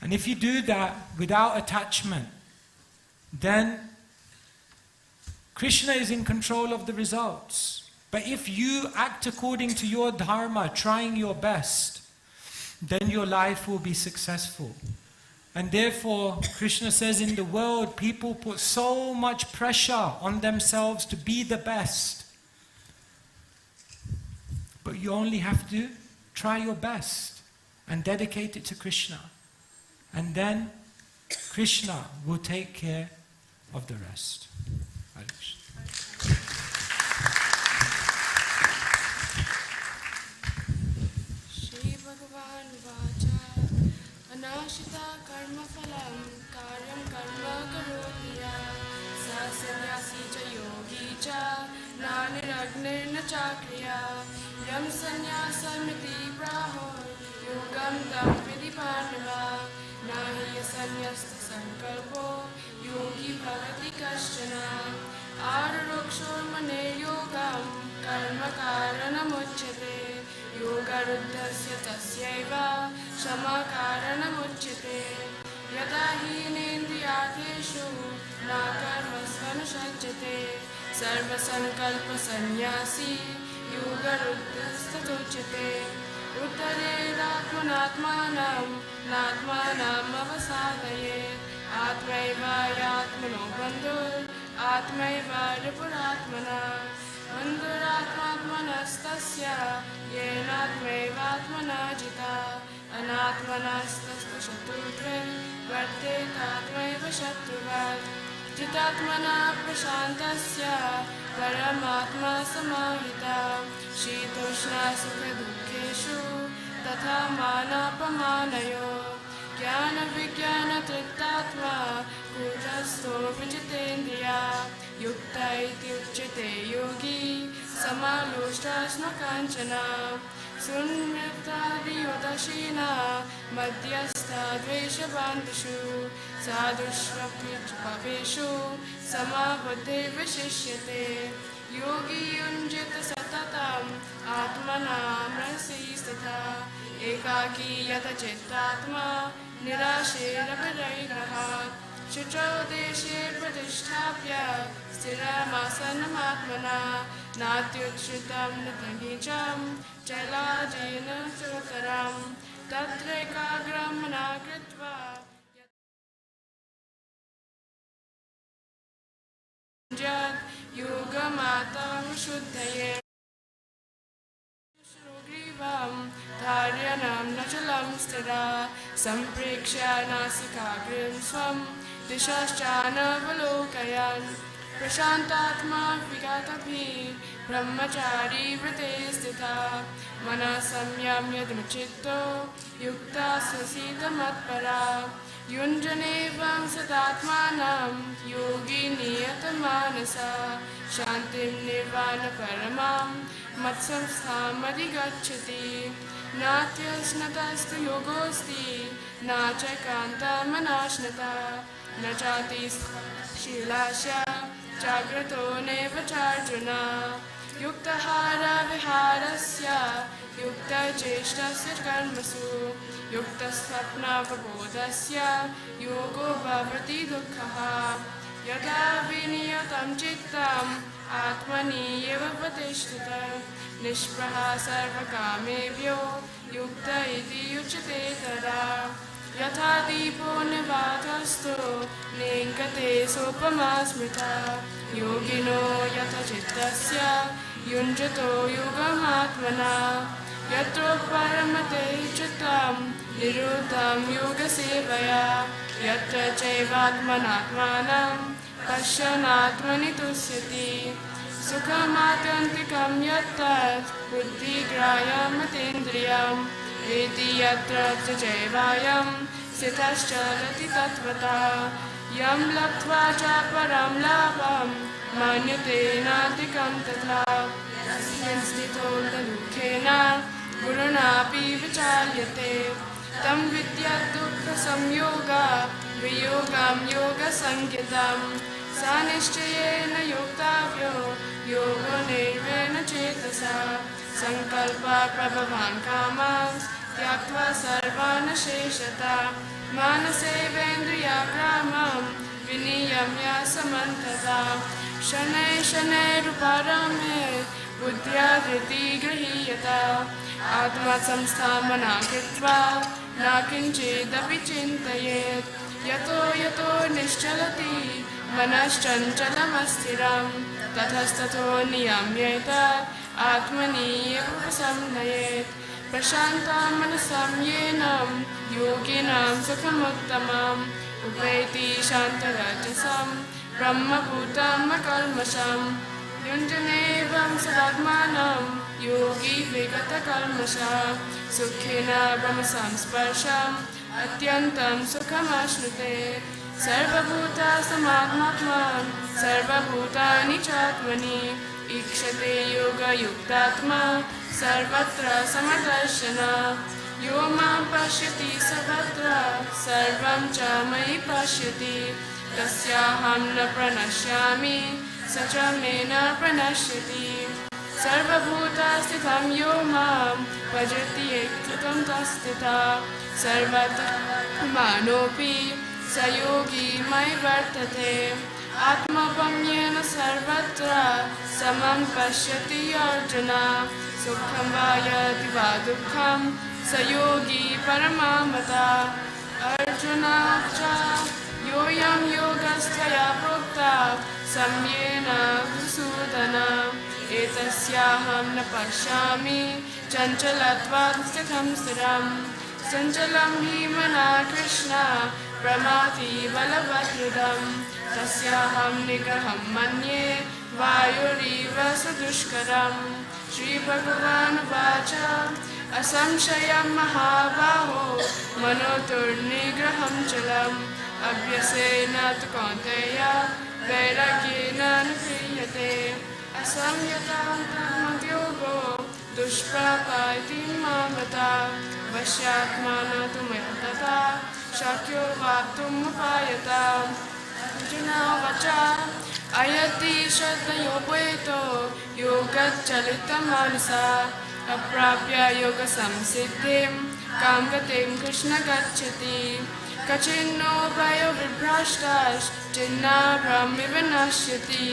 Speaker 4: And if you do that without attachment, then Krishna is in control of the results. But if you act according to your dharma, trying your best, then your life will be successful. And therefore, Krishna says in the world, people put so much pressure on themselves to be the best. But you only have to try your best and dedicate it to Krishna. And then Krishna will take care of the rest. Hare Krishna.
Speaker 7: Shri Bhagavan Vacha Anashita Karma Phalam Karyam Karma Karoti ya Sa Sannyasi cha Yogi cha Naniragnir na Chakriya Yam Sannyasamiti Praho Yogam Tam Vidi Pandava Nahi Sannyasta Sankalpo Yogi Bhavati Kashchana Arurukshor Mane Yogam Karma Karanamuchyate Yogaruddhasya tasyaiva Shama Karanamuchyate Yata hinendriyadeshu Na karmasvanushadyate Sarva Sankalpa Sannyasi Yogaruddhastatuchyate Uttareratmanatmanam Natmanam avasadaye Atmaiva yatmano bandhur Atmaiva ripuratmana Bandhuratmatmanastasya Yenatmaivatmana jita Anatmanastastu shatrudre Vartetatmaiva shatruvat Jitatmana prashantasya Paramatma samahita Shitoshna sukha dukkeshu Tatha manapamanayo Jnana vijnana trittatma Kutasto vijitendriya Yukta iti uchyate yogi Samaloshtasma kanchana Sunyata viyodashina Madhyastha dvesha bandhishu Sadhushvapaveshu Samabuddhi vishishyate Yogi yunjita satatam Atmanam rasistatha Ekaki yata chittatma Nirashera viraigrahat Shutro deshe pratishtapya Sthiramasanam Natyuchritam natangijam Chailajena chotaram Tatrekagram manakritva Jad Yogamata Shuddhaye Shrugrivam Dharyanam Nachalam Sthira Sampreksha Nasikagrim Swam Dishashchana Valokayan Prashantatma Vigatabhi Brahmachari Vrite Sthita Manasamyam Yadmachitto Yukta Sasita Matpara Yunjanevam Satatmanam Yogi Niyatamanasa Shantim Nirvana Paramam Matsamsthamadi Gacchati Natyasnatastu Yogosti Nachakanta Manashnata Nachati Shilasya Jagrato Neva Charjuna Yuktahara Viharasya Yukta Jeshtasya Karmasu Yukta Sapna Vabodasya Yogo Bhavati Dukhaha Yada Viniyatam Chittam Atmani Eva Vatishtita Nishpraha Sarvakamebhyo Yukta Iti Uchate Tada Yatha Dipo Nivatastu Ninkate Sopamasmita Yogino Yatha Chittasya Yunjato Yogamatmana Yatro Paramate Chittam Niruddham Yoga Sevaya Yatra Chaivatmanatmanam Pasyanatmani Tusyati Sukhamatyantikam Yattat Buddhi Grayam Atindriyam Vedi Yatra Chaibayam Sitaschalati Tatvata Yam Laktva Cha Param Labham Manyate Natikam Tatha Yasinstito Dalukhena Gurunapi Vichalyate Tam Vidya Dukkha Samyoga Viyogam Yoga Sangitam Sanishchayena Yoktavyo Yogo Nirvena Chetasa Sankalpa Prabhavan Kamas Tyaktva Sarvana Sheshata Manase Vendriya Gramam Viniyamya Samantata Shanay Shanay Ruparame Buddhya Driti Grihiyata Atma Samsthamana Kitva Nakinchidapi Chintayet Yato Yato Nishchalati Manashchanchalamastiram Tathastato Niyamyeta Atmani Upasamnayet Prashantam Manasam Yenam Yoginam Sukhamuttamam Upeti Shantarajasam Brahmabhutam Akalmasham Yunjanevam Sadatmanam Yogi Vigata Kalmasha Sukhena Brahmasamsparsham Atyantam Sukhamashnute Sarvabhuta Samadmatman Sarvabhutani Chatmani Ikshate Yoga Yuktatma Sarvatra Samadarshana Yoma Pashyati Sarvatra Sarvam Cha Mai Pashyati Tasyaham Na Pranashyami Sacha Mena Pranashyati Sarvabhuta Stitham Yomam Bhajati Ektatam Tastita Sarvatra Manopi Sayogi Mai Vartate Atmapamyena Sarvatra Samam Pashyati Arjuna Sukham Vayati Vadukham Sayogi Paramamata Arjuna Cha Yoyam Yogasthaya Prokta Samyena Visudana Etasyaham Na Pashyami Chanchalatvad Stitham Stiram Sanchalam Himana Krishna Pramati Balabhadridam Tasyaham Nigraham Manye Vayuriva Sadushkaram Shri Bhagavan Vacha Asamshayam Mahabaho Manotur Nigraham Chalam Abhyasena Tukanteya Vairagyena Nukriyate Asamyatam Madyogo Dushprapati Mamata Vashyatmana Tumayatata Shakyo Vaptum Upayata Arjuna Vacha Ayati Shatayopeto Yoga Chalita Manasa Aprapya Yoga Samsiddhim Kamgatim Krishna Gacchati Kachinno Vayo Vibrashtash Jinna Brahmiva Nashyati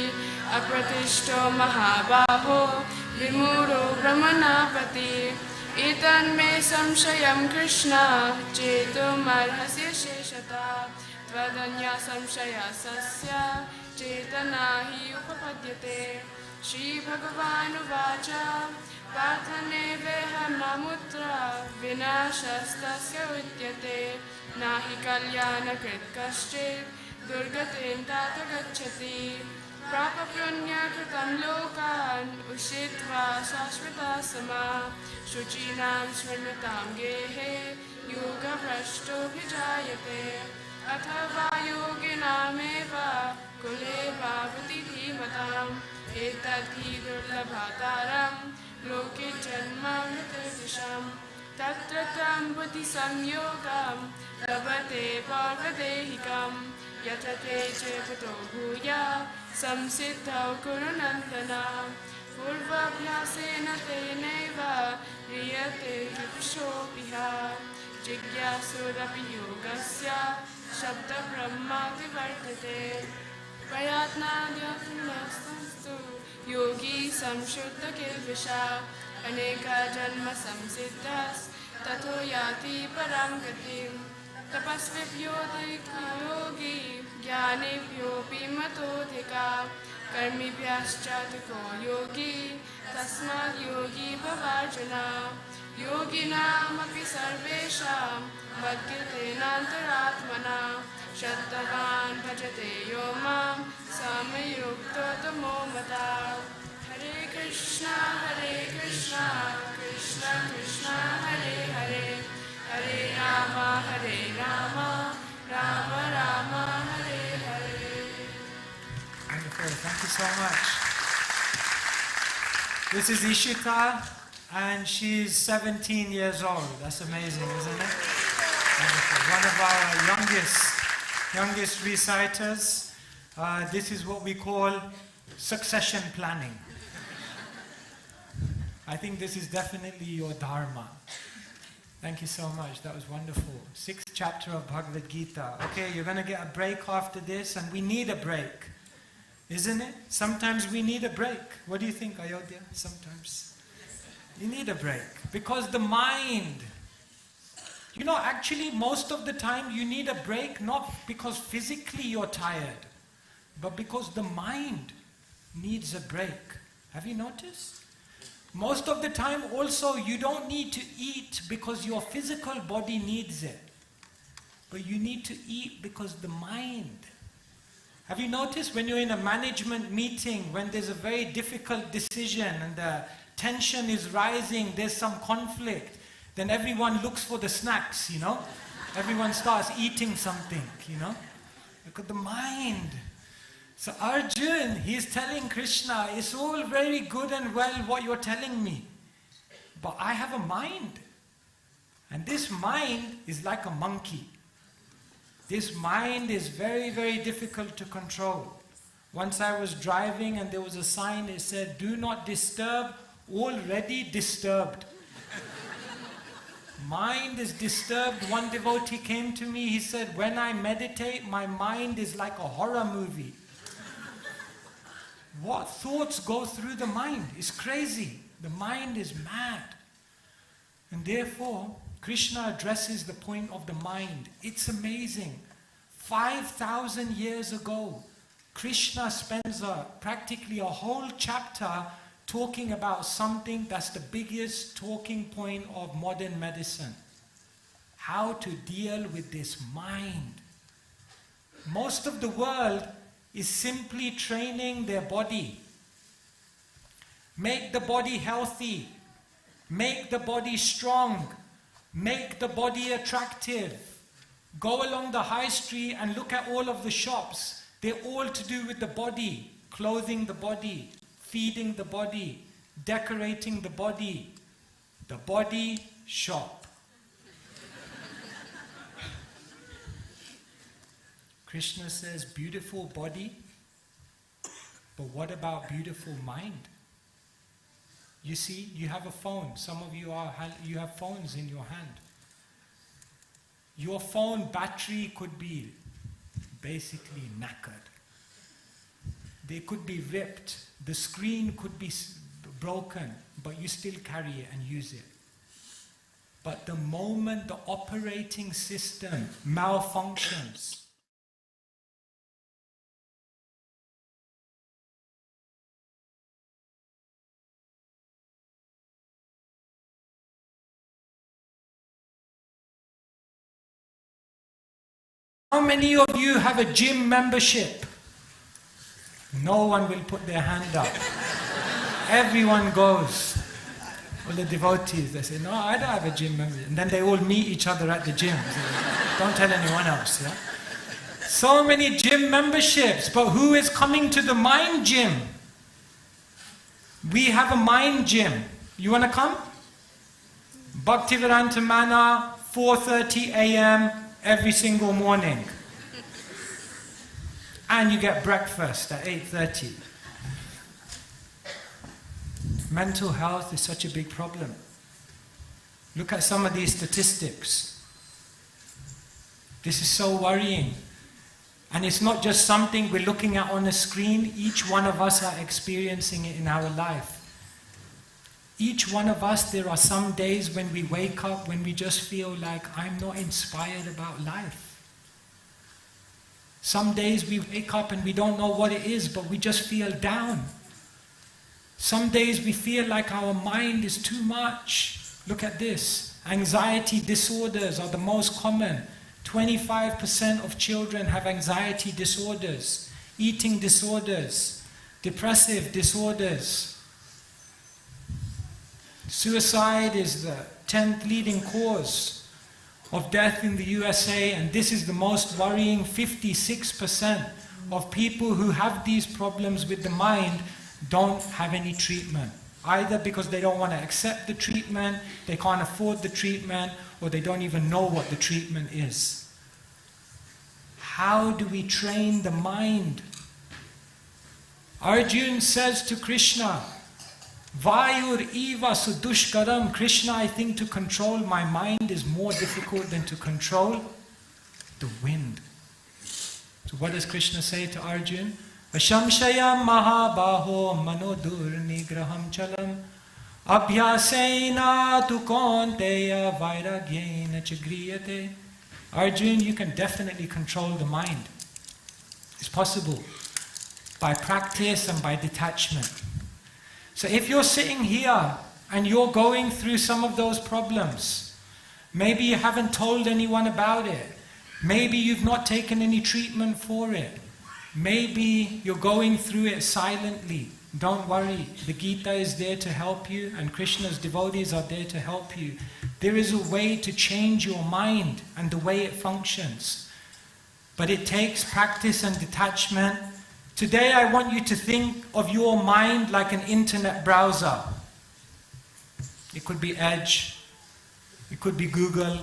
Speaker 7: Apratishto Mahabaho Vimuro Brahmanapati Itan me samshayam Krishna Chetum arhasya sheshata Tvadanya samshaya sasya Chetana hi upapadyate Shri Bhagavan Vacha Pathane veha namutra Vinashastasya vidyate Nahi kalyana krit kaschit Durgatim tata gacchati Prapapunya kritam lokan Ushitva sashvita sama Shuchinam smirnutam gehe Yoga prashto bhijayate Athava yoginameva Kule bhavati dhimatam Etadhi durlabhataram Loke janma mritisham Tatra tam buddhi samyogam Labhate parvadehikam Yatate che puto bhuya Samsiddhau kurunandana Purvabhyasena teneva Riyate kipshopiha Jigyasurapi yogasya Shabda brahmati vartate Prayatnadhyatinastastu Yogi samshuddha kilvisha Aneka janma samsiddhas Tato yati param gatim Tapasvibhyo yogi Jnanibhyopi matodhika Karmibhyaschatuko yogi Tasmad yogi bhavarjuna Yoginamapi sarvesham Madhyatenantaratmana Shraddhavan bhajate yomam Samayukto tamo mata Hare Krishna Krishna Krishna Hare Hare Hare Rama Rama Rama Hare Hare.
Speaker 4: Wonderful, thank you so much. This is Ishita, and she's 17 years old. That's amazing, isn't it? Wonderful. One of our youngest reciters. This is what we call succession planning. I think this is definitely your dharma. Thank you so much. That was wonderful. 6th chapter of Bhagavad Gita. Okay, you're going to get a break after this, and we need a break. Isn't it? Sometimes we need a break. What do you think, Ayodhya? Sometimes. You need a break. Because the mind, actually most of the time you need a break not because physically you're tired, but because the mind needs a break. Have you noticed? Most of the time also you don't need to eat because your physical body needs it. but you need to eat because the mind. Have you noticed when you're in a management meeting, when there's a very difficult decision and the tension is rising, there's some conflict, then everyone looks for the snacks, you know? Everyone starts eating something, you know? Look at the mind. So Arjun, he's telling Krishna, it's all very good and well what you're telling me, but I have a mind. And this mind is like a monkey. This mind is very, very difficult to control. Once I was driving and there was a sign that said, do not disturb, already disturbed. Mind is disturbed. One devotee came to me, he said, when I meditate, my mind is like a horror movie. What thoughts go through the mind? It's crazy. The mind is mad. And therefore, Krishna addresses the point of the mind. It's amazing. 5,000 years ago, Krishna spends practically a whole chapter talking about something that's the biggest talking point of modern medicine. How to deal with this mind. Most of the world is simply training their body. Make the body healthy. Make the body strong. Make the body attractive. Go along the high street and look at all of the shops. They're all to do with the body. Clothing the body. Feeding the body. Decorating the body. The body shop. Krishna says, beautiful body, but what about beautiful mind? You see, you have a phone. Some of you have phones in your hand. Your phone battery could be basically knackered. They could be ripped. The screen could be broken, but you still carry it and use it. But the moment the operating system malfunctions, how many of you have a gym membership? No one will put their hand up. Everyone goes. All the devotees, they say, no, I don't have a gym membership. And then they all meet each other at the gym. Don't tell anyone else. Yeah? So many gym memberships, but who is coming to the mind gym? We have a mind gym. You want to come? Bhaktivedanta Manor, 4:30 a.m. every single morning. And you get breakfast at 8:30. Mental health is such a big problem. Look at some of these statistics. This is so worrying. And it's not just something we're looking at on a screen. Each one of us are experiencing it in our life. Each one of us, there are some days when we wake up when we just feel like, I'm not inspired about life. Some days we wake up and we don't know what it is, but we just feel down. Some days we feel like our mind is too much. Look at this. Anxiety disorders are the most common. 25% of children have anxiety disorders, eating disorders, depressive disorders. Suicide is the 10th leading cause of death in the USA, and this is the most worrying. 56% of people who have these problems with the mind don't have any treatment, either because they don't want to accept the treatment, they can't afford the treatment, or they don't even know what the treatment is. How do we train the mind? Arjun says to Krishna, Vayur iva sudushkaram. Krishna, I think to control my mind is more difficult than to control the wind. So what does Krishna say to Arjun? Ashamshayam mahabaho manodur nigraham chalam abhyasena tu konteya vairagyena chagriyate. Arjun, you can definitely control the mind. It's possible by practice and by detachment. So if you're sitting here and you're going through some of those problems, maybe you haven't told anyone about it, Maybe you've not taken any treatment for it. Maybe you're going through it silently. Don't worry. The Gita is there to help you, and Krishna's devotees are there to help you. There is a way to change your mind and the way it functions. But it takes practice and detachment. Today I want you to think of your mind like an internet browser. It could be Edge, it could be Google,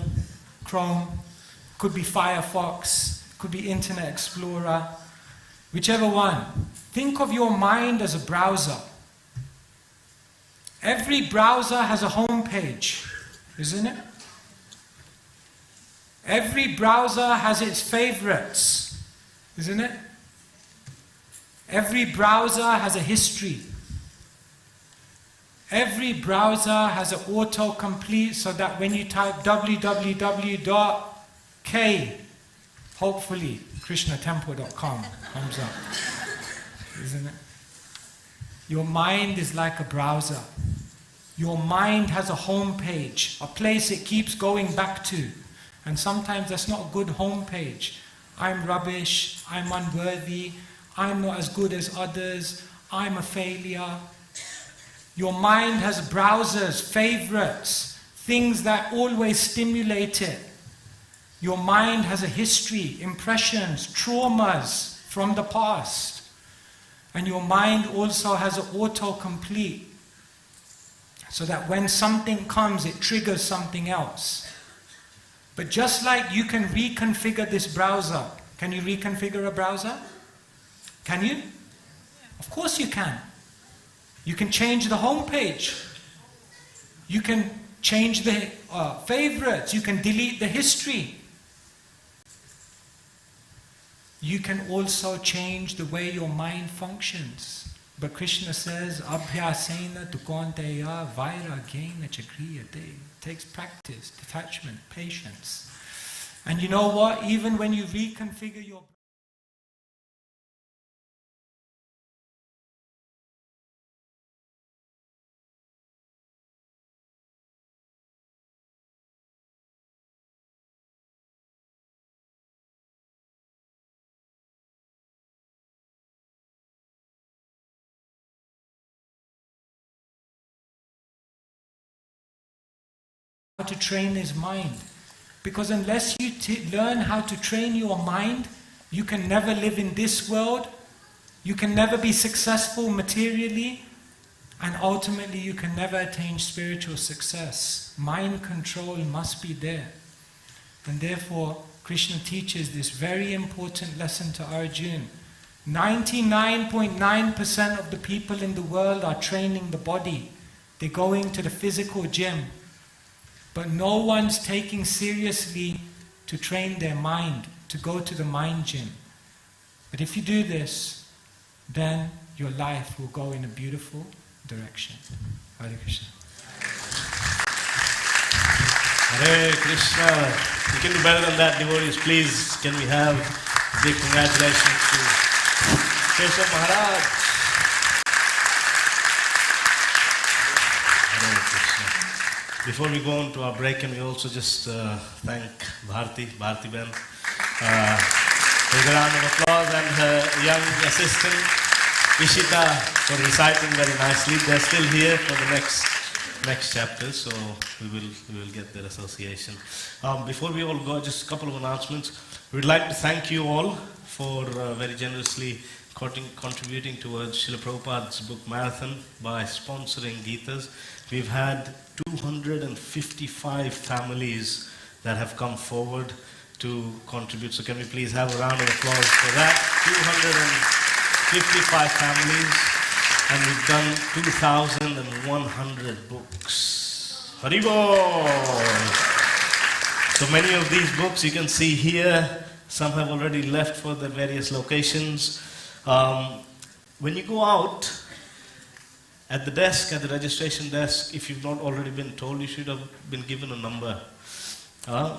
Speaker 4: Chrome, it could be Firefox, it could be Internet Explorer, whichever one. Think of your mind as a browser. Every browser has a home page, isn't it? Every browser has its favorites, isn't it? Every browser has a history. Every browser has an autocomplete so that when you type www.k, hopefully krishnatemple.com comes up. Isn't it? Your mind is like a browser. Your mind has a home page, a place it keeps going back to. And sometimes that's not a good home page. I'm rubbish, I'm unworthy, I'm not as good as others, I'm a failure. Your mind has browsers, favorites, things that always stimulate it. Your mind has a history, impressions, traumas from the past. And your mind also has an autocomplete, so that when something comes, it triggers something else. But just like you can reconfigure this browser, can you reconfigure a browser? Can you? Of course you can. You can change the home page. You can change the favorites. You can delete the history. You can also change the way your mind functions. But Krishna says, Abhyasena tukonteya vairagyena chakriyate. It takes practice, detachment, patience. And you know what? Even when you reconfigure your how to train his mind. Because unless you learn how to train your mind, you can never live in this world, you can never be successful materially, and ultimately you can never attain spiritual success. Mind control must be there. And therefore, Krishna teaches this very important lesson to Arjuna. 99.9% of the people in the world are training the body. They're going to the physical gym. But no one's taking seriously to train their mind, to go to the mind gym. But if you do this, then your life will go in a beautiful direction. Hare Krishna.
Speaker 2: Hare Krishna. You can do better than that, devotees. Please, can we have big congratulations to Keshav Maharaj. Hare Krishna. Before we go on to our break, can we also just thank Bhaktivedanta, with a round of applause, and her young assistant, Ishita, for reciting very nicely. They're still here for the next chapter, so we will get their association. Before we all go, just a couple of announcements. We'd like to thank you all for very generously contributing towards Srila Prabhupada's book marathon by sponsoring Gitas. We've had 255 families that have come forward to contribute. So can we please have a round of applause for that? 255 families, and we've done 2,100 books. Haribol! So many of these books you can see here. Some have already left for their various locations. When you go out, at the desk, at the registration desk, if you've not already been told, you should have been given a number.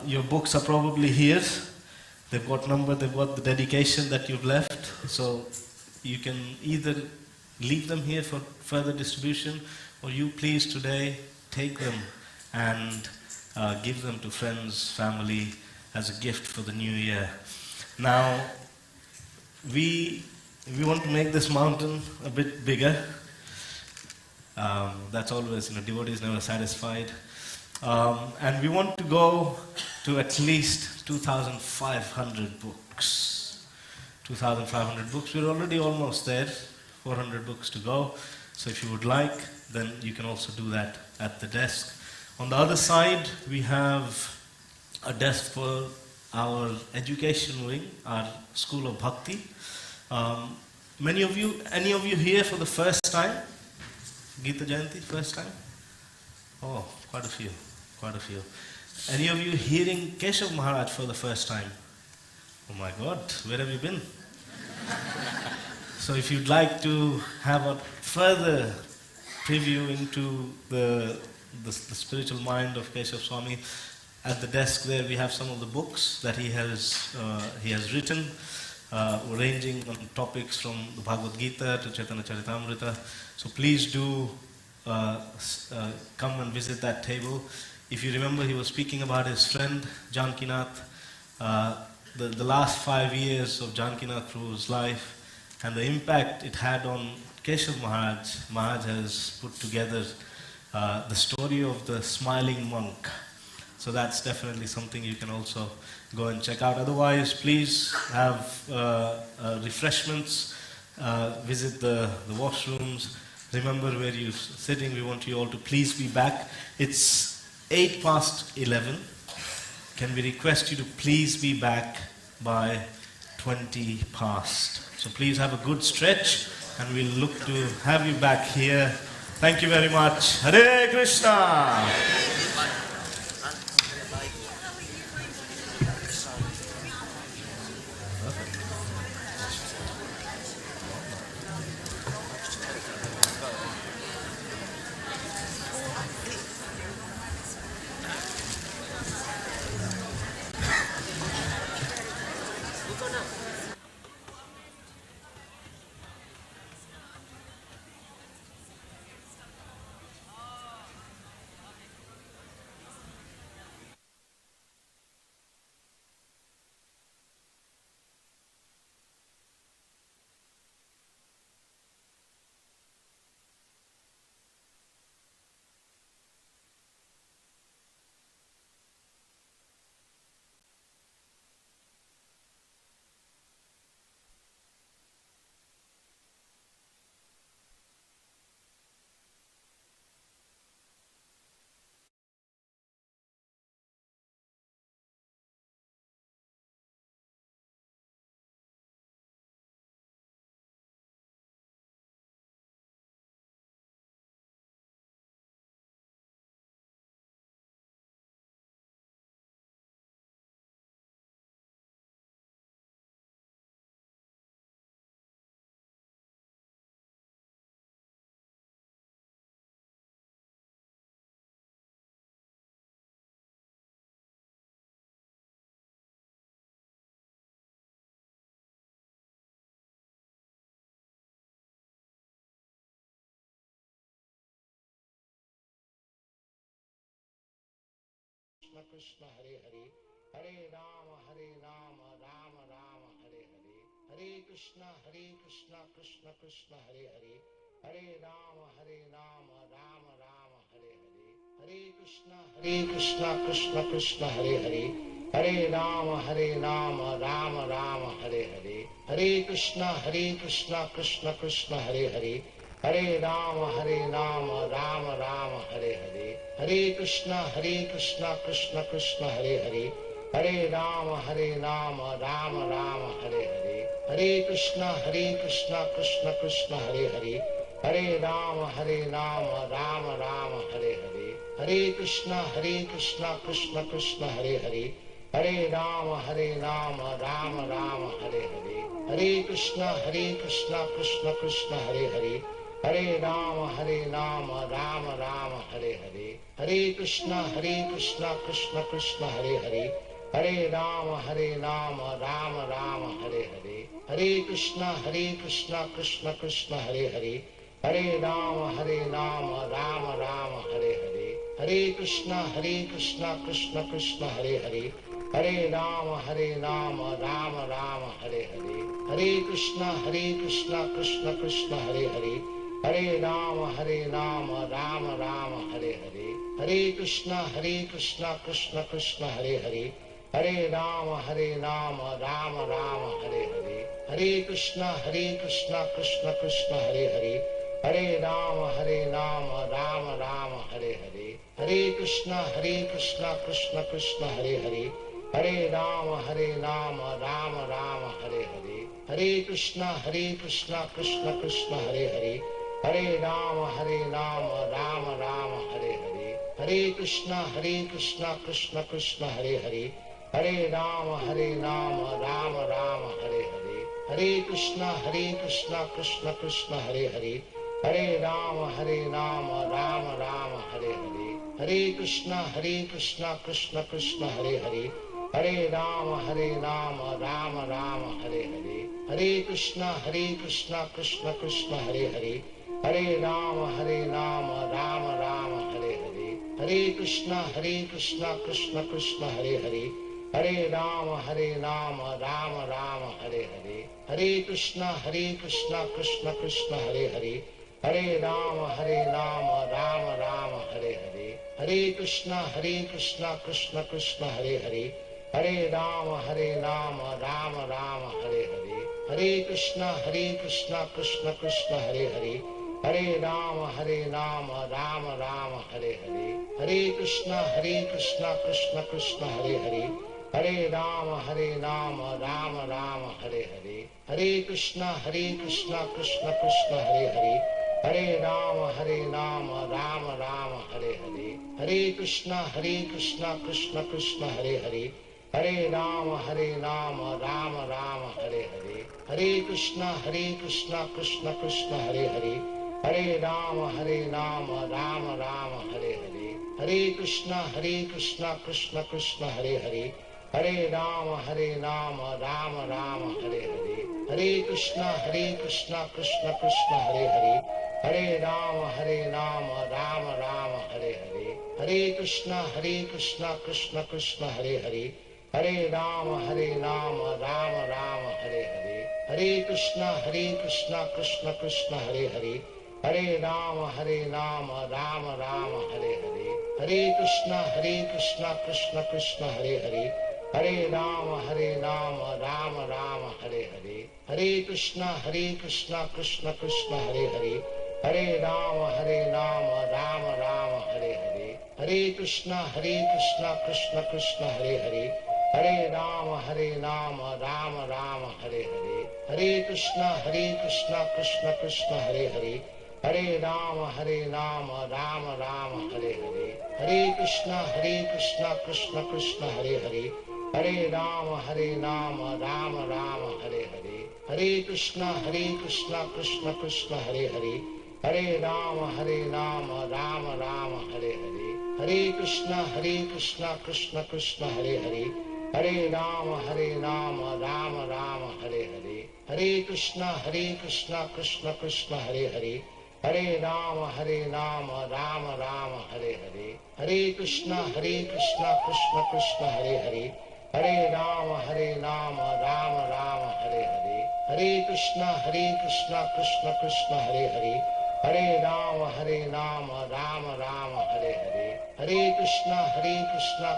Speaker 2: Your books are probably here. They've got number, they've got the dedication that you've left. So you can either leave them here for further distribution, or you please today take them and give them to friends, family, as a gift for the new year. Now, we want to make this mountain a bit bigger. That's always, devotees never satisfied. And we want to go to at least 2,500 books. 2,500 books. We're already almost there. 400 books to go. So if you would like, then you can also do that at the desk. On the other side, we have a desk for our education wing, our School of Bhakti. Any of you here for the first time? Gita Jayanti, first time? Oh, quite a few. Any of you hearing Keshav Maharaj for the first time? Oh my God, where have you been? So if you'd like to have a further preview into the spiritual mind of Keshav Swami, at the desk there we have some of the books that he has written, ranging on topics from the Bhagavad Gita to Chaitanya Charitamrita. So please do come and visit that table. If you remember, he was speaking about his friend Jankinath, the last 5 years of Jankinath through his life, and the impact it had on Keshav Maharaj. Maharaj has put together the story of the smiling monk. So that's definitely something you can also go and check out. Otherwise, please have refreshments, visit the washrooms. Remember where you're sitting. We want you all to please be back. It's 11:08. Can we request you to please be back by 20 past? So please have a good stretch, and we'll look to have you back here. Thank you very much. Hare Krishna!
Speaker 6: Krishna Hare Hare, Hare Rama, Rama Rama, Hare Hare, Hare Krishna, Krishna Krishna, Hare Hare, Hare Rama, Rama Rama, Hare Hare, Hare Krishna, Krishna Krishna, Hare Hare, Hare Rama, Rama Rama, Hare Hare, Hare Krishna, Krishna Krishna, Hare Hare, Hare Rama, Rama Rama, Hare Hare, Hare Krishna, Krishna Krishna, Hare Hare, Hare Rama, Rama Rama, Hare Hare, Hare Krishna, Krishna Krishna, Hare Hare, Hare Rama, Rama Rama, Hare Hare, Hare Krishna, Krishna Krishna, Hare Hare, Hare Rama, Rama Rama, Hare Hare, Hare Krishna, Krishna Krishna, Hare Hare, Hare Rama, Rama Rama, Hare Hare, Hare Krishna, Krishna Krishna, Hare Hare, Hare Rama, Rama Rama, Hare Hare, Hare Krishna, Krishna Krishna, Hare Hare, Hare Rama, Rama Rama, Hare Hare, Hare Krishna, Krishna Krishna, Hare Hare, Hare Rama, Rama Rama, Hare Hare. Hare Krishna, Krishna Krishna, Hare Hare. Hare Rama, Rama Rama, Hare Hare. Hare Krishna, Krishna Krishna, Hare Hare. Hare Rama, Rama Rama, Hare Hare. Hare Krishna, Krishna Krishna, Hare Hare. Hare Rama, Rama Rama, Hare Hare. Hare Krishna, Krishna Krishna, Hare Hare. Hare Rama, Rama Rama, Hare Hare. Hare Krishna, Krishna Krishna, Hare Hare. Hare Rama, Rama Rama, Hare Hare. Hare Krishna, Krishna Krishna, Hare Hare. Hare Rama, Rama Rama, Hare Hare. Hare Krishna, Krishna Krishna, Hare Hare. Hare Rama, Rama Rama, Hare Hare. Hare Krishna, Krishna Krishna, Hare Hare. Hare Rama, Rama Rama, Hare Hare. Hare Krishna, Krishna Krishna, Hare Hare. Hare Rama, Rama Rama, Hare Hare. Hare Krishna, Krishna Krishna, Hare Hare. Hare Rama, Rama Rama, Hare Hare. Hare Krishna, Krishna Krishna, Hare Hare. Hare Rama, Rama Rama, Hare Hare. Hare Krishna, Krishna Krishna, Hare Hare. Hare Rama, Rama Rama, Hare Hare. Hare Krishna, Krishna Krishna, Hare Hare. Hare Rama, Rama Rama, Hare Hare. Hare Krishna, Krishna Krishna, Hare Hare. Hare Rama, Rama Rama, Hare Hare. Hare Krishna, Krishna Krishna, Hare Hare. Hare Rama, Rama Rama, Hare Hare. Hare Krishna, Krishna Krishna, Hare Hare. Hare Rama, Rama Rama, Hare Hare. Hare Krishna, Krishna Krishna, Hare Hare. Hare Rama, Rama Rama, Hare Hare. Hare Krishna, Krishna Krishna, Hare Hare. Hare Rama, Rama Rama, Hare Hare. Hare Krishna, Krishna Krishna, Hare Hare. Hare Rama, Rama Rama, Hare Hare. Hare Krishna, Krishna Krishna, Hare Hare. Hare Rama, Rama Rama, Hare Hare. Hare Krishna, Krishna Krishna, Hare Hare. Hare Rama, Rama Rama, Hare Hare. Hare Krishna, Krishna Krishna, Hare Hare. Hare Rama, Rama Rama, Hare Hare. Hare Krishna, Krishna Krishna, Hare Hare. Hare Rama, Rama Rama, Hare Hare. Hare Krishna, Krishna Krishna, Hare Hare. Hare Rama, Rama Rama, Hare Hare. Hare Krishna, Krishna Krishna, Hare Hare. Hare Rama, Rama Rama, Hare Hare. Hare Krishna, Krishna Krishna, Hare Hare. Hare Rama, Rama Rama, Hare Hare. Hare Krishna, Krishna Krishna, Hare Hare. Hare Rama, Rama Rama, Hare Hare. Hare Krishna, Krishna Krishna, Hare Hare. Hare Rama, Rama Rama, Hare Hare. Hare Krishna, Krishna Krishna, Hare Hare. Hare Rama, Rama Rama, Hare Hare. Hare Krishna, Krishna Krishna, Hare Hare. Hare Rama, Rama Rama, Hare Hare. Hare Krishna,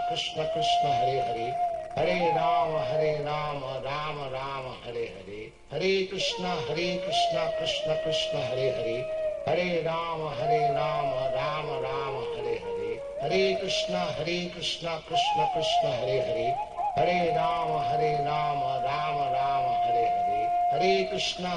Speaker 6: Krishna Krishna, Hare Hare. Hare Rama, Rama Rama, Hare Hare. Hare Krishna, Krishna Krishna, Hare Hare. Hare Rama, Rama Rama, Hare Hare. Hare Krishna, Krishna Krishna, Hare Hare. Hare Rama, Rama Rama, Hare Hare. Hare Krishna,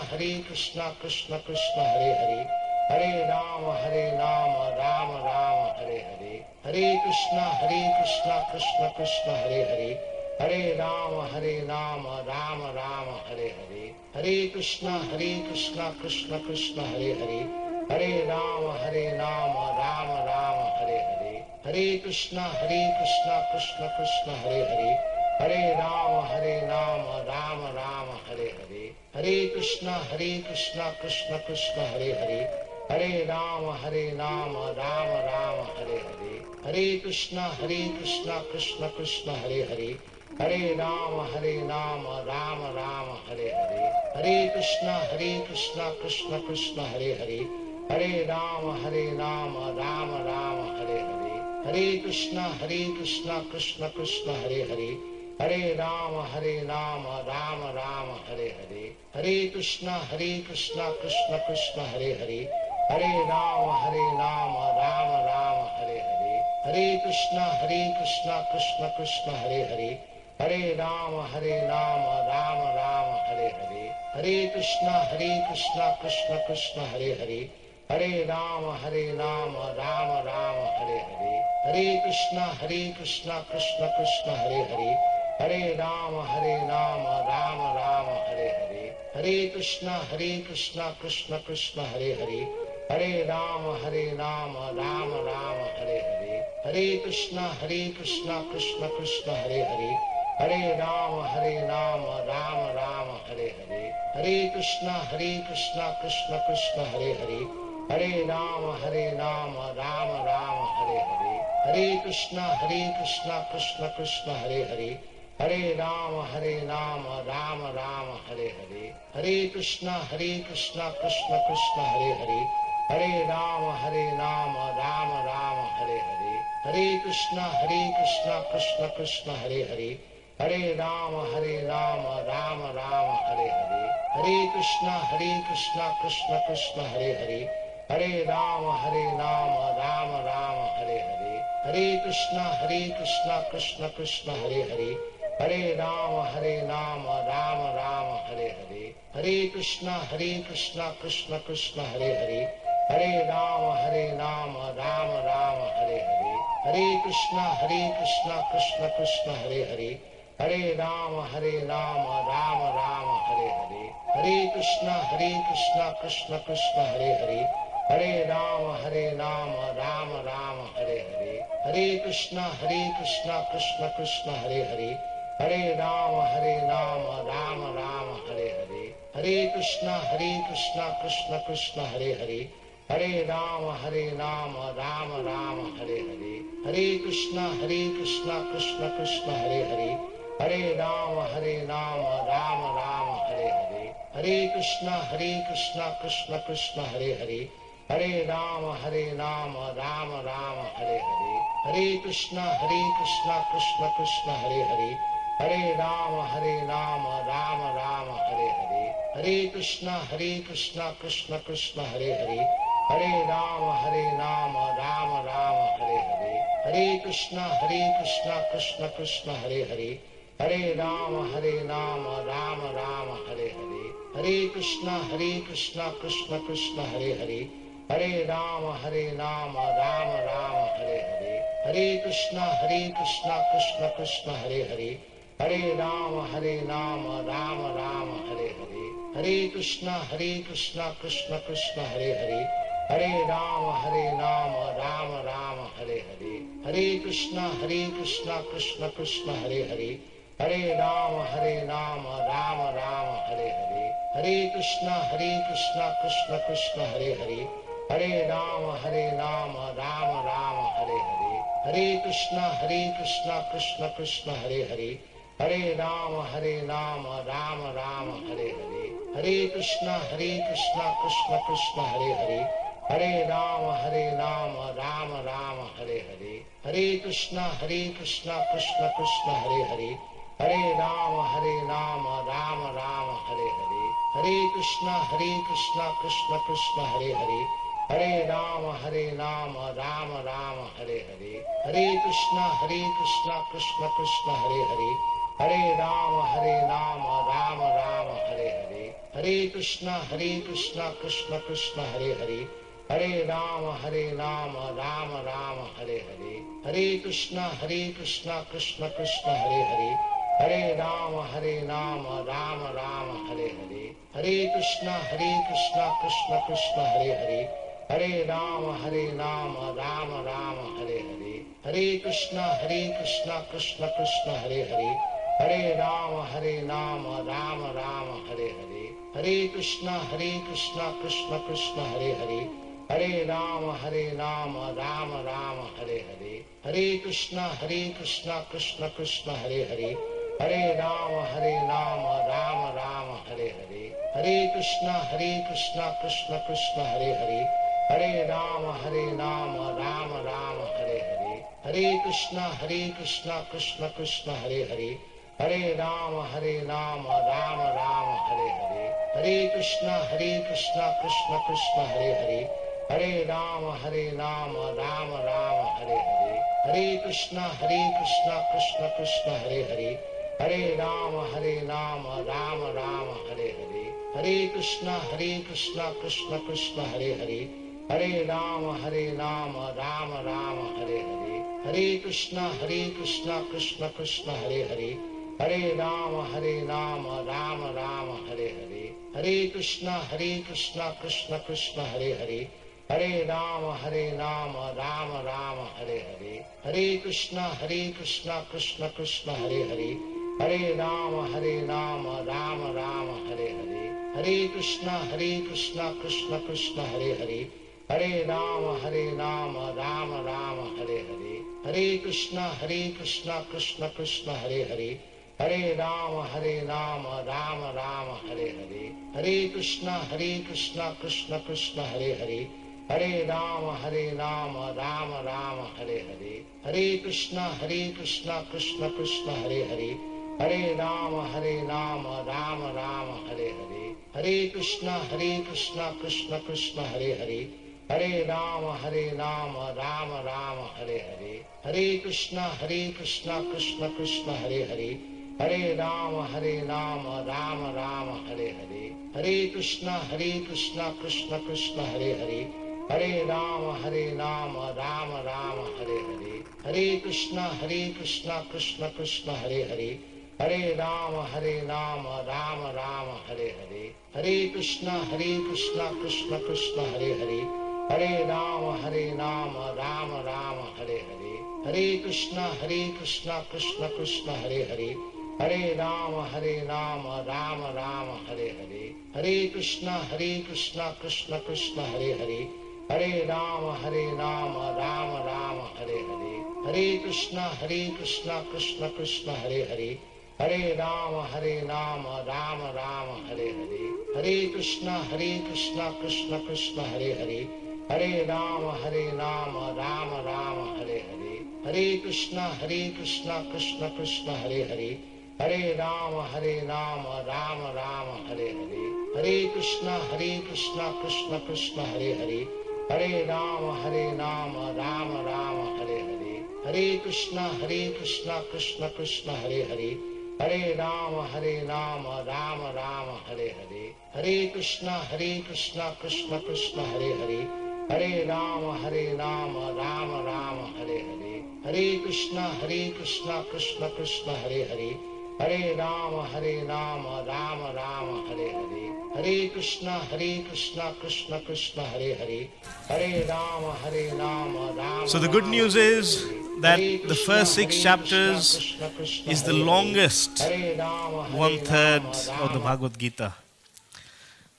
Speaker 6: Krishna Krishna, Hare Hare. Hare Rama, Rama Rama, Hare Hare. Hare Krishna, Krishna Krishna, Hare Hare. Hare Rama, Rama Rama, Hare Hare. Hare Krishna, Krishna, Hare Hare. Hare Rama, Rama Rama, Hare Hare. Hare Krishna, Krishna, Hare Hare. Hare Rama, Rama Rama, Hare Hare. Hare Krishna, Krishna, Hare Hare. Hare Rama, Rama Rama, Hare Hare. Hare Krishna, Krishna, Hare Hare. Hare Rama, Rama Rama, Hare Hare. Hare Krishna, Krishna Krishna, Hare Hare. Hare Rama Rama Rama Hare Hare. Hare Krishna Krishna Krishna Hare Hare. Hare Rama Rama Rama Hare Hare. Hare Krishna Krishna Krishna Hare Hare. Hare Rama Rama Rama Hare Hare. Hare Krishna Krishna Krishna Hare Hare. Hare Rama Rama Rama Hare Hare. Hare Krishna Krishna Krishna Hare Hare. Hare Rama Rama Rama Hare Hare. Hare Krishna Krishna Krishna Hare Hare. Hare Rama Rama Rama Hare Hare. Hare Krishna Krishna Krishna Hare Hare. Hare Rama Rama Rama Hare Hare. Hare Krishna Krishna Krishna Hare Hare. Hare Rama Rama Rama Hare Hare. Hare Krishna Krishna Krishna Hare Hare. Hare Rama Rama Rama Hare Hare. Hare Krishna Krishna Krishna Hare Hare. Hare Rama Rama Rama Hare Hare. Hare Krishna Krishna Krishna Hare Hare. Hare Rama Rama Rama Hare Hare. Hare Krishna Krishna Krishna Hare Hare. Hare Rama Rama Rama Hare Hare. Hare Krishna Krishna Krishna Hare Hare. Hare Rama Rama Rama Hare Hare. Hare Krishna Krishna Krishna Hare Hare. Hare Rama Rama Rama Hare Hare. Hare Krishna Krishna Krishna Hare Hare. Hare Rama Rama Rama Hare Hare. Hare Krishna Krishna Krishna Hare Hare. Hare Rama Rama Rama Hare Hare. Hare Krishna Krishna Krishna Hare Hare. Hare Rama Rama Rama Hare Hare. Hare Krishna Krishna Krishna Hare Hare. Hare Rama Rama Rama Hare Hare. Hare Krishna Krishna Krishna Hare Hare. Hare Rama Rama Rama Hare Hare. Hare Krishna Krishna Krishna Hare Hare. Hare Rama Rama Rama Hare Hare. Hare Krishna Krishna Krishna Hare Hare. Hare Rama Rama Rama Hare Hare. Hare Krishna Krishna Krishna Hare Hare. Hare Rama Rama Rama Hare Hare. Hare Krishna Krishna Krishna Hare Hare. Hare Rama Rama Rama Hare Hare. Hare Krishna Krishna Krishna Hare Hare. Hare Rama Rama Rama Hare Hare. Hare Krishna Krishna Krishna Hare Hare. Hare Rama Rama Rama Hare Hare. Hare Krishna Krishna Krishna Hare Hare. Hare Rama Rama Rama Hare Hare. Hare Krishna Krishna Krishna Hare Hare. Hare Rama Rama Rama Hare Hare. Hare Krishna Krishna Krishna Hare Hare. Hare Rama Rama Rama Hare Hare. Hare Krishna Krishna Krishna Hare Hare. Hare Rama Rama Rama Hare Hare. Hare Krishna Krishna Krishna Hare Hare. Hare Rama Rama Rama Hare Hare. Hare Krishna Krishna Krishna Hare Hare. Hare Rama Rama Rama Hare Hare. Hare Krishna Krishna Krishna Hare Hare. Hare Rama Rama Rama Hare Hare. Hare Krishna Krishna Krishna Hare Hare. Hare Rama Rama Rama Hare Hare. Hare Krishna Krishna Krishna Hare Hare. Hare Rama Rama Rama Hare Hare. Hare Krishna Krishna Krishna Hare Hare. Hare Rama Rama Rama Hare Hare. Hare Krishna Krishna Krishna Hare Hare. Hare Rama Rama Rama Hare Hare. Hare Krishna Krishna Krishna Hare Hare. Hare Rama Rama Rama Hare Hare. Hare Krishna Krishna Krishna Hare Hare. Hare Rama Rama Rama Hare Hare. Hare Krishna Krishna Krishna Hare Hare. Hare Rama Rama Rama Hare Hare. Hare Krishna Krishna Krishna Hare Hare. Hare Rama Rama Rama Hare Hare. Hare Krishna Krishna Krishna Hare Hare. Hare Rama, Rama Rama, Hare Hare. Hare Krishna, Krishna Krishna, Hare Hare. Hare Rama, Rama Rama, Hare Hare. Hare Krishna, Krishna Krishna, Hare Hare. Hare Rama, Rama Rama, Hare Hare. Hare Krishna, Krishna Krishna, Hare Hare. Hare Rama, Rama Rama, Hare Hare. Hare Krishna, Krishna Krishna, Hare Hare. Hare Rama, Rama Rama, Hare Hare. Hare Krishna, Krishna Krishna, Hare Hare. Hare Rama, Rama Rama, Hare Hare. Hare Krishna, Krishna Krishna, Hare Hare. Hare Rama, Rama Rama, Hare Hare. Hare Krishna, Krishna Krishna, Hare Hare. Hare Rama, Rama Rama, Hare Hare. Hare Krishna, Krishna Krishna, Hare Hare. Hare Rama, Rama Rama, Hare Hare. Hare Krishna, Krishna Krishna, Hare Hare. Hare Rama, Rama Rama, Hare Hare. Hare Krishna, Krishna Krishna, Hare Hare. Hare Rama, Rama Rama, Hare Hare. Hare Krishna, Krishna Krishna, Hare Hare. Hare Rama, Rama Rama, Hare Hare. Hare Krishna, Krishna Krishna, Hare Hare. Hare Rama, Rama Rama, Hare Hare. Hare Krishna, Krishna Krishna, Hare Hare. Hare Rama, Rama Rama, Hare Hare. Hare Krishna, Krishna Krishna, Hare Hare. Hare Rama, Rama Rama, Hare Hare. Hare Krishna, Krishna Krishna, Hare Hare. Hare Rama, Rama Rama, Hare Hare. Hare Krishna, Krishna Krishna, Hare Hare. Hare Rama, Rama Rama, Hare Hare. Hare Krishna, Krishna Krishna, Hare Hare. Hare Rama, Rama Rama, Hare Hare. Hare Krishna, Krishna Krishna, Hare Hare. Hare Rama, Rama Rama, Hare Hare. Hare Krishna, Krishna Krishna, Hare Hare. Hare Rama, Rama Rama, Hare Hare. Hare Krishna, Krishna Krishna, Hare Hare. Hare Rama, Rama Rama, Hare Hare. Hare Krishna, Krishna Krishna, Hare Hare. Hare Rama, Rama Rama, Hare Hare. Hare Krishna, Krishna Krishna, Hare Hare. Hare Rama, Rama Rama, Hare Hare. Hare Krishna, Krishna Krishna, Hare Hare. Hare Rama, Rama Rama, Hare Hare. Hare Krishna, Krishna Krishna, Hare Hare. Hare Rama, Rama Rama, Hare Hare. Hare Krishna, Krishna Krishna, Hare Hare. Hare Rama, Rama Rama, Hare Hare. Hare Krishna, Krishna Krishna, Hare Hare. Hare Rama, Rama Rama, Hare Hare. Hare Krishna, Krishna Krishna, Hare Hare. Hare Rama, Rama.
Speaker 2: So the good news is that the first 6 chapters is the longest 1/3 of the Bhagavad Gita.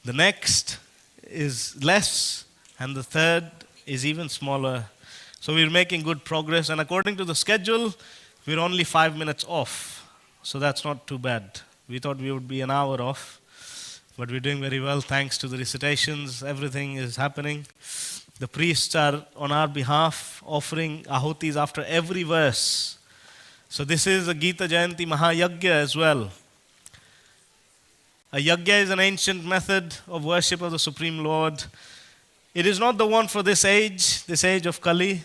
Speaker 2: The next is less, and the third is even smaller. So we're making good progress, and according to the schedule, we're only 5 minutes off. So that's not too bad. We thought we would be an hour off, but we're doing very well thanks to the recitations. Everything is happening. The priests are on our behalf offering ahutis after every verse. So this is a Gita Jayanti Mahayajna as well. A yajna is an ancient method of worship of the Supreme Lord. It is not the one for this age of Kali.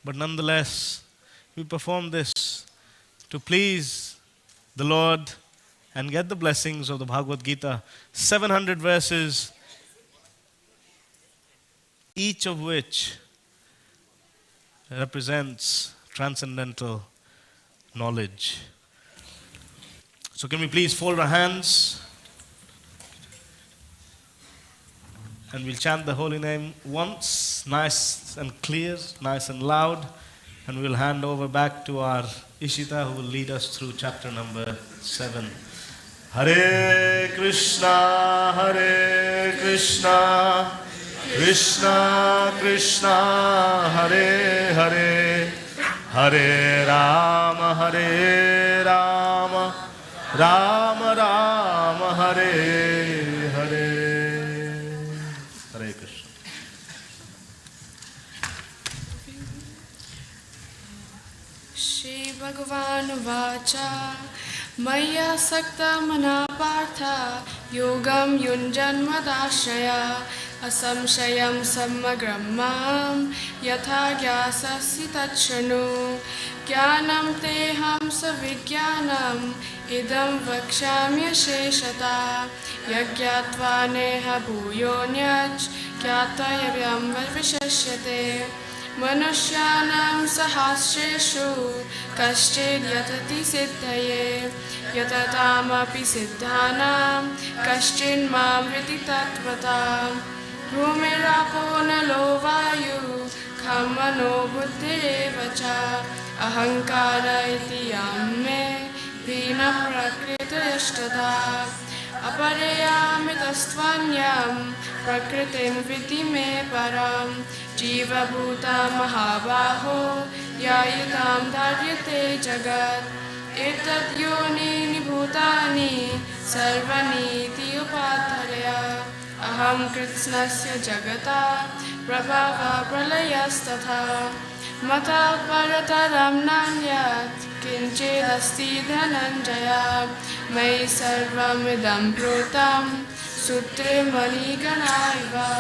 Speaker 2: But nonetheless, we perform this to please the Lord and get the blessings of the Bhagavad Gita. 700 verses, each of which represents transcendental knowledge. So can we please fold our hands and we'll chant the holy name once, nice and clear, nice and loud, and we'll hand over back to our Ishita who will lead us through chapter number 7. Hare Krishna, Krishna Krishna, Hare Hare, Hare Rama, Hare Rama, Rama Rama, Hare Hare. Hare Krishna.
Speaker 7: Shri Bhagavan Vacha Maya Sakta Manapartha Yogam Yunjan Madashaya Asamshayam Samagrammam Yatha Gyasasi Tachanu Jnanam Teham Savijnanam Idam Vakshami Sheshata Yagyatva Neha Bhuyonyach Kyatayavyam Vishashyate Manusyanam sahasreshu kaschid yatati siddhaye yatatamapi siddhanam kaschin mam vriti tatvatam bhumirapo nalo vayu khamano buddhireva cha ahankara iti yamme bhina prakrita ishtata apareyamitastvanyam prakritim viti me param Jiva Bhuta Mahabaho Yayatam Dharyate Jagat Etat Yoni Bhutani Sarvani Upadharya Aham Kritsnasya Jagata Prabhava Pralayasthatha Mata Parataram Nanyat Kinchedasti Dhananjaya Mai Sarvamidam Prutam Sutre Maniganaiva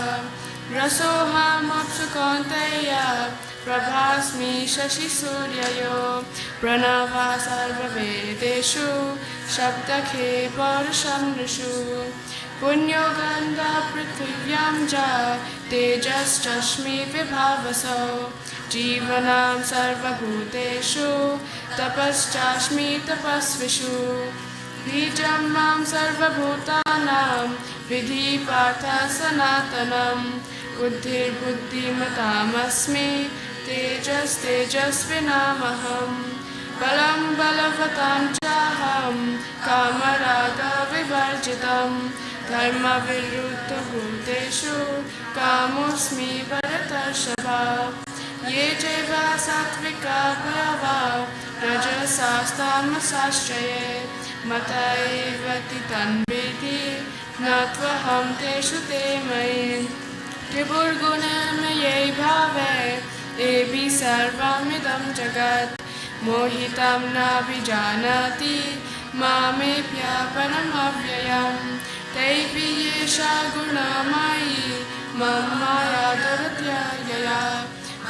Speaker 7: Rasoham Apsukonteya Prabhasmi Shashi Suryayo Pranava Sarva Vedeshu Shabdakhe Parusham Rishu Punyo Gandha Prithvivyam Ja Tejas Chashmi Vibhavaso Jivanam Sarva Bhuteshu Tapas Chashmi Tapasvishu Bijam Mam Sarva Bhutanam Vidhi Partha Sanatanam Buddhir Buddhimatamasmi Tejas Tejasvinamaham Balam Balavatam Chaham Kamaraga Vivarjitam Dharma Viruddha Bhuteshu Kamusmi Bharatarshava Ye Jeva Satvika Bhava Rajasastamasashraye Mata evati tanviti Natvaham teshu te mayi Tribhurgunamaye bhave Ebi sarvamidam jagat Mohitam nabhijanati Mamepya paramavayam Teipi yesha gunamayi Mamaya duratyayaya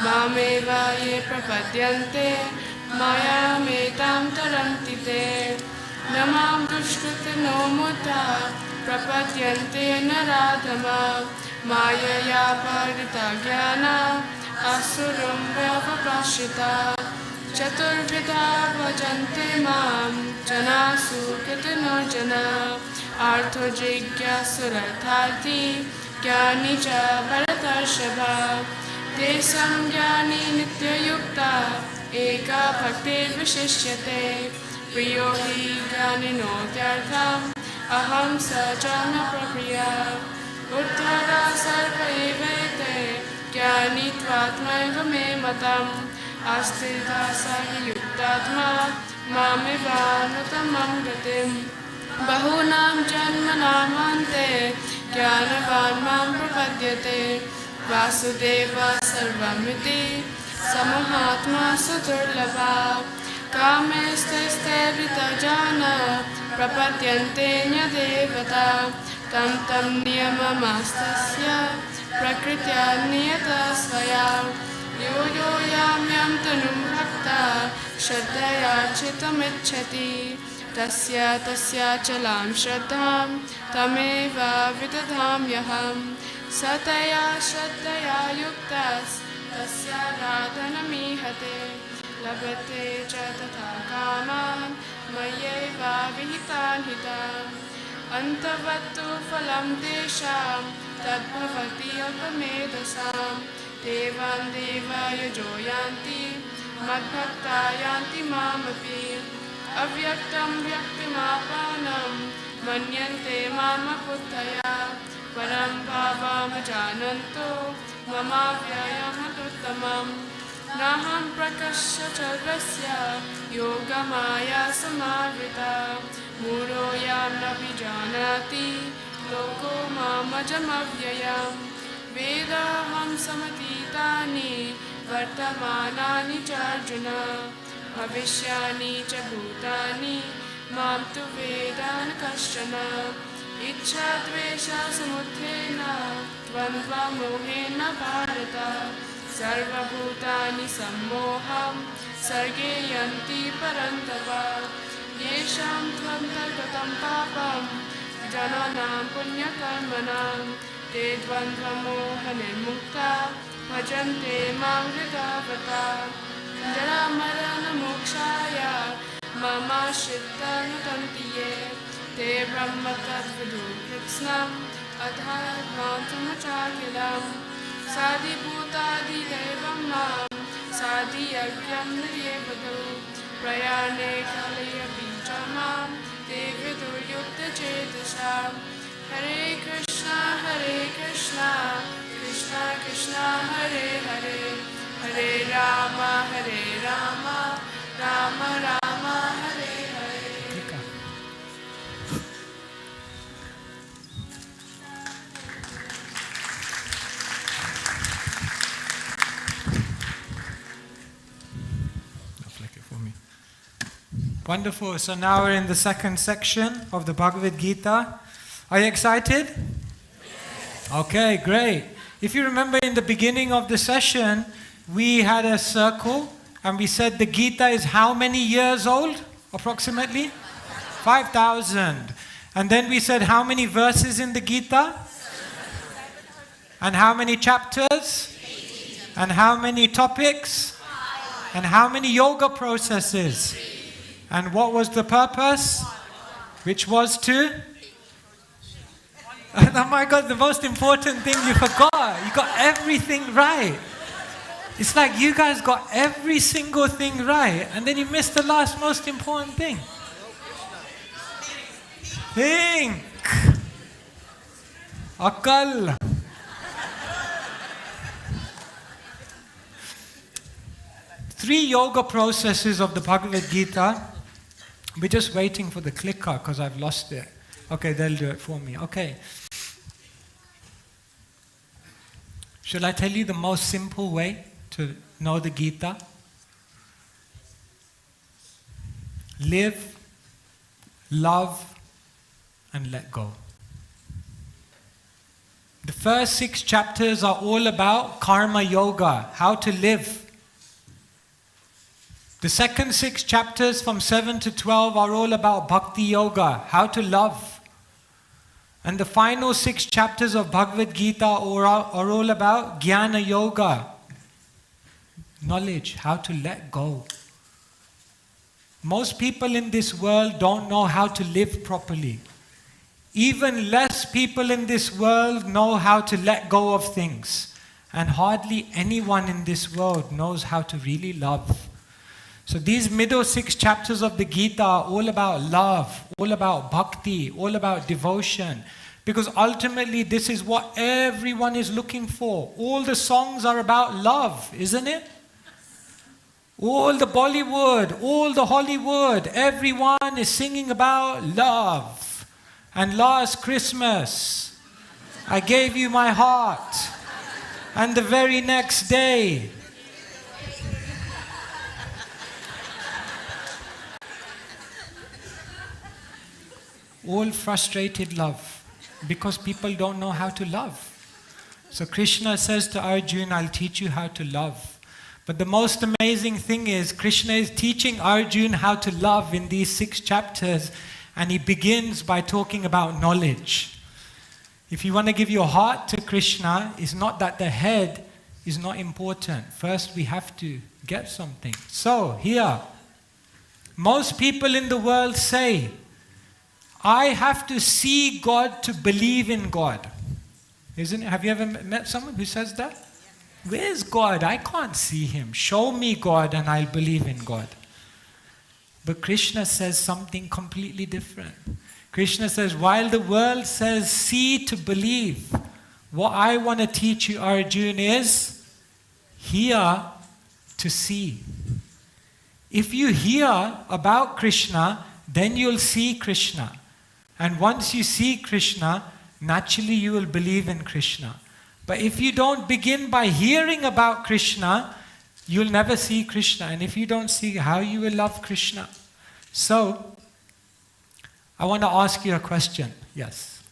Speaker 7: Mameva ye prapadyante Maya metam taranti te Namam dushkriti no mutta prapadyante naradhama Mayaya parita jnana asuram vyavaprashita Chaturvidha bhajante mam jana sukritino jana Artho jigyasuratarthi jnani cha bharatarshava Tesam jnani nityayukta eka bhaktir vishishyate Priyo hi jnanino tyartham aham sajana prapriya Uttara sarva evete jnani tvatmaiva me matam Astita sahi yuktatma mamivanutamam gatim Bahunam janmanamante jnanavan mam prapadyate Vasudeva sarvamiti samahatma sudurlabha Kamesteste ritajana prapadyante nyadevata Tam tam niyamamastasya prakritya niyata svaya Yo yo yam yam tanum bhakta shraddhaya chitamicchati Tasya tasya chalam shraddham tameva vidadham yaham Sataya shraddhaya yuktas tasya radhanamihate Labhate cha tatha kaman mayeva vihitan hitam Antavattu phalam desham tadbhavati alpamedasam Devam devaya joyanti madbhakta yanti mamapi Avyaktam vyaktimapanam manyante mama kuttaya Param bhavam jananto mama vyayam atuttamam Naham prakasya charvasya yogamaya samavrita muroyam navijanati loko mamajamavyayam vedaham samatitani vartamanani charjuna bhavishyani cha bhutani mam tu vedan kaschana ichha dvesha samuddhena dvandva mohena bharata sarva bhutani sammoham sarge yanti parantava yesham tvantargatam papam jananam punyakarmanam te dvandva mohane mukta bhajante mam hridavata jara marana mokshaya mama shittanutantiye te brahma tadvidu kritsnam adhatmantumachakilam sadi bhutadi devam mam sadi yagyam niryevadu prayane kalaya bijamam te vidu yukta chetasam Hare Krishna Krishna Krishna Hare Hare Hare Rama Rama Rama Hare Hare.
Speaker 4: Wonderful. So now we're in the second section of the Bhagavad Gita. Are you excited? Yes. Okay, great. If you remember in the beginning of the session, we had a circle and we said the Gita is how many years old? Approximately? 5,000. And then we said how many verses in the Gita? And how many chapters? And how many topics? And how many yoga processes? And what was the purpose? Which was to? Oh my God, the most important thing you forgot. You got everything right. It's like you guys got every single thing right, and then you missed the last most important thing. Think. Akal. Three yoga processes of the Bhagavad Gita. We're just waiting for the clicker because I've lost it. Okay, they'll do it for me. Okay. Shall I tell you the most simple way to know the Gita? Live, love, and let go. The first 6 chapters are all about karma yoga, how to live. The second 6 chapters from 7 to 12 are all about bhakti yoga, how to love. And the final 6 chapters of Bhagavad Gita are all about jnana yoga, knowledge, how to let go. Most people in this world don't know how to live properly. Even less people in this world know how to let go of things. And hardly anyone in this world knows how to really love. So these middle 6 chapters of the Gita are all about love, all about bhakti, all about devotion. Because ultimately this is what everyone is looking for. All the songs are about love, isn't it? All the Bollywood, all the Hollywood, everyone is singing about love. And last Christmas, I gave you my heart. And the very next day, all frustrated love, because people don't know how to love. So Krishna says to Arjuna, I'll teach you how to love. But the most amazing thing is, Krishna is teaching Arjuna how to love in these 6 chapters, and he begins by talking about knowledge. If you want to give your heart to Krishna, it's not that the head is not important. First we have to get something. So here, most people in the world say, I have to see God to believe in God. Isn't it? Have you ever met someone who says that? Where's God? I can't see Him. Show me God and I'll believe in God. But Krishna says something completely different. Krishna says, while the world says see to believe, what I want to teach you, Arjuna, is hear to see. If you hear about Krishna, then you'll see Krishna. And once you see Krishna, naturally you will believe in Krishna. But if you don't begin by hearing about Krishna, you'll never see Krishna. And if you don't see, how you will love Krishna? So, I want to ask you a question. Yes.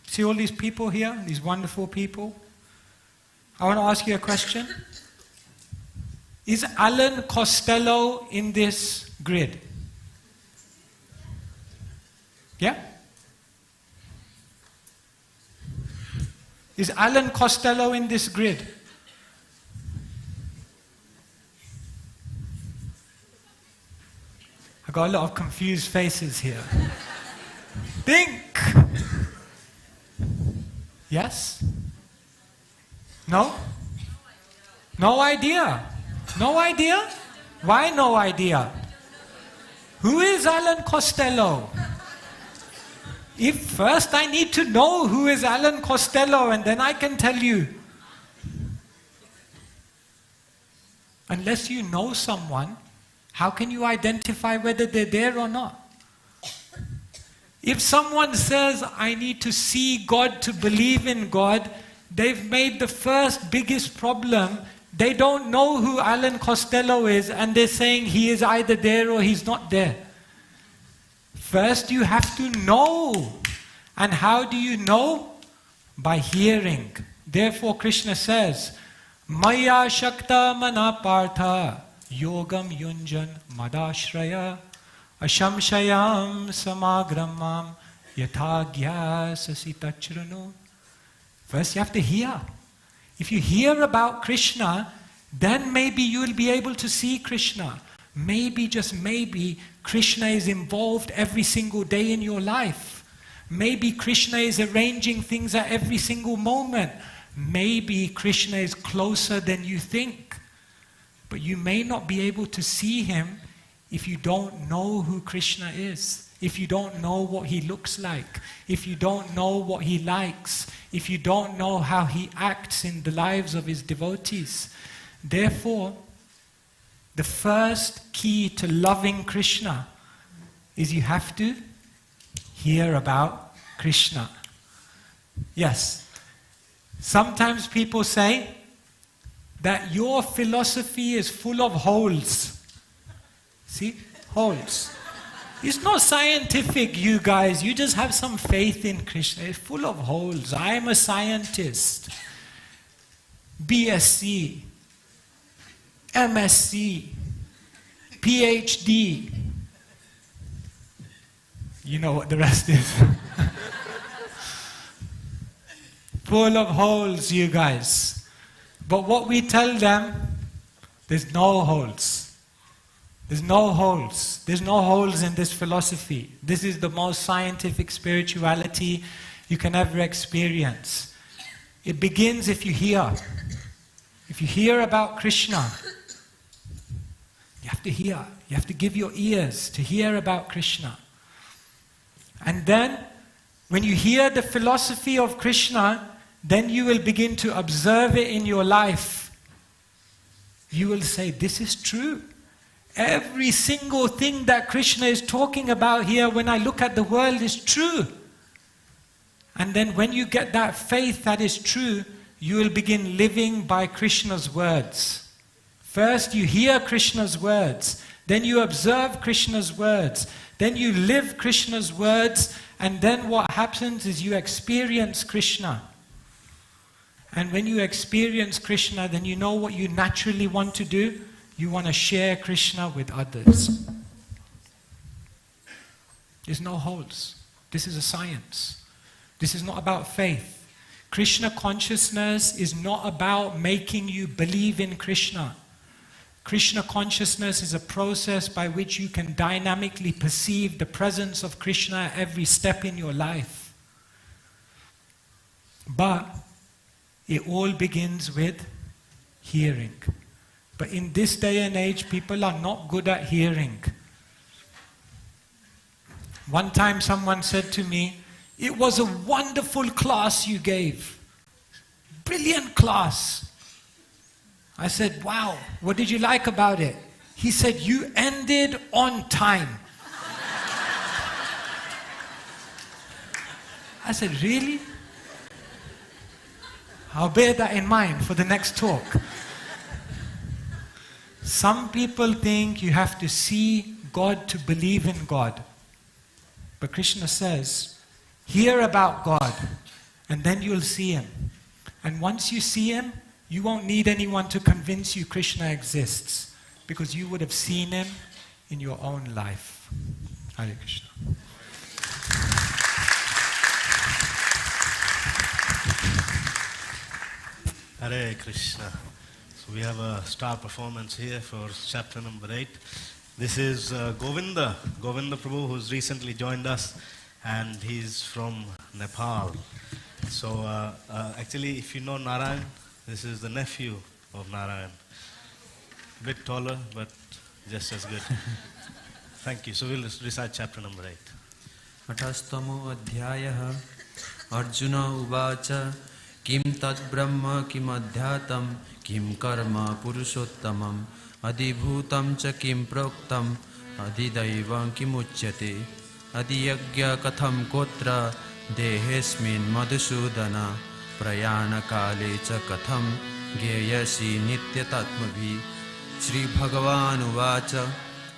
Speaker 4: See all these people here? These wonderful people? I want to ask you a question. Is Alan Costello in this grid? Yeah? Is Alan Costello in this grid? I got a lot of confused faces here. Think! Yes? No? No idea? No idea? Why no idea? Who is Alan Costello? If first I need to know who is Alan Costello, and then I can tell you. Unless you know someone, how can you identify whether they're there or not? If someone says, I need to see God to believe in God, they've made the first biggest problem. They don't know who Alan Costello is, and they're saying he is either there or he's not there. First you have to know. And how do you know? By hearing. Therefore Krishna says, Maya Shakta Manapartha Yogam Yunjan Madashraya Ashamshayam Samagramam Yatagya Sasitachranu. First you have to hear. If you hear about Krishna, then maybe you will be able to see Krishna. Maybe, just maybe, Krishna is involved every single day in your life. Maybe Krishna is arranging things at every single moment. Maybe Krishna is closer than you think. But you may not be able to see him if you don't know who Krishna is. If you don't know what he looks like. If you don't know what he likes. If you don't know how he acts in the lives of his devotees. Therefore, the first key to loving Krishna is you have to hear about Krishna. Yes. Sometimes people say that your philosophy is full of holes. See? Holes. It's not scientific, you guys. You just have some faith in Krishna. It's full of holes. I'm a scientist. BSc. MSc, PhD. You know what the rest is. Full of holes, you guys. But what we tell them, there's no holes. There's no holes. There's no holes in this philosophy. This is the most scientific spirituality you can ever experience. It begins if you hear. If you hear about Krishna, you have to hear. You have to give your ears to hear about Krishna. And then, when you hear the philosophy of Krishna, then you will begin to observe it in your life. You will say, this is true. Every single thing that Krishna is talking about here, when I look at the world, is true. And then when you get that faith that is true, you will begin living by Krishna's words. First you hear Krishna's words, then you observe Krishna's words, then you live Krishna's words, and then what happens is you experience Krishna. And when you experience Krishna, then you know what you naturally want to do. You want to share Krishna with others. There's no holes. This is a science. This is not about faith. Krishna consciousness is not about making you believe in Krishna. Krishna consciousness is a process by which you can dynamically perceive the presence of Krishna at every step in your life. But it all begins with hearing. But in this day and age, people are not good at hearing. One time someone said to me, "It was a wonderful class you gave. Brilliant class. I said, wow, what did you like about it? He said, you ended on time. I said, really? I'll bear that in mind for the next talk. Some people think you have to see God to believe in God. But Krishna says, hear about God, and then you'll see Him. And once you see Him, you won't need anyone to convince you Krishna exists, because you would have seen Him in your own life. Hare Krishna.
Speaker 2: Hare Krishna. So we have a star performance here for chapter number 8. This is Govinda Prabhu, who's recently joined us, and he's from Nepal. So actually, if you know Narayan, this is the nephew of Narayan. A bit taller, but just as good. Thank you. So we'll recite chapter number 8.
Speaker 8: Atastamo adhyayah Arjuna uvacha Kim tad brahma kim adhyatam kim karma purushottamam adibhutam cha kim proktam adidaivam kim uchyate adiyagya katham kotra dehesmin madhusudana prayana kale cha katham geyasi nityatatmabhi Shri Bhagavan uvacha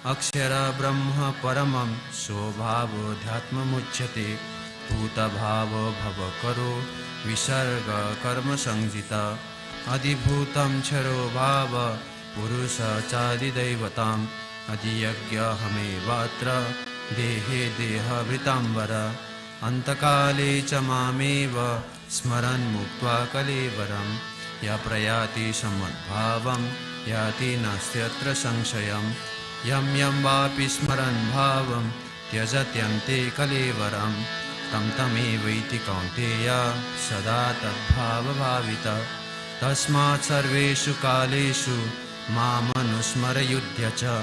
Speaker 8: akshara brahma paramam sobhavo dhyatmam uchyate bhuta bhava bhava karo visarga karma sangjita adibhutam charo bhava purusha chadi daivatam adiyagya hame vatra dehe deha vritambara antakale cha mameva smaran muktva kalevaram ya prayati samadbhavam yati nastyatra sanshayam yam yam vapi smaran bhavam tyajatyante kalevaram tam tamevaiti kaunteya sada tadbhava bhavita tasmat sarveshu kaleshu mamanusmara yudhya cha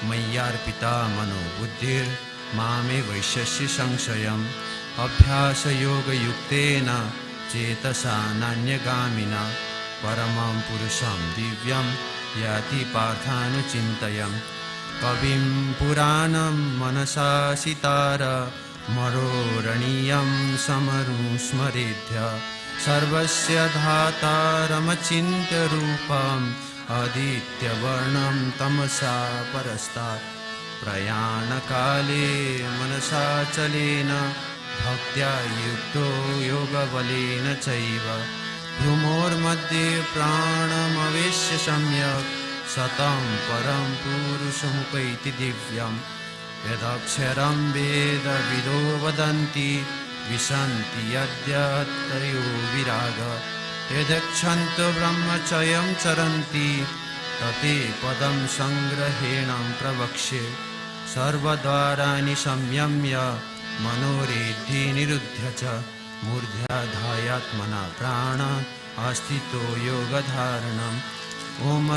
Speaker 8: mayyarpita mano buddhir mame vaishasya sanshayam abhyasa yoga yuktena cetasa nanyagamina paramam purusham divyam yati parthanu chintayam kavim puranam manasa sitara Maroraniyam samaru smaridhya Sarvasya dhataramachintya rupam Aditya varnam tamasa parastat Prayana kale manasa chalena Bhaktya yukto yoga valena chaiva Bhrumor madhye pranam aveshya samyak Satam param purusamupaiti divyam Yadaksharam veda vido vadanti Visanti yadyattayo viraga Yadakshanto brahmachayam charanti Tate padam sangrahenam pravakshe Sarvadvarani samyamya Manoreddhi niruddhya Murdhya dhayatmana prana Astito yoga dharanam Om